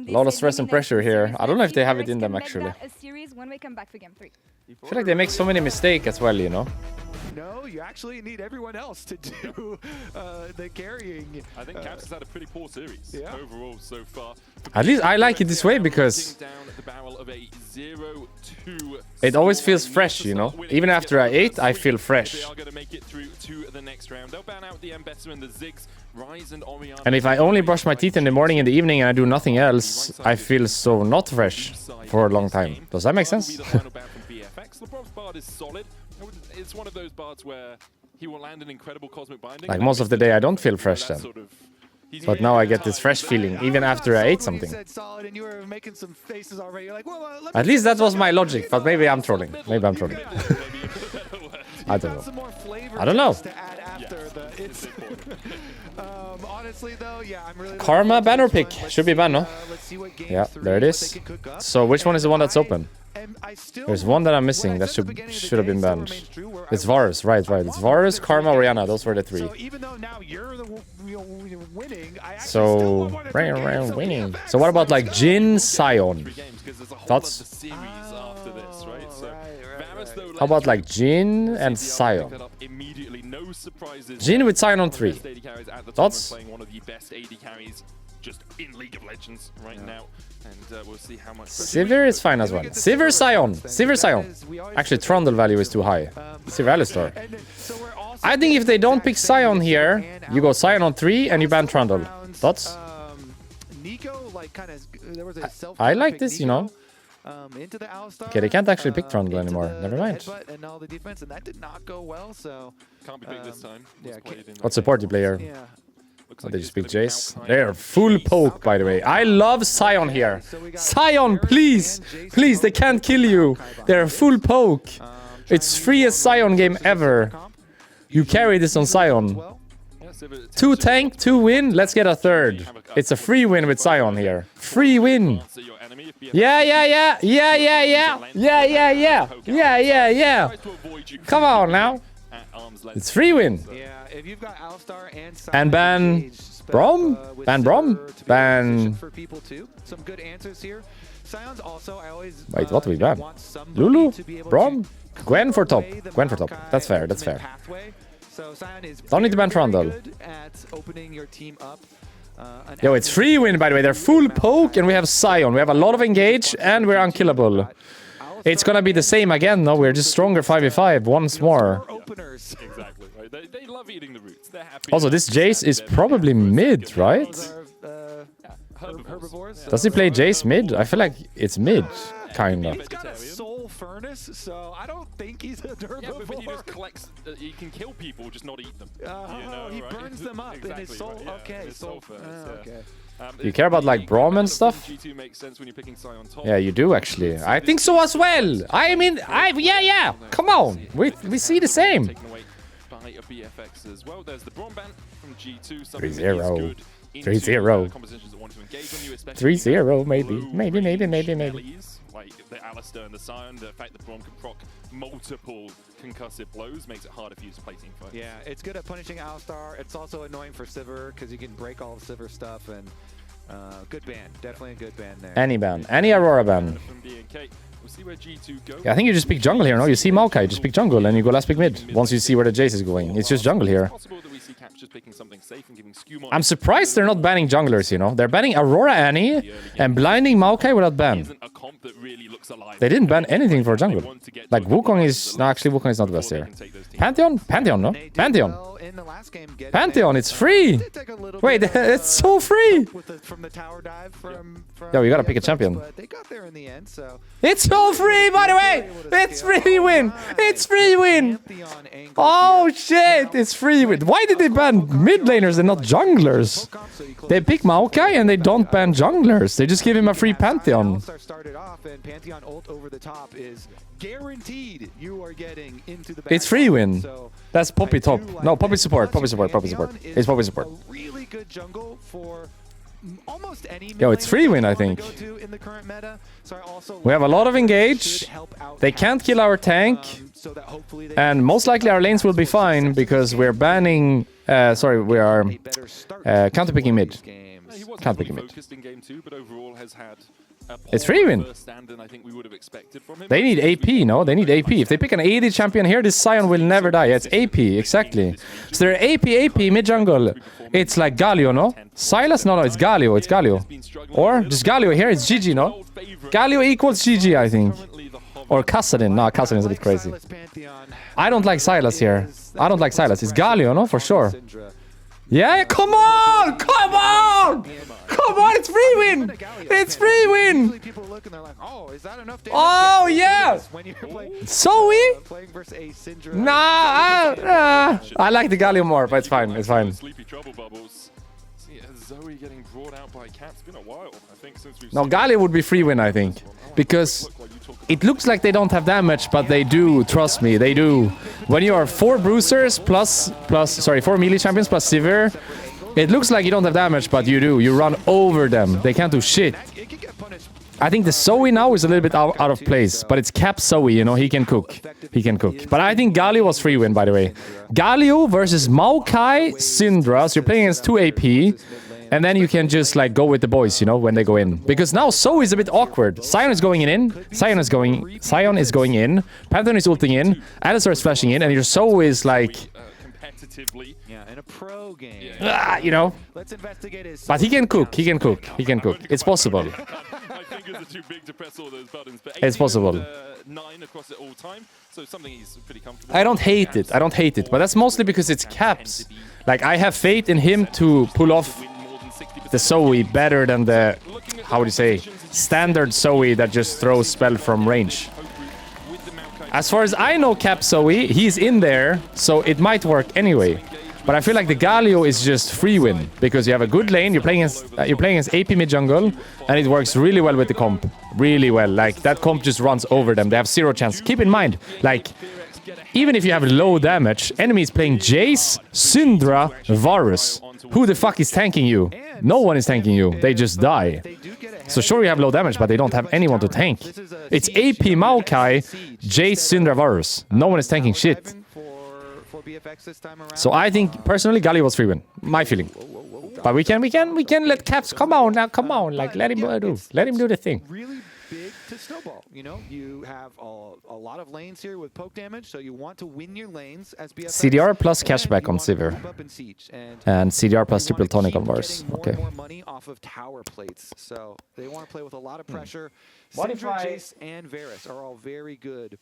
A lot of stress and pressure here. I don't know if they have it in them, actually. A series when we come back for game 3. I feel like they make so many mistakes as well, you know? No, you actually need everyone else to do the carrying. I think Caps has had a pretty poor series overall so far. At least I like it this way because it always feels fresh, you know? Even after I ate, I feel fresh. And if I only brush my teeth in the morning and the evening and I do nothing else, I feel so not fresh for a long time. Does that make sense? LeBron's Bard is solid. It's one of those bards where he will land an incredible cosmic binding. Like most of the day, I don't feel fresh then. But now I get this fresh feeling, even after I ate something. At least that was my logic, but maybe I'm trolling. Maybe I'm trolling. I don't know. I don't know. Karma banner pick. Should be banned, no? Yeah, there it is. So which one is the one that's open? There's one that I'm missing that should have been banned. It's Varus, right. It's Varus, Karma, Orianna. Those were the three. So, winning. So what about like Jhin, Sion? Thoughts? How about like Jhin and Sion? Jhin with Sion on 3. Thoughts? Just in League of Legends right now, and we'll see how much. Sivir is fine as well. Sivir Sion. Sivir Sion. Actually, Trundle value is too high. Sivir Alistar. I think if they don't pick Sion here, you go Sion on 3 and you ban Trundle. Thoughts? I like this, you know. Okay, they can't actually pick Trundle anymore. Never mind. Can't be big this time. What support you play here? Oh, they just pick Jace. They're full poke, by the way. I love Sion here. Sion, please! Please, they can't kill you. They're full poke. It's freest Sion game ever. You carry this on Sion. 2 tank, 2 win. Let's get a third. It's a free win with Sion here. Free win. Yeah. Come on now. It's free win. If you've got Alistar and ban Braum? Ban Braum? Ban... For people too. Some good answers here. Sion's also, I always, wait, what do we ban? Lulu? Braum? Gwen for top. Gwen for top. That's fair, that's fair. So Sion is don't need to ban Trundle. at opening your team up. Yo, it's free win, by the way. They're full poke and we have Sion. We have a lot of engage and we're unkillable. It's gonna be the same again, no? We're just stronger 5v5 once more. Exactly, right? They love eating the roots. They're happy. Also, this Jace is probably mid, right? Does he play Jace mid? I feel like it's mid, kinda. He's got a soul furnace, so I don't think he's a herbivore. Yeah, but he just collects, he can kill people, just not eat them. You know, he burns them up in his soul. Right, okay, soul furnace. Okay. You care about like Braum and stuff? G2 makes sense when you're picking Sion top. Yeah, you do actually. I think so as well. I mean, yeah. Come on, we see the same. Taken away by a BFX as well. There's the Braum ban from G2. 3-0. 3-0. 3-0, maybe. Like the Alistar and the Sion, the fact that Braum can proc multiple concussive blows makes it harder for you to play team fights. Yeah, it's good at punishing Alistar. It's also annoying for Sivir because you can break all of Sivir stuff, and good ban. Definitely a good ban there. Any ban. Any Aurora ban. We'll see where G2 go. Yeah, I think you just pick jungle here, no? You see Maokai, you just pick jungle and you go last pick mid. Once you see where the Jace is going. It's just jungle here. I'm surprised they're not banning junglers, you know? They're banning Aurora Annie and blinding Maokai without ban. They didn't ban anything for jungle. Like Wukong is... No, actually Wukong is not the best here. Pantheon? Pantheon, no? Pantheon. Pantheon, it's free! Wait, it's so free! Yo, you gotta pick a champion. It's all free, by the way! It's free win! It's free win! Oh shit, it's free win. Why did they ban mid laners and not junglers? They pick Maokai and they don't ban junglers. They just give him a free Pantheon. It's free win. That's Poppy top. No, Poppy support. Poppy support. It's Poppy support. Yo, it's free win, I think. We have a lot of engage. They can't kill our tank. so that hopefully they And most likely our lanes will be fine because we're banning. Sorry, we are counterpicking mid. He wasn't Can't pick fully him. focused in game 2, but overall has had a It's poor free win. first stand than I think we would have expected from him. They need AP, no? They need AP. If they pick an AD champion here, this Sion will never die. It's AP, exactly. So they're AP mid-jungle. It's like Galio, no? Sylas? No, it's Galio. It's Galio. Or just Galio here. It's GG, no? Galio equals GG, I think. Or Kassadin. No, Kassadin is a bit crazy. I don't like Sylas here. I don't like Sylas. It's Galio, no? For sure. Yeah, come on! Come on! Come on, it's free win! It's free win! people look and they're like, oh, is that enough damage? Oh, yeah! When you're playing Zoe? versus a Syndra. Nah, I like the Galio more, but it's fine, it's fine. Sleepy trouble bubbles. See, Zoe getting brought out by Cat. It's been a while, I think, since we've No, seen Galio would be free win, I think. Because it looks like they don't have damage, but they do, trust me, they do. When you are 4 bruisers plus 4 melee champions plus Sivir, it looks like you don't have damage, but you do. You run over them. They can't do shit. I think the Zoe now is a little bit out of place, but it's Cap Zoe, you know, he can cook. He can cook. But I think Galio was free win, by the way. Galio versus Maokai Syndra, so you're playing against 2 AP, and then you can just like go with the boys, you know, when they go in. Because now Zoe is a bit awkward. Sion is going in, Sion is going in, Pantheon is ulting in, Alistar is flashing in, and your Zoe is like, competitively. Yeah, in a pro game. you know. Let's investigate his. But he can cook, he can cook, he can cook. It's possible. My fingers are too big to press all those buttons, but It's possible. 9 across it all time, so something he's pretty comfortable. I don't hate it. I don't hate it. But that's mostly because it's Caps. Like, I have faith in him to pull off the Zoe better than the, how would you say, standard Zoe that just throws spell from range. As far as I know Cap Zoe, he's in there, so it might work anyway. But I feel like the Galio is just free win, because you have a good lane, you're playing against AP mid jungle, and it works really well with the comp. Really well. Like, that comp just runs over them. They have 0 chance. Keep in mind, like, even if you have low damage, enemies playing Jace, Syndra, Varus. Who the fuck is tanking you? No one is tanking you. They just die. So sure you have low damage, but they don't have anyone to tank. It's AP Maokai, Jace, Syndra, Varus. No one is tanking shit. So I think personally Galio was free win. My feeling. But we can let Caps come on now, come on, like let him do the thing. Really big to snowball. You know, you have a lot of lanes here with poke damage, so you want to win your lanes as BFX. CDR plus cashback on Sivir. And CDR plus triple tonic on Varus. Okay. More money off of tower plates, so they want to play with a lot of pressure. What if Syndra, I- Jace, and Varus are all very good.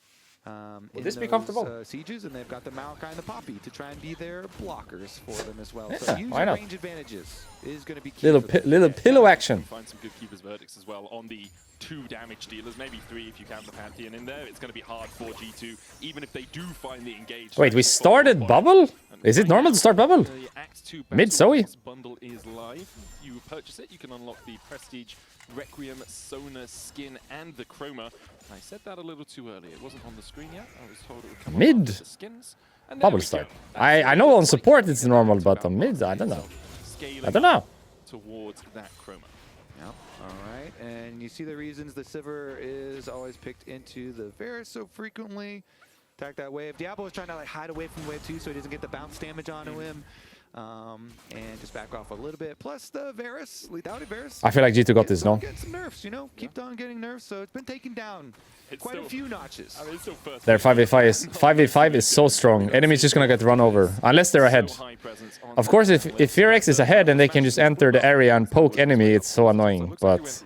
Will this be comfortable? Sieges, and they've got the Maokai and the Poppy to try and be their blockers for them as well. So use why your not? range advantages is going to be key. Little pillow action. Find some good keepers verdicts as well on the 2 damage dealers, maybe 3 if you count the Pantheon in there. It's going to be hard for G2, even if they do find the engaged. Wait, we started bubble? Is it normal to start bubble? The Act 2 Mid Zoe? Pass bundle is live. If you purchase it, you can unlock the Prestige, Requiem, Sona skin, and the Chroma. I said that a little too early. It wasn't on the screen yet. I was told it would come Mid? on after the skins. And there Bubble we go. start. That's I know on support it's normal, but on mid, I don't know. Scaling I don't know. towards that Chroma. Yep. All right, and you see the reasons the Sivir is always picked into the Varus so frequently. Attack that wave. Diablo is trying to like hide away from wave 2 so he doesn't get the bounce damage onto him. And just back off a little bit. Plus the Varus, lethality Varus. I feel like G2 got this, no? Get some nerfs, you know. Keep on getting nerfs, so it's been taken down It's quite a still- few notches. I mean, it's still first. Their 5v5 is so strong. Enemies just gonna get run over. Unless they're ahead. So high presence on Of course, if Fearx is ahead and they can just enter the area and poke enemy, it's so annoying. But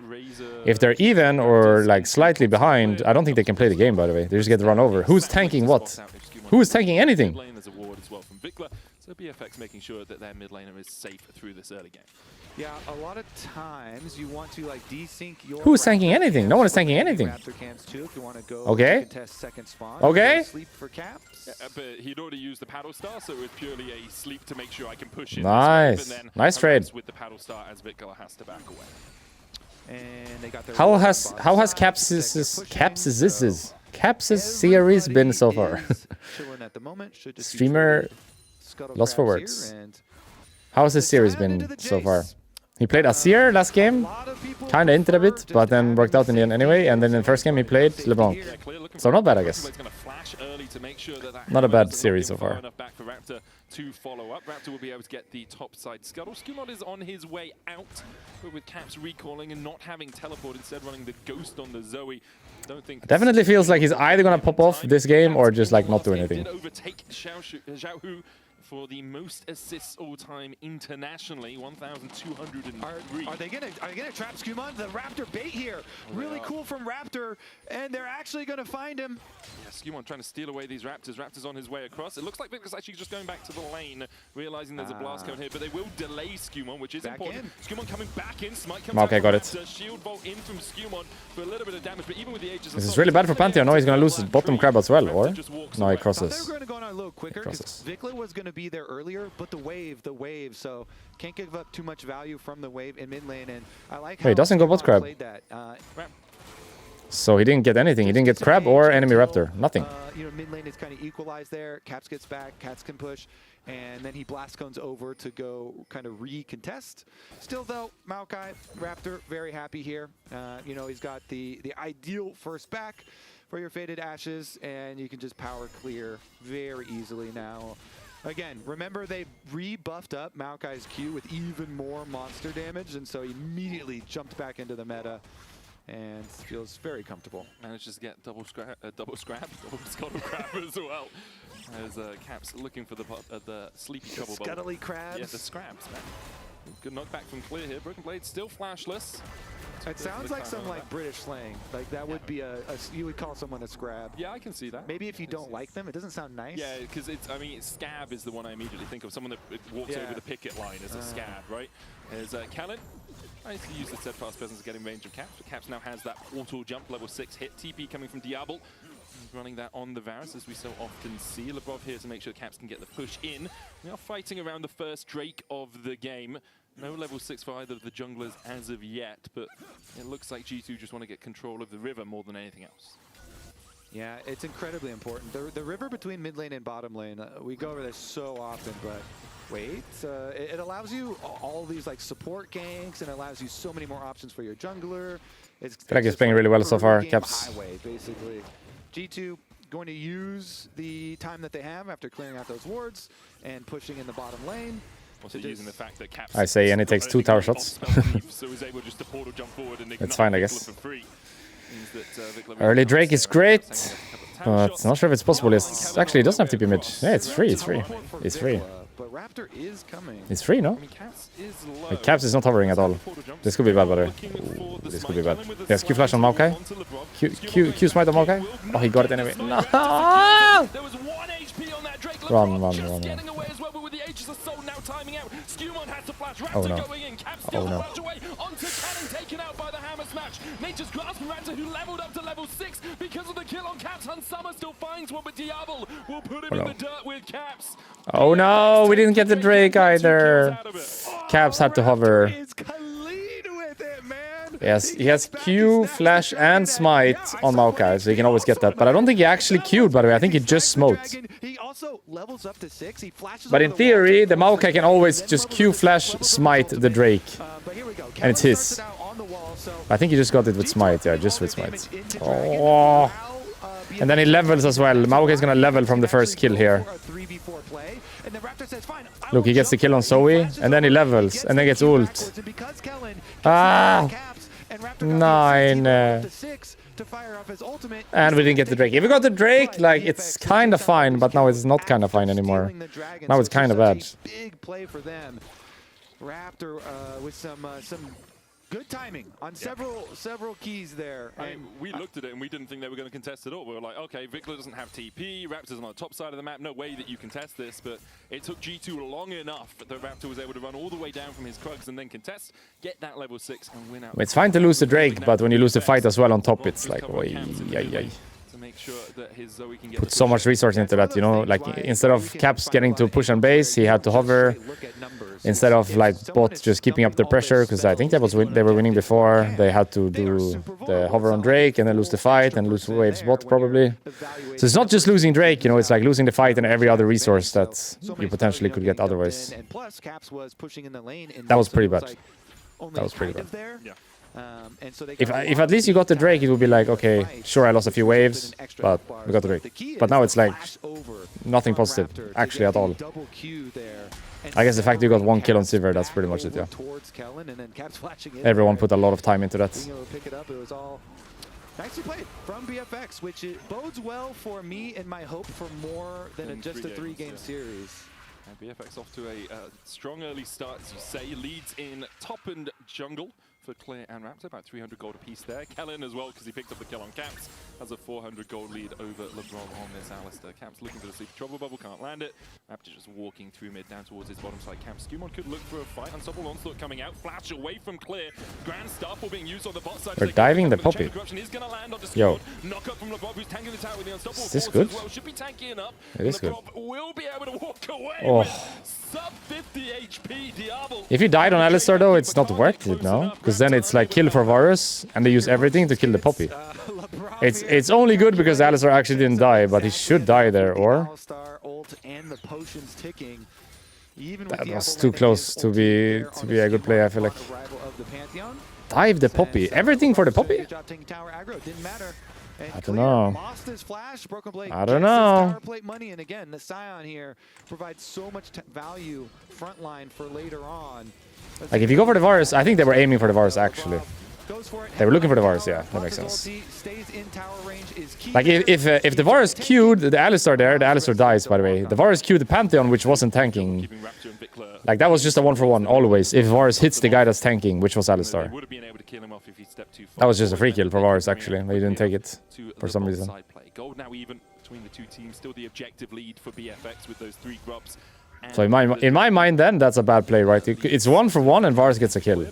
if they're even or like slightly behind, I don't think they can play the game, by the way. They just get run over. Who's tanking what? Who is tanking anything? Mid lane there's a ward as well from Vikla, so BFX making sure that their mid laner is safe through this early game. Yeah, a lot of times you want to like desync your. Who's tanking Raptor anything? No one is tanking camps, anything. Raptor camps too, if you want to go Okay. contest second spawn. Okay. Sleep for caps. But he'd already used the paddle star, so it was purely a sleep to make sure I can push in. Nice. this wave, and then Nice a trade. res with the paddle star as Vikla has to back away. And they got their How ward has on how has side, Caps's protect their pushing, Caps's so series been so far? everybody is chilling at the moment, should just be Streamer trading lost for scuttlecrafts words. here, and How has his series dialed been into the so far? Jace. He played Azir last game, kind of hinted a bit, but then worked out in the end anyway. And then in the first game he played LeBlanc. So not bad, I guess. Not a bad series so far. Back for Raptor to follow up. Raptor will be able to get the top side scuttle. Skewmon is on his way out, but with Caps recalling and not having teleport, instead running the Ghost on the Zoe. Don't think Definitely feels like he's either gonna pop off this game or just like not do anything. Did overtake Xiaohu for the most assists all time internationally, 1,203. Are they gonna trap Skewmon? The Raptor bait here, really cool from Raptor, and they're actually gonna find him. Yeah, Skewmon trying to steal away these Raptors. Raptor's on his way across. It looks like Victor's actually just going back to the lane, realizing there's a blast coming here, but they will delay Skewmon, which is important. Skewmon coming back in. Smite comes Okay, got it. Shield Bolt in from Skewmon for a little bit of damage, but even with the Aegis, This is really bad for Pantheon. No, he's gonna lose his bottom crab as well, or? No, he They crosses. were going to go on a little quicker because Vikla was going to be there earlier, but the wave, so can't give up too much value from the wave in mid lane. And I like how Wait, doesn't go bot crab. played that. So he didn't get anything. He didn't get crab or enemy raptor. Nothing. You know, mid lane is kind of equalized there. Caps gets back, Cats can push, and then he blast cones over to go kind of re-contest. Still though, Maokai, Raptor, very happy here. You know, he's got the ideal first back for your Faded Ashes, and you can just power clear very easily now. Again, remember they rebuffed up Maokai's Q with even more monster damage, and so he immediately jumped back into the meta and feels very comfortable. Manages to get double scrap, double scuttle crab as well. As Caps looking for the sleepy trouble bubble. Scuttly crabs. Yeah, the scraps, man. Good knockback from Clear here. Broken Blade still flashless. It sounds like some like British slang. Like that would be you would call someone a scrab. Yeah, I can see that. Maybe if you don't like them, it doesn't sound nice. Yeah, because I mean, scab is the one I immediately think of. Someone that walks over the picket line as a scab, right? As Callan tries to use the steadfast presence to get in range of Caps, but Caps now has that portal jump, level 6 hit. TP coming from Diablo. Running that on the Varus, as we so often see. Lebrov here to make sure Caps can get the push in. We are fighting around the first Drake of the game. No level 6 for either of the junglers as of yet, but it looks like G2 just want to get control of the river more than anything else. Yeah, it's incredibly important. The river between mid lane and bottom lane, we go over this so often, but wait, it allows you all these like support ganks and allows you so many more options for your jungler. I feel like he's playing really well so far, Caps. Highway, basically. G2 going to use the time that they have after clearing out those wards and pushing in the bottom lane. Also using the fact that Caps I say, and it takes 2 tower shots. So he's able just to portal jump forward and it's fine, I guess. for free. Early Drake is great, but not sure if it's possible. Actually, it doesn't have to be mid. Yeah, it's free, it's free. It's free. But Raptor is coming. It's free, no? Wait, Caps is not hovering at all. This could be bad, by the way. Ooh, this could be bad. Yes, Q flash on Maokai. Q smite on Maokai. Oh, he got it anyway. No! There was 1 HP on that Drake. Run. Getting away as well, but with the Aegis Assault now timing out. Skewmon has to flash. Raptor Oh no. going in. Caps still flash away onto Cannon, taken out by the Hammer Smash. Nature's Grasp from Raptor, who leveled up to level 6 because of the kill on Caps. And Summer still finds one, but Diablo will put him in the dirt with Caps. Oh no, we didn't get the Drake either. Caps had to hover. It's Khalid with it, man. Yes, he has Q, Flash, and Smite on Maokai, so he can always get that. But I don't think he actually Q'd, by the way. I think he just smote. He also levels up to 6. He flashes. But in theory, the Maokai can always just Q, Flash, Smite the Drake. And it's his. I think he just got it with Smite, yeah, just with Smite. Oh. And then he levels as well. Maokai is gonna level from the first kill here. Look, he gets the kill on Zoe, and then he levels, and then gets ult. Ah! 9. And we didn't get the Drake. If we got the Drake, like, it's kind of fine, but now it's not kind of fine anymore. Now it's kind of bad. Big play for them. Raptor with some good timing on several keys there. We looked at it and we didn't think they were going to contest at all. We were like, okay, Vikla doesn't have TP, Raptor's on the top side of the map, no way that you contest this, but it took G2 long enough that Raptor was able to run all the way down from his Krugs and then contest, get that level 6 and win out. It's fine to lose the Drake, but when you lose the fight as well on top, it's like, oi, to make sure that his Zoe can get put so much resource into that, you know, like instead of Caps getting to push on base, he had to hover. Instead of like bot just keeping up the pressure, because I think they were winning before. They had to do the hover on Drake and then lose the fight and lose waves bot probably. So it's not just losing Drake, you know, it's like losing the fight and every other resource that you potentially could get otherwise. That was pretty bad. only That was pretty kind bad. of there. Yeah. And so they If got a if lot at least you got the Drake, it would be like, okay, sure, I lost a few waves, but we got the Drake. But now it's like nothing positive, actually, at all. I guess the fact you got 1 kill on Sivir, that's pretty much it, yeah. Everyone put a lot of time into that. Nicely played from BFX, which bodes well for me and my hope for more than just a 3-game series. And BFX off to a strong early start, as you say, leads in top and jungle for Clear and Raptor, about 300 gold apiece there. Kellen as well, because he picked up the kill on Caps, has a 400 gold lead over LeBron on this Alistar. Caps looking for the sleep trouble bubble, can't land it. Raptor just walking through mid down towards his bottom side. Caps Skewmon could look for a fight. Unstoppable Onslaught coming out, flash away from Clear. Grand Starfall being used on the bot side. We're diving the Poppy. Yo. Knock up from LeBron, who's tanking the tower with the Unstoppable. Is this good? Well. Should be tanky enough. It is good. Will be able to walk away Oh. with sub 50 HP. Diablo. If you died on Alistar though, it's not worth it now, because then it's like kill for Varus, and they use everything to kill the Poppy. It's only good because Alistar actually didn't die, but he should die there, or... That was too close to be a good play, I feel like. Dive the Poppy. Everything for the Poppy? I don't know. I don't know. Money, and again, the Scion here provides so much value frontline for later on. Like if you go for the Varus, I think they were aiming for the Varus actually. They were looking for the Varus, yeah, that makes sense. Like if the Varus queued the Alistar there, the Alistar dies, by the way. The Varus queued the Pantheon, which wasn't tanking. Like that was just a 1-for-1 always. If Varus hits the guy that's tanking, which was Alistar. That was just a free kill for Varus actually. They didn't take it for some reason. Gold now even between the two teams, still the objective lead for BFX with those 3 grubs. So in my mind then, that's a bad play, right? It's 1-for-1 and Varus gets a kill.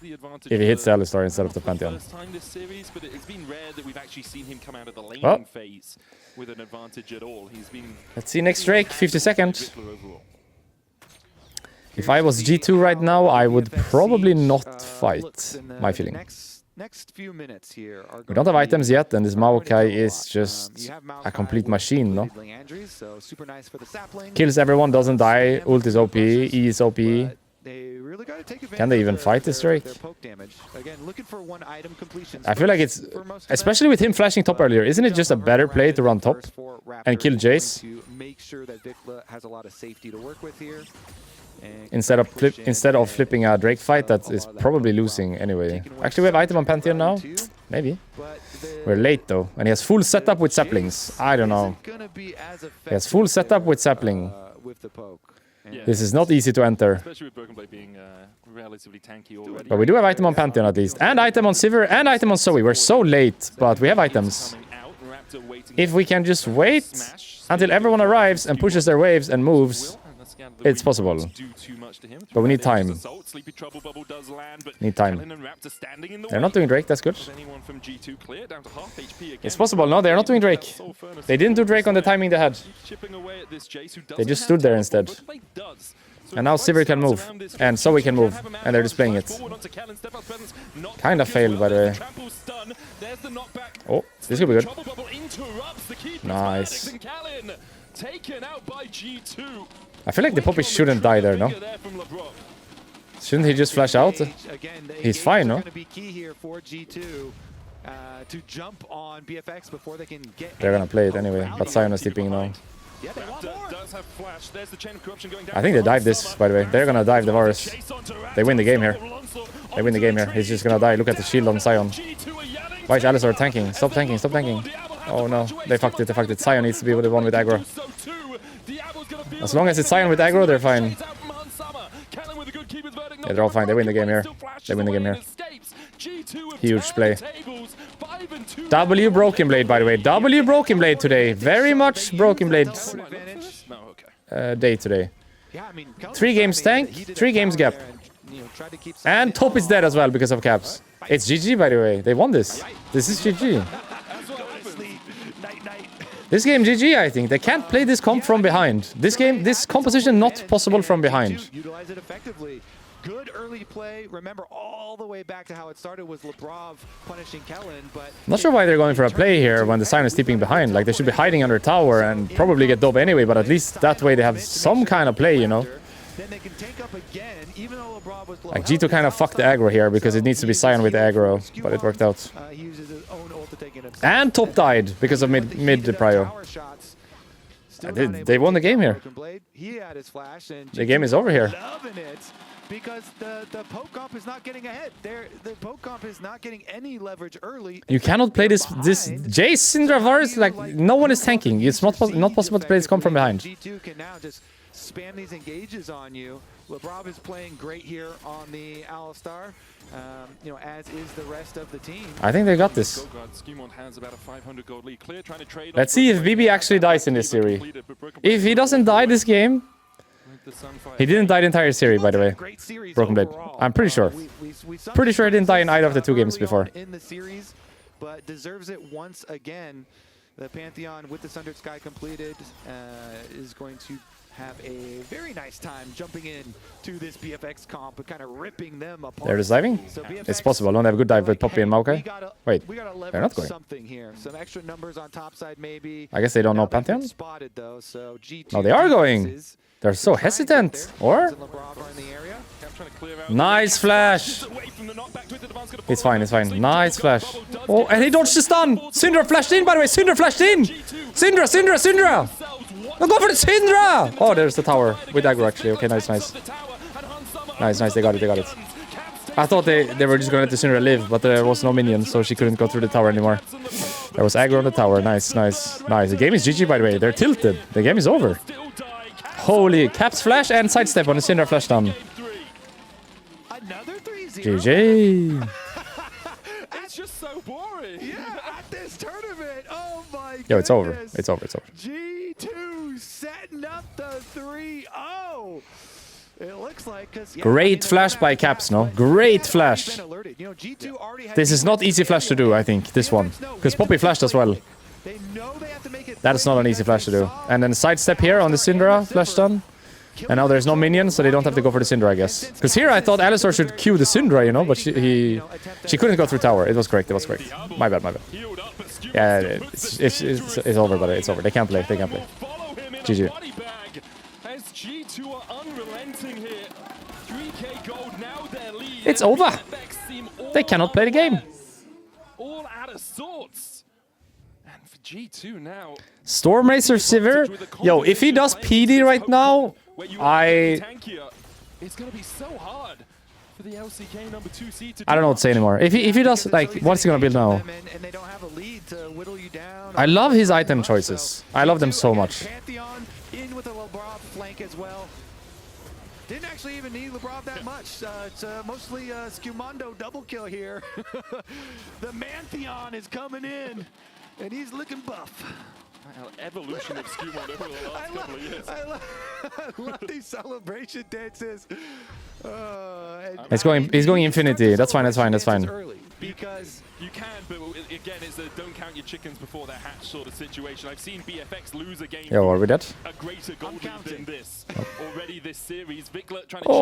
If he hits the Alistar instead of the Pantheon. First time this series, but it's been rare that we've actually seen him come out of the laning phase with an advantage at all. He's been... Let's see next Drake, 50 seconds. If I was G2 right now, I would probably not fight, my feeling. Next few minutes here we don't have items yet, and this Maokai is just a complete machine, no? Kills everyone, doesn't die, ult is OP, E is OP. Can they even fight this Drake? I feel like it's, especially with him flashing top earlier, isn't it just a better play to run top and kill Jace? Instead of flipping a Drake fight that is probably losing anyway. Actually, we have item on Pantheon now? Maybe. We're late though. And he has full setup with saplings. I don't know. He has full setup with sapling. Yeah. This is not easy to enter. Especially with Broken Blade being relatively tanky already. But we do have item on Pantheon at least. And item on Sivir and item on Zoe. We're so late, but we have items. If we can just wait until everyone arrives and pushes their waves and moves, it's possible. But we need time. Need time. They're not doing Drake, that's good. It's possible, no, they're not doing Drake. They didn't do Drake on the timing they had. They just stood there instead. And now Sivir can move, and Zoe can move, and they're just playing it. Kinda failed, by the way. Oh, this could be good. Nice. I feel like the Poppy shouldn't die there, no? Shouldn't he just flash out? He's fine, no? They're gonna play it anyway, but Sion is sleeping now. I think they dive this, by the way. They're gonna dive the Varus. They win the game here. They win the game here. He's just gonna die. Look at the shield on Sion. Why is Alistar tanking? Stop tanking, stop tanking. Oh no, they fucked it, they fucked it. Sion needs to be the one with aggro. As long as it's Sion with aggro, they're fine. Yeah, they're all fine. They win the game here. They win the game here. Huge play. W Broken Blade, by the way. W Broken Blade today. Very much Broken Blade day today. 3 games tank, 3 games gap. And top is dead as well because of caps. It's GG, by the way. They won this. This is GG. This game GG, I think. They can't play this comp from behind. This game, this composition not possible from behind. Good early play. Remember all the way back to how it started was Lebrov punishing Kellen, but Not sure why they're going for a play here when the Sion is sleeping behind. Like they should be hiding under tower and probably get dope anyway, but at least that way they have some kind of play, you know. then they can tank up again, even though LeBron was low Like health, G2 kind of fucked the aggro here because it needs to be Sion with the aggro, but it worked out. He uses his own ult to take it himself. And top died because of mid prio. Tower shots. Still They- not able they to won the take game out here. Broken Blade. He had his flash, and The game is over here. loving it because the poke comp is not getting ahead. The poke comp is not getting any leverage early. You cannot play this Jace Syndra Varus, like no one is tanking. It's not possible to play this comp from behind. G2 can now just spam these engages on you. LeBron is playing great here on the Alistar, you know, as is the rest of the team. I think they got this. Skewmon has about a 500 gold lead. Clear trying to trade. Let's see if BB actually dies in this series. If he doesn't die this game, he didn't die the entire series, by the way. Great series Broken Blade. overall. I'm pretty sure. We Pretty sure he didn't die in either of the two games early before. on in the series, but deserves it once again. The Pantheon with the Sundered Sky completed is going to have a very nice time jumping in to this BFX comp and kind of ripping them apart. They're just diving? So BFX, It's possible. Don't have a good dive with Poppy and Maokai. Wait, we gotta they're not leverage going. something here. Some extra numbers on top side maybe. I guess they don't Now know they've been Pantheon? Spotted though, so G2 No, they are going. defenses They're so trying to get hesitant. there. Or? James and LeBron are in the area. Nice flash. It's fine, it's fine. Nice flash. Oh, and he dodged the stun. Syndra flashed in, by the way. Syndra flashed in. Syndra. No, go for the Syndra. Oh, there's the tower with aggro, actually. Okay, nice. Nice. They got it. I thought they were just going to let the Syndra live, but there was no minion, so she couldn't go through the tower anymore. There was aggro on the tower. Nice. The game is GG, by the way. They're tilted. The game is over. Holy, Caps flash and sidestep on the Syndra flash down. Another 3-0. GG. It's just so boring. Yeah, at this tournament. Oh my god. Yo, it's over. It's over. G2 setting up the 3-0. It looks like because Great flash by Caps, no? Great flash. You know, G2 already had This is not easy flash to do, I think, this one. Because Poppy flashed as well. They know they have to make it. That is not an easy flash to do. And then sidestep here on the Syndra, flash stun. And now there's no minions, so they don't have to go for the Syndra, I guess. Because here I thought Alistar should Q the Syndra, you know, but she couldn't go through tower. It was correct. My bad. Yeah, it's over, but it's over. They can't play. GG. As G2 are unrelenting here. 3k gold, now their lead. It's over. They cannot play the game. All out of sorts. And for G2 now. Stormracer Sivir. Yo, if he does PD right now, It's gonna be so hard for the LCK number 2 seed to I don't know what to say anymore. If he does, like, what's he gonna build now? And they don't have a lead to whittle you down. I love his item choices. I love them so much. Pantheon in with a LeBron flank as well. Didn't actually even need LeBron that much. It's mostly Skewmondo double kill here. The Mantheon is coming in, and he's looking buff. Evolution of Skewmon over the last couple of years. I love these celebration dances. He's going infinity. That's fine. Early because you can, but again, it's a don't count your chickens before they're hatched sort of situation. I've seen BFX lose a game. Yo, are we dead? A greater goal lead than this. Already this series, Vikler trying to chase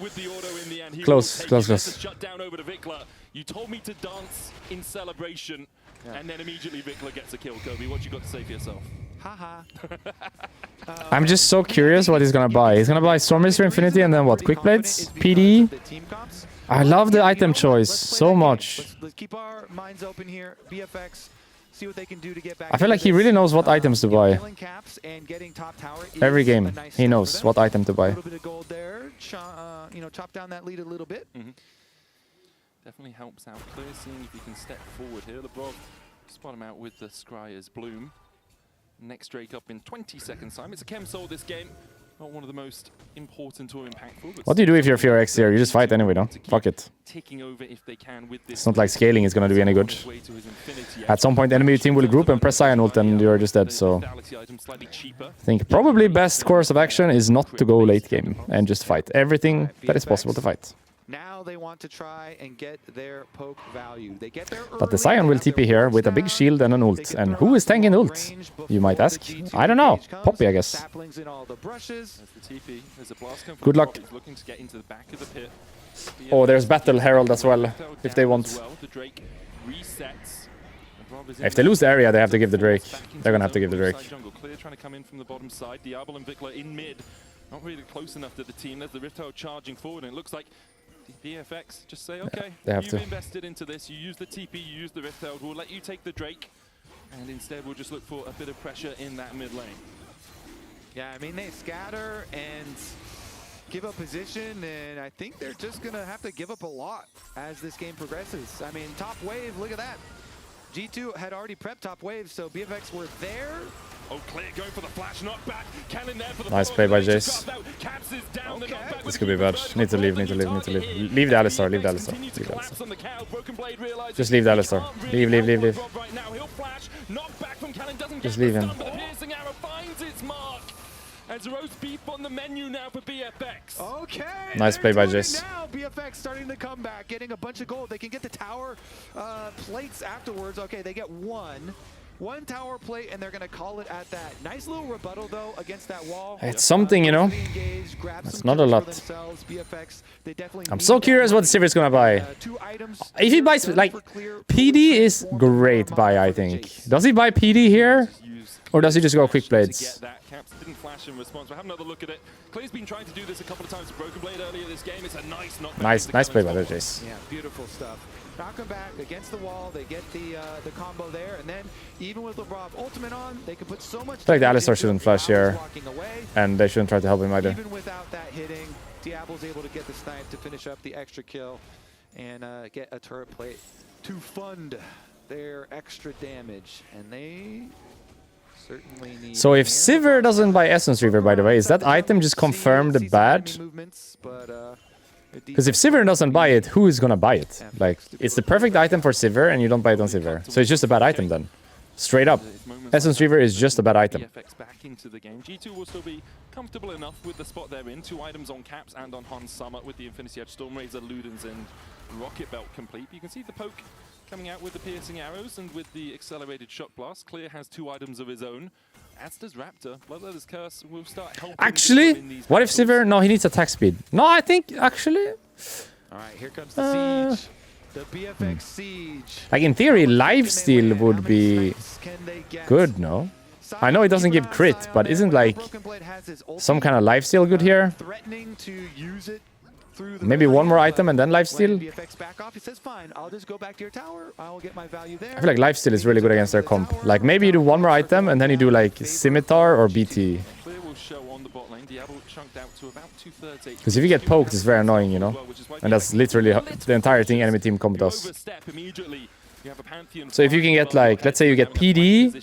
with the auto in the end. He Close. Shut down over to Vikler. You told me to dance in celebration, and then immediately Vikler gets a kill. Kobe, what you got to say for yourself? haha. I'm just so curious what he's gonna buy. He's gonna buy Stormracer Infinity and then what? Quick Blades? PD? I love the item choice so much. Let's keep our minds open here. BFX, see what they can do to get back. I feel like he really knows what items to buy. Every game, he knows what item to buy. A little bit of gold there. Chop down that lead a little bit. Definitely helps out. Clear seeing if he can step forward here. LeBron spot him out with the Scryer's Bloom. Next Drake up in 20 seconds time. It's a Chem Soul this game. Not one of the most important or impactful. What do you do if you're FioRx here? You just fight anyway, no? Fuck it. Taking over if they can with this. It's not like scaling is gonna do any good. At some point, enemy team will group and press Sion ult and you're just dead, so... I think probably best course of action is not to go late game and just fight everything that is possible to fight. Now they want to try and get their poke value. They get their But the Sion will TP here with a big shield and an ult. And who is tanking ult? You might ask. I don't know. Poppy, I guess. Good luck. Oh, there's Battle Herald as well, if they want. If they lose the area, they have to give the Drake. They're gonna have to give the Drake. Clear trying to come in from the bottom side. Diablo and Vikla in mid. Not really close enough to the team. There's the Rift Herald charging forward, and it looks like the BFX just say, okay, they have you've to. invested into this. You use the TP, you use the Rift Herald. We'll let you take the Drake, and instead we'll just look for a bit of pressure in that mid lane. Yeah, I mean, they scatter and give up position, and I think they're just going to have to give up a lot as this game progresses. I mean, top wave, look at that. G2 had already prepped top wave, so BFX were there. Oh, Clear going for the flash knockback. Cannon there for the Nice play by Jace. Caps is down. Okay. This could be bad. Need to leave, need to leave, need to leave. Leave the Alistar, leave the Alistar. Leave the Alistar. Just leave the Alistar. Leave, leave, leave, leave. Just leave him. The piercing arrow finds its mark. As roast beef on the menu now for BFX. Okay. Nice play by doing it Jace. Now BFX starting to come back, getting a bunch of gold. They can get the tower plates afterwards. Okay, they get one tower plate, and they're going to call it at that. Nice little rebuttal, though, against that wall. It's something, you know. Engaged, That's not a lot. BFX, they definitely I'm so curious what Sivir is gonna buy. 2 items. If he buys, like, PD is great buy, I think. Does he buy PD here? Or does he just go quick blades? Caps didn't flash in response. We'll have another look at it. Clear's been trying to do this a couple of times with Broken Blade earlier this game. It's a nice knockback. Nice play by the Jace. Yeah, beautiful stuff. Knock them back against the wall. They get the combo there, and then even with LeBron ultimate on, they can put so much. I feel like the Alistar shouldn't flash here, and they shouldn't try to help him either. Even without that hitting, Diablo's able to get the snipe to finish up the extra kill and get a turret plate to fund their extra damage, and they certainly need. So if Sivir doesn't buy Essence Reaver, by the way, is that item just confirmed bad? Because if Sivir doesn't buy it, who is gonna buy it? Like, it's the perfect item for Sivir, and you don't buy it on Sivir. So it's just a bad item then. Straight up. Essence Reaver is just a bad item. BFX back into the game. G2 will still be comfortable enough with the spot they're in. 2 items on Caps and on Hans Summer with the Infinity Edge, Storm Razor, Ludens, and Rocket Belt complete. You can see the poke coming out with the piercing arrows and with the accelerated shot blast. Clear has 2 items of his own. As does Raptor. Bloodletter's Curse will start helping. Actually, what if Sivir? No, he needs attack speed. No, I think actually. All right, here comes the siege. The BFX siege. Like in theory, lifesteal would be good, no? I know it doesn't give crit, but isn't like some kind of lifesteal good here? Threatening to use it. Maybe one more item and then lifesteal? BFX back off. He says, fine, I'll just go back to your tower. I will get my value there. I feel like lifesteal is really good against their comp. Like maybe you do one more item and then you do like Scimitar or BT. Clear will show on the bot lane. Diablo chunked out to about 2/3 HP. Because if you get poked, it's very annoying, you know? And that's literally the entire thing enemy team comp does. So if you can get like, let's say you get PD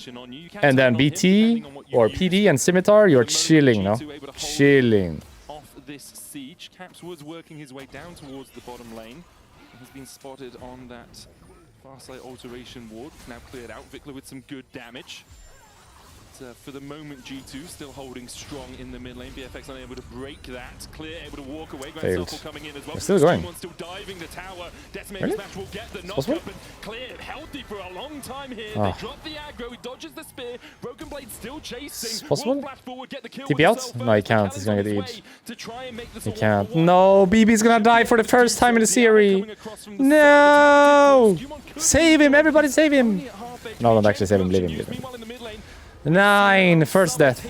and then BT or PD and Scimitar, you're chilling, no? Chilling. This siege. Caps was working his way down towards the bottom lane. He's been spotted on that Farsight alteration ward. Now cleared out. Vikla with some good damage. For the moment, G2 still holding strong in the mid lane. BFX unable to break that. Clear able to walk away. Grand Circle coming in as well. They're still going. Still diving the tower. Decimator Really? Smash will get the knock Possible? up, and Clear healthy for a long time here. Ah. They drop the aggro. He dodges the spear. Broken Blade still chasing. Possible? Will flash forward, get the kill TP with out? himself No, he first. can't. He's gonna get Callum's on eat. his way to try and make this He a can't. 1-for-1. No, BB's gonna die for the first time in the series. No! Save him, everybody save him. No, don't actually save him, leave him, leave him. 9, first death.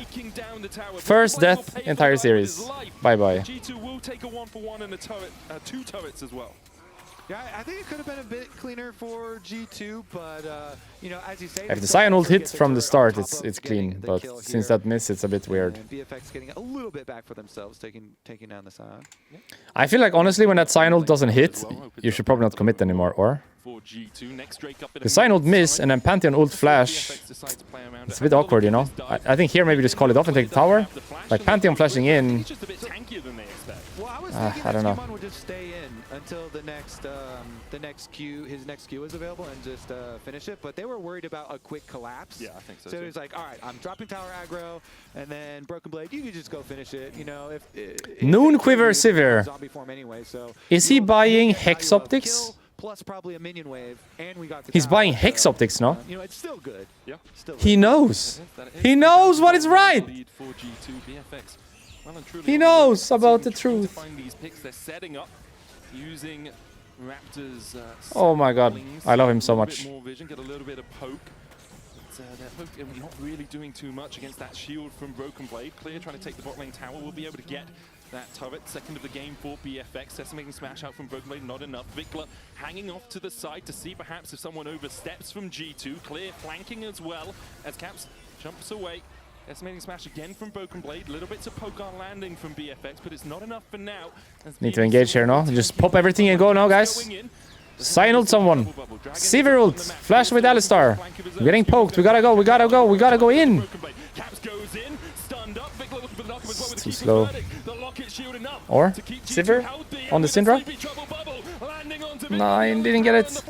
First death, entire series. Bye-bye. G2 will take a 1-for-1 and a turret, 2 turrets as well. Yeah, I think it could have been a bit cleaner for G2, but you know, as you say, If the Sion ult hits from the start, it's clean. But since that miss, it's a bit weird. And BFX getting a little bit back for themselves, taking down the Sion. I feel like, honestly, when that Sion ult doesn't hit, you should probably not commit anymore, or? For G2, next Drake up in The Sion ult miss, and then Pantheon ult flash. It's a bit awkward, you know? I think here maybe just call it off and take the tower. Like, Pantheon flashing in. He's just a bit tankier than they expect. Well, I was I thinking don't know. that Jumon would just stay in until the next queue, his next queue is available, and just finish it. But they were worried about a quick collapse. Yeah, I think so. So too. he was like, all right, I'm dropping tower aggro, and then Broken Blade, you can just go finish it. You know, if Noon Quiver Sivir. Zombie form anyway, so Is he you'll buying get Hex value of Optics? kill, plus probably a minion wave, and we got the He's tower, buying so, Hex Optics, no? You know, it's still good. Yeah. Still He good. knows. He knows what is right. Lead for G2, BFX. Well and truly He on the knows road, about the trying to truth. find these picks. They're setting up using Raptors. Oh my god, I love him so much. A bit more vision, get a little bit of poke. But they're not really doing too much against that shield from Broken Blade. Clear trying to take the bot lane tower. Will be able to get that turret. Second of the game for BFX. Decimating smash out from Broken Blade, not enough. Vikla hanging off to the side to see perhaps if someone oversteps from G2. Clear flanking as well as Caps jumps away. Decimating smash again from Broken Blade. Little bits of poke on landing from BFX, but it's not enough for now. Need to engage here now. Just pop everything and go now, guys. Sign ult someone. Sivir ult. Flash with Alistar. We're getting poked. We gotta go. We gotta go. We gotta go in. It's too slow. Or Sivir on the Syndra. Nine didn't get it.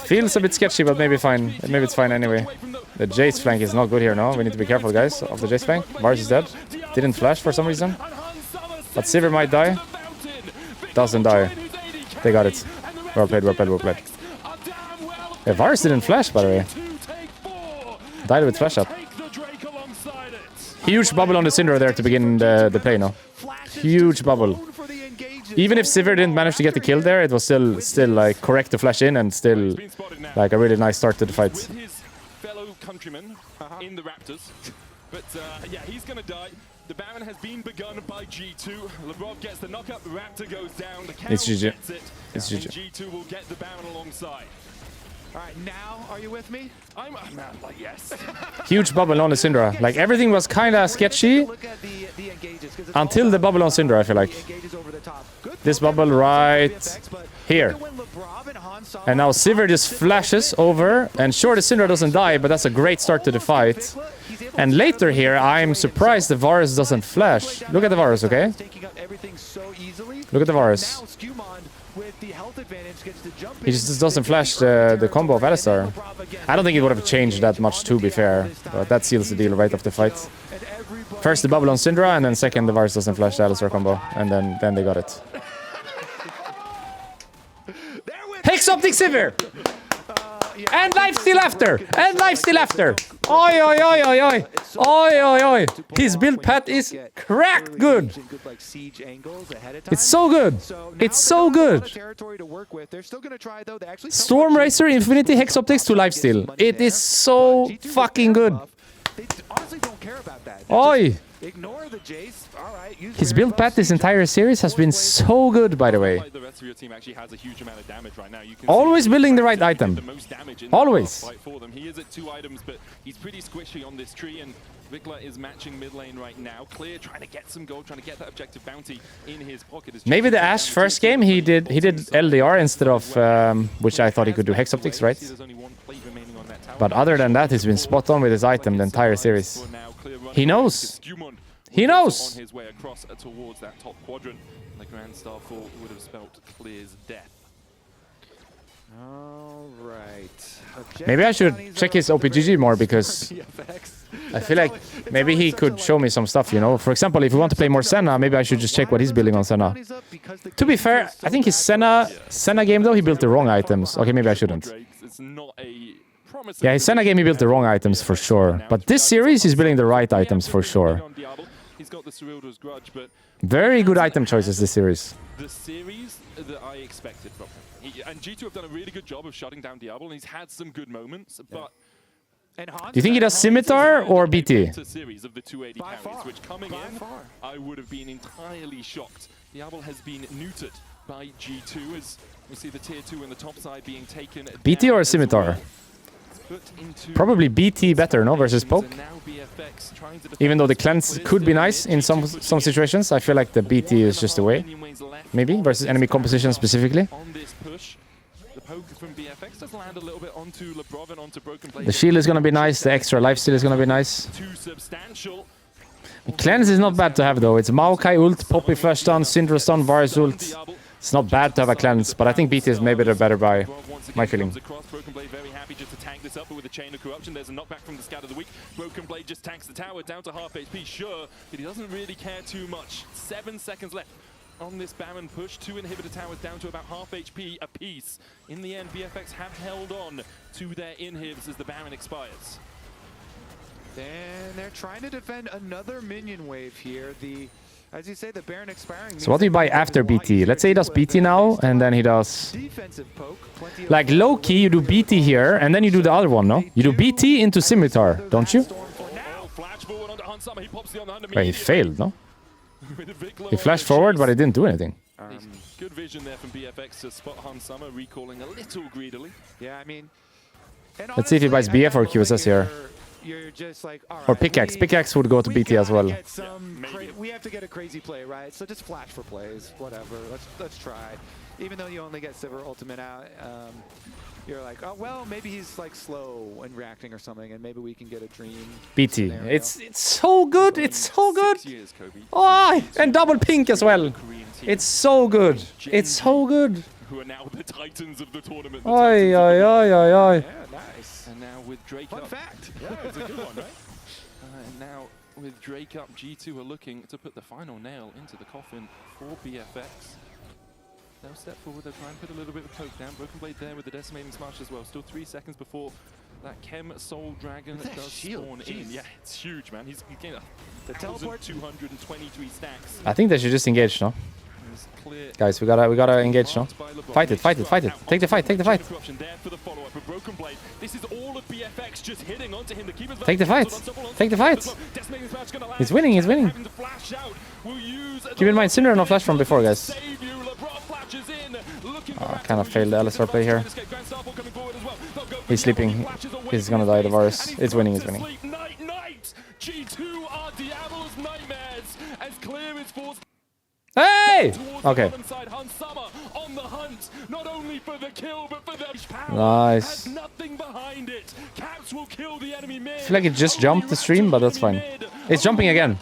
Feels a bit sketchy, but maybe fine. Maybe it's fine anyway. The Jace flank is not good here now. We need to be careful, guys, of the Jace flank. Varus is dead. Didn't flash for some reason. But Sivir might die. Doesn't die. They got it. Well played, well played, well played. Yeah, Varus didn't flash, by the way. Died with flash up. Huge bubble on the Syndra there to begin the play now. Huge bubble. Even if Sivir didn't manage to get the kill there, it was still like correct to flash in and still like a really nice start to the fight. With his fellow countrymen in the Raptors. But yeah, he's gonna die. The Baron has been begun by G2. Labrov gets the knockup, Raptor goes down, the It's GG. gets it, It's and GG. G2 will get the Baron alongside. All right, now are you with me? I'm like, yes. Huge bubble on the Syndra. Like everything was kind of sketchy until the bubble on Syndra, I feel like. This bubble right here. And now Sivir just flashes over. And sure, the Syndra doesn't die, but that's a great start to the fight. And later here, I'm surprised the Varus doesn't flash. Look at the Varus, okay? Look at the Varus. He just doesn't flash the combo of Alistar. I don't think it would have changed that much, to be fair. But that seals the deal right off the fight. First the bubble on Syndra, and then second the Varus doesn't flash the Alistar combo. And then they got it. Hex Optic Sivir! And lifesteal after! And lifesteal after! Oi, oi, oi, oi, oi! Oi, oi, oi! His build path is cracked good! It's so good! It's so good! Stormracer Infinity Hex Optics to lifesteal. It is so fucking good! Oi! Ignore the Jace. All right. His build path this entire series has been so good, by the way. The rest of your team actually has a huge amount of damage right now. You can Always building the right item. the most damage in Always. the fight for them. He is at 2 items, but he's pretty squishy on this tree, and Vikla is matching mid lane right now. Clear trying to get some gold, trying to get that objective bounty in his pocket. Maybe the Ashe first game he did LDR instead of which I thought he could do Hex Optics, right? But other than that, he's been spot on with his item the entire series. He knows. He knows. On his way across towards that top quadrant. The Grand Starfall would have spelt Clear's death. All right. Maybe I should check his OPGG more, because I feel like maybe he could show me some stuff, you know? For example, if we want to play more Senna, maybe I should just check what he's building on Senna. To be fair, I think his Senna game, though, he built the wrong items. Okay, maybe I shouldn't. It's not a Yeah, his Senna game, he built the wrong items for sure. But this series, he's building the right items for sure. He's got the Ceruldo's grudge, but Very good item choices this series. the series that I expected from him. And G2 have done a really good job of shutting down Diablo, and he's had some good moments, but Do you think he does Scimitar or BT? Series of the 280 carries, which coming in, I would have been entirely shocked. Diablo has been neutered by G2 as we see the tier 2 in the top side being taken. BT or Scimitar? Probably BT better, no, versus Poke. Even though the cleanse could be nice in some situations, I feel like the BT is just the way. Maybe versus enemy composition specifically. The shield is gonna be nice. The extra lifesteal is gonna be nice. Cleanse is not bad to have though. It's Maokai ult, Poppy flash stun, Syndra stun, Varus ult. It's not bad to have a cleanse, but I think BT is maybe the better buy. My feeling. Broken Blade very happy just to tank this up, but with a chain of corruption, there's a knockback from the Scout of the Week. Broken Blade just tanks the tower down to half HP, sure, but he doesn't really care too much. 7 seconds left on this Baron push. 2 inhibitor towers down to about half HP apiece. In the end, BFX have held on to their inhibs as the Baron expires. And they're trying to defend another minion wave here. The As you say, the Baron expiring. So what do you buy after BT? Let's say he does BT now, and then he does... Defensive poke. Like low-key, you do BT here, and then you do the other one, no? You do BT into Scimitar, don't you? Wait, he failed, no? He flashed forward, but he didn't do anything. Good vision there from BFX to spot Hans Summer, recalling a little greedily. Yeah, I mean... Let's see if he buys BF or QSS here. You're just like, all right, Or Pickaxe. Pickaxe would go to BT as well. We have to get a crazy play, right? So just flash for plays, whatever. Let's try. Even though you only get Sivir ultimate out, you're like, oh well, maybe he's like slow and reacting or something, and maybe we can get a dream. BT. scenario. It's so good. It's so good. Oh, and double pink as well. It's so good. It's so good. Who are now the titans of the tournament. Oi, oi, oi, oi, oi. Yeah, nice. And now with Drake Fun up. fact. Yeah, it's a good one, right? And now with Drake up, G2 are looking to put the final nail into the coffin for BFX. They'll step forward, they'll try and put a little bit of poke down. Broken Blade there with the decimating smash as well. Still 3 seconds before that Chem Soul Dragon does spawn in. Yeah, it's huge, man. He's getting The teleport. 223 stacks. I think they should just engage, no? Guys, we gotta engage, no? Fight it, fight it, fight it. Take the fight, take the fight. Take the fight. Take the fight. He's winning, he's winning. Keep in mind, Syndra no flash from before, guys. Oh, kind of failed the LSR play here. He's sleeping. He's gonna die, the Varus. It's winning, it's winning. Hey! Okay. Nice. I feel like it just jumped the stream, but that's fine. It's jumping again.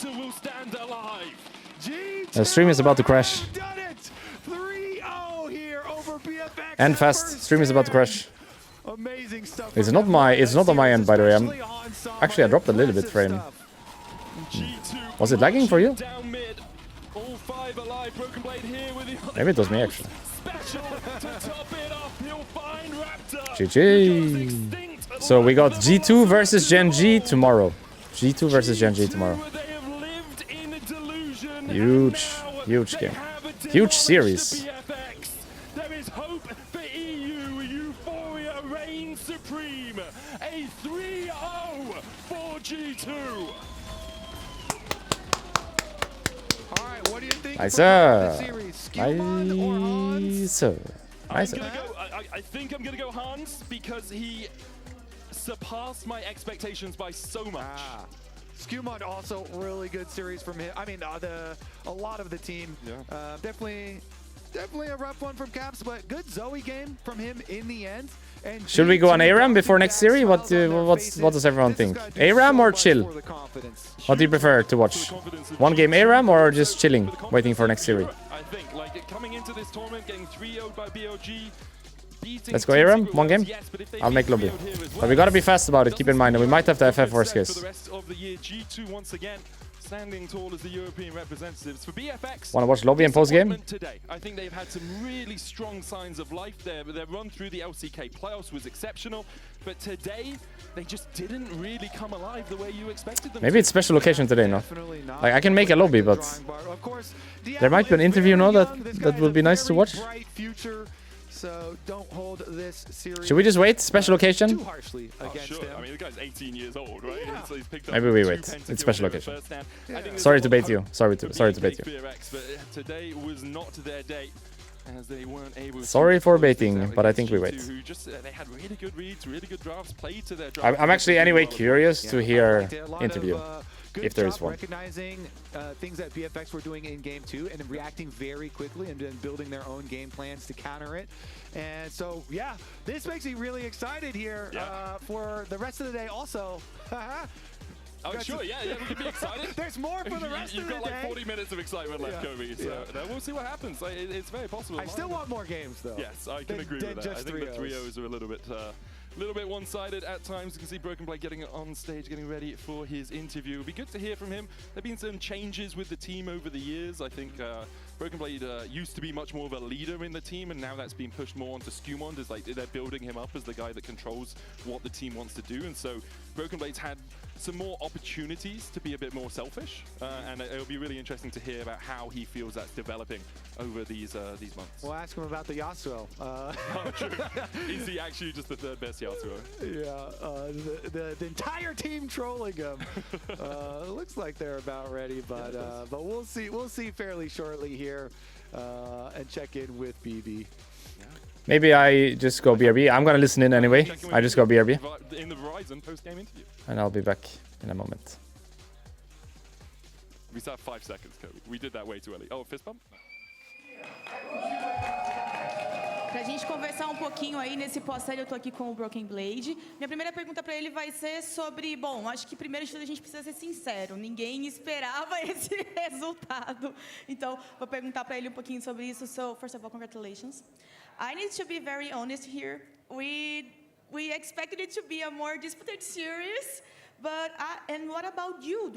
The stream is about to crash. And fast. Stream is about to crash. Amazing stuff. It's not on my end, by the way. Actually, I dropped a little bit frame. Was it lagging for you? Maybe it was me, actually. GG. So we got G2 versus Gen G tomorrow. G2 versus Gen G tomorrow. Huge, huge game. Huge series. There is hope for EU. Euphoria reigns supreme. A 3-0 for G2. All right, what do you think? Nice. Nice. I think I'm gonna go Hans because he surpassed my expectations by so much. Skewmon also really good series from him. I mean, a lot of the team. Yeah. Definitely a rough one from Caps, but good Zoe game from him in the end. And Should we go on ARAM before next series? What does everyone think? ARAM or chill? What do you prefer to watch? One game ARAM or just chilling, waiting for next series? I think like coming into this tournament, getting 3-0'd by BOG. Let's go ARAM, one game. I'll make lobby. But we gotta be fast about it, keep in mind, and we might have the FF worst case. For the rest of the year, G2 once again standing tall as the European representatives. For BFX, Wanna watch lobby and post game? Today, I think they've had some really strong signs of life there. Their run through the LCK playoffs was exceptional, but today they just didn't really come alive the way you expected them. Maybe it's special occasion today, no? Like I can make a lobby, but there might be an interview, no? That would be nice to watch. So don't hold this series. Should we just wait? Special occasion? Too harshly against Sure. him. I mean, the guy's 18 years old, right? Yeah. So he's picked up Maybe we 2 wait. pentatkills It's special in the occasion. first hand. I think there's Sorry a to lot bait of you. hope Sorry for to bait you. BFX, but today was not their day, as they weren't able. Sorry to for close things baiting, out but I against think we G2, wait. Who just they had really good reads, really good drafts, played to their draft. I'm actually anyway curious to hear A lot interview. of, good if there is job one. recognizing things that BFX were doing in game 2 and reacting very quickly and then building their own game plans to counter it. And so, yeah, this makes me really excited here for the rest of the day also. Oh, sure, yeah, we can be excited. There's more for the rest You've of the got like day. 40 minutes of excitement left, Kobe. So we'll see what happens. Like, it's very possible. I still want more games, though. Yes, I can agree with that. I think the 3-0s are a little bit one-sided at times. You can see Broken Blade getting on stage, getting ready for his interview. It'll be good to hear from him. There have been some changes with the team over the years. I think Broken Blade used to be much more of a leader in the team, and now that's been pushed more onto Skewmon. As like they're building him up as the guy that controls what the team wants to do. And so Broken Blades had some more opportunities to be a bit more selfish, and it'll be really interesting to hear about how he feels that's developing over these months. We'll ask him about the Yasuo. Oh, true. Is he actually just the third best Yasuo? Yeah, the entire team trolling him. Looks like they're about ready, but we'll see. We'll see fairly shortly here, and check in with BB. Maybe I just go BRB. I'm gonna listen in anyway. I just go BRB. In the Verizon post-game interview. And I'll be back in a moment. We still have 5 seconds, Kobe. We did that way too early. Oh, fist bump? Pra gente conversar um pouquinho aí nesse pós-série, eu tô aqui com o Broken Blade. Minha primeira pergunta pra ele vai ser sobre, bom, acho que primeiro de tudo a gente precisa ser sincero, ninguém esperava esse resultado. Então, vou perguntar pra ele um pouquinho sobre isso. So, first of all, congratulations. I need to be very honest here. We expected it to be a more disputed series, but and what about you?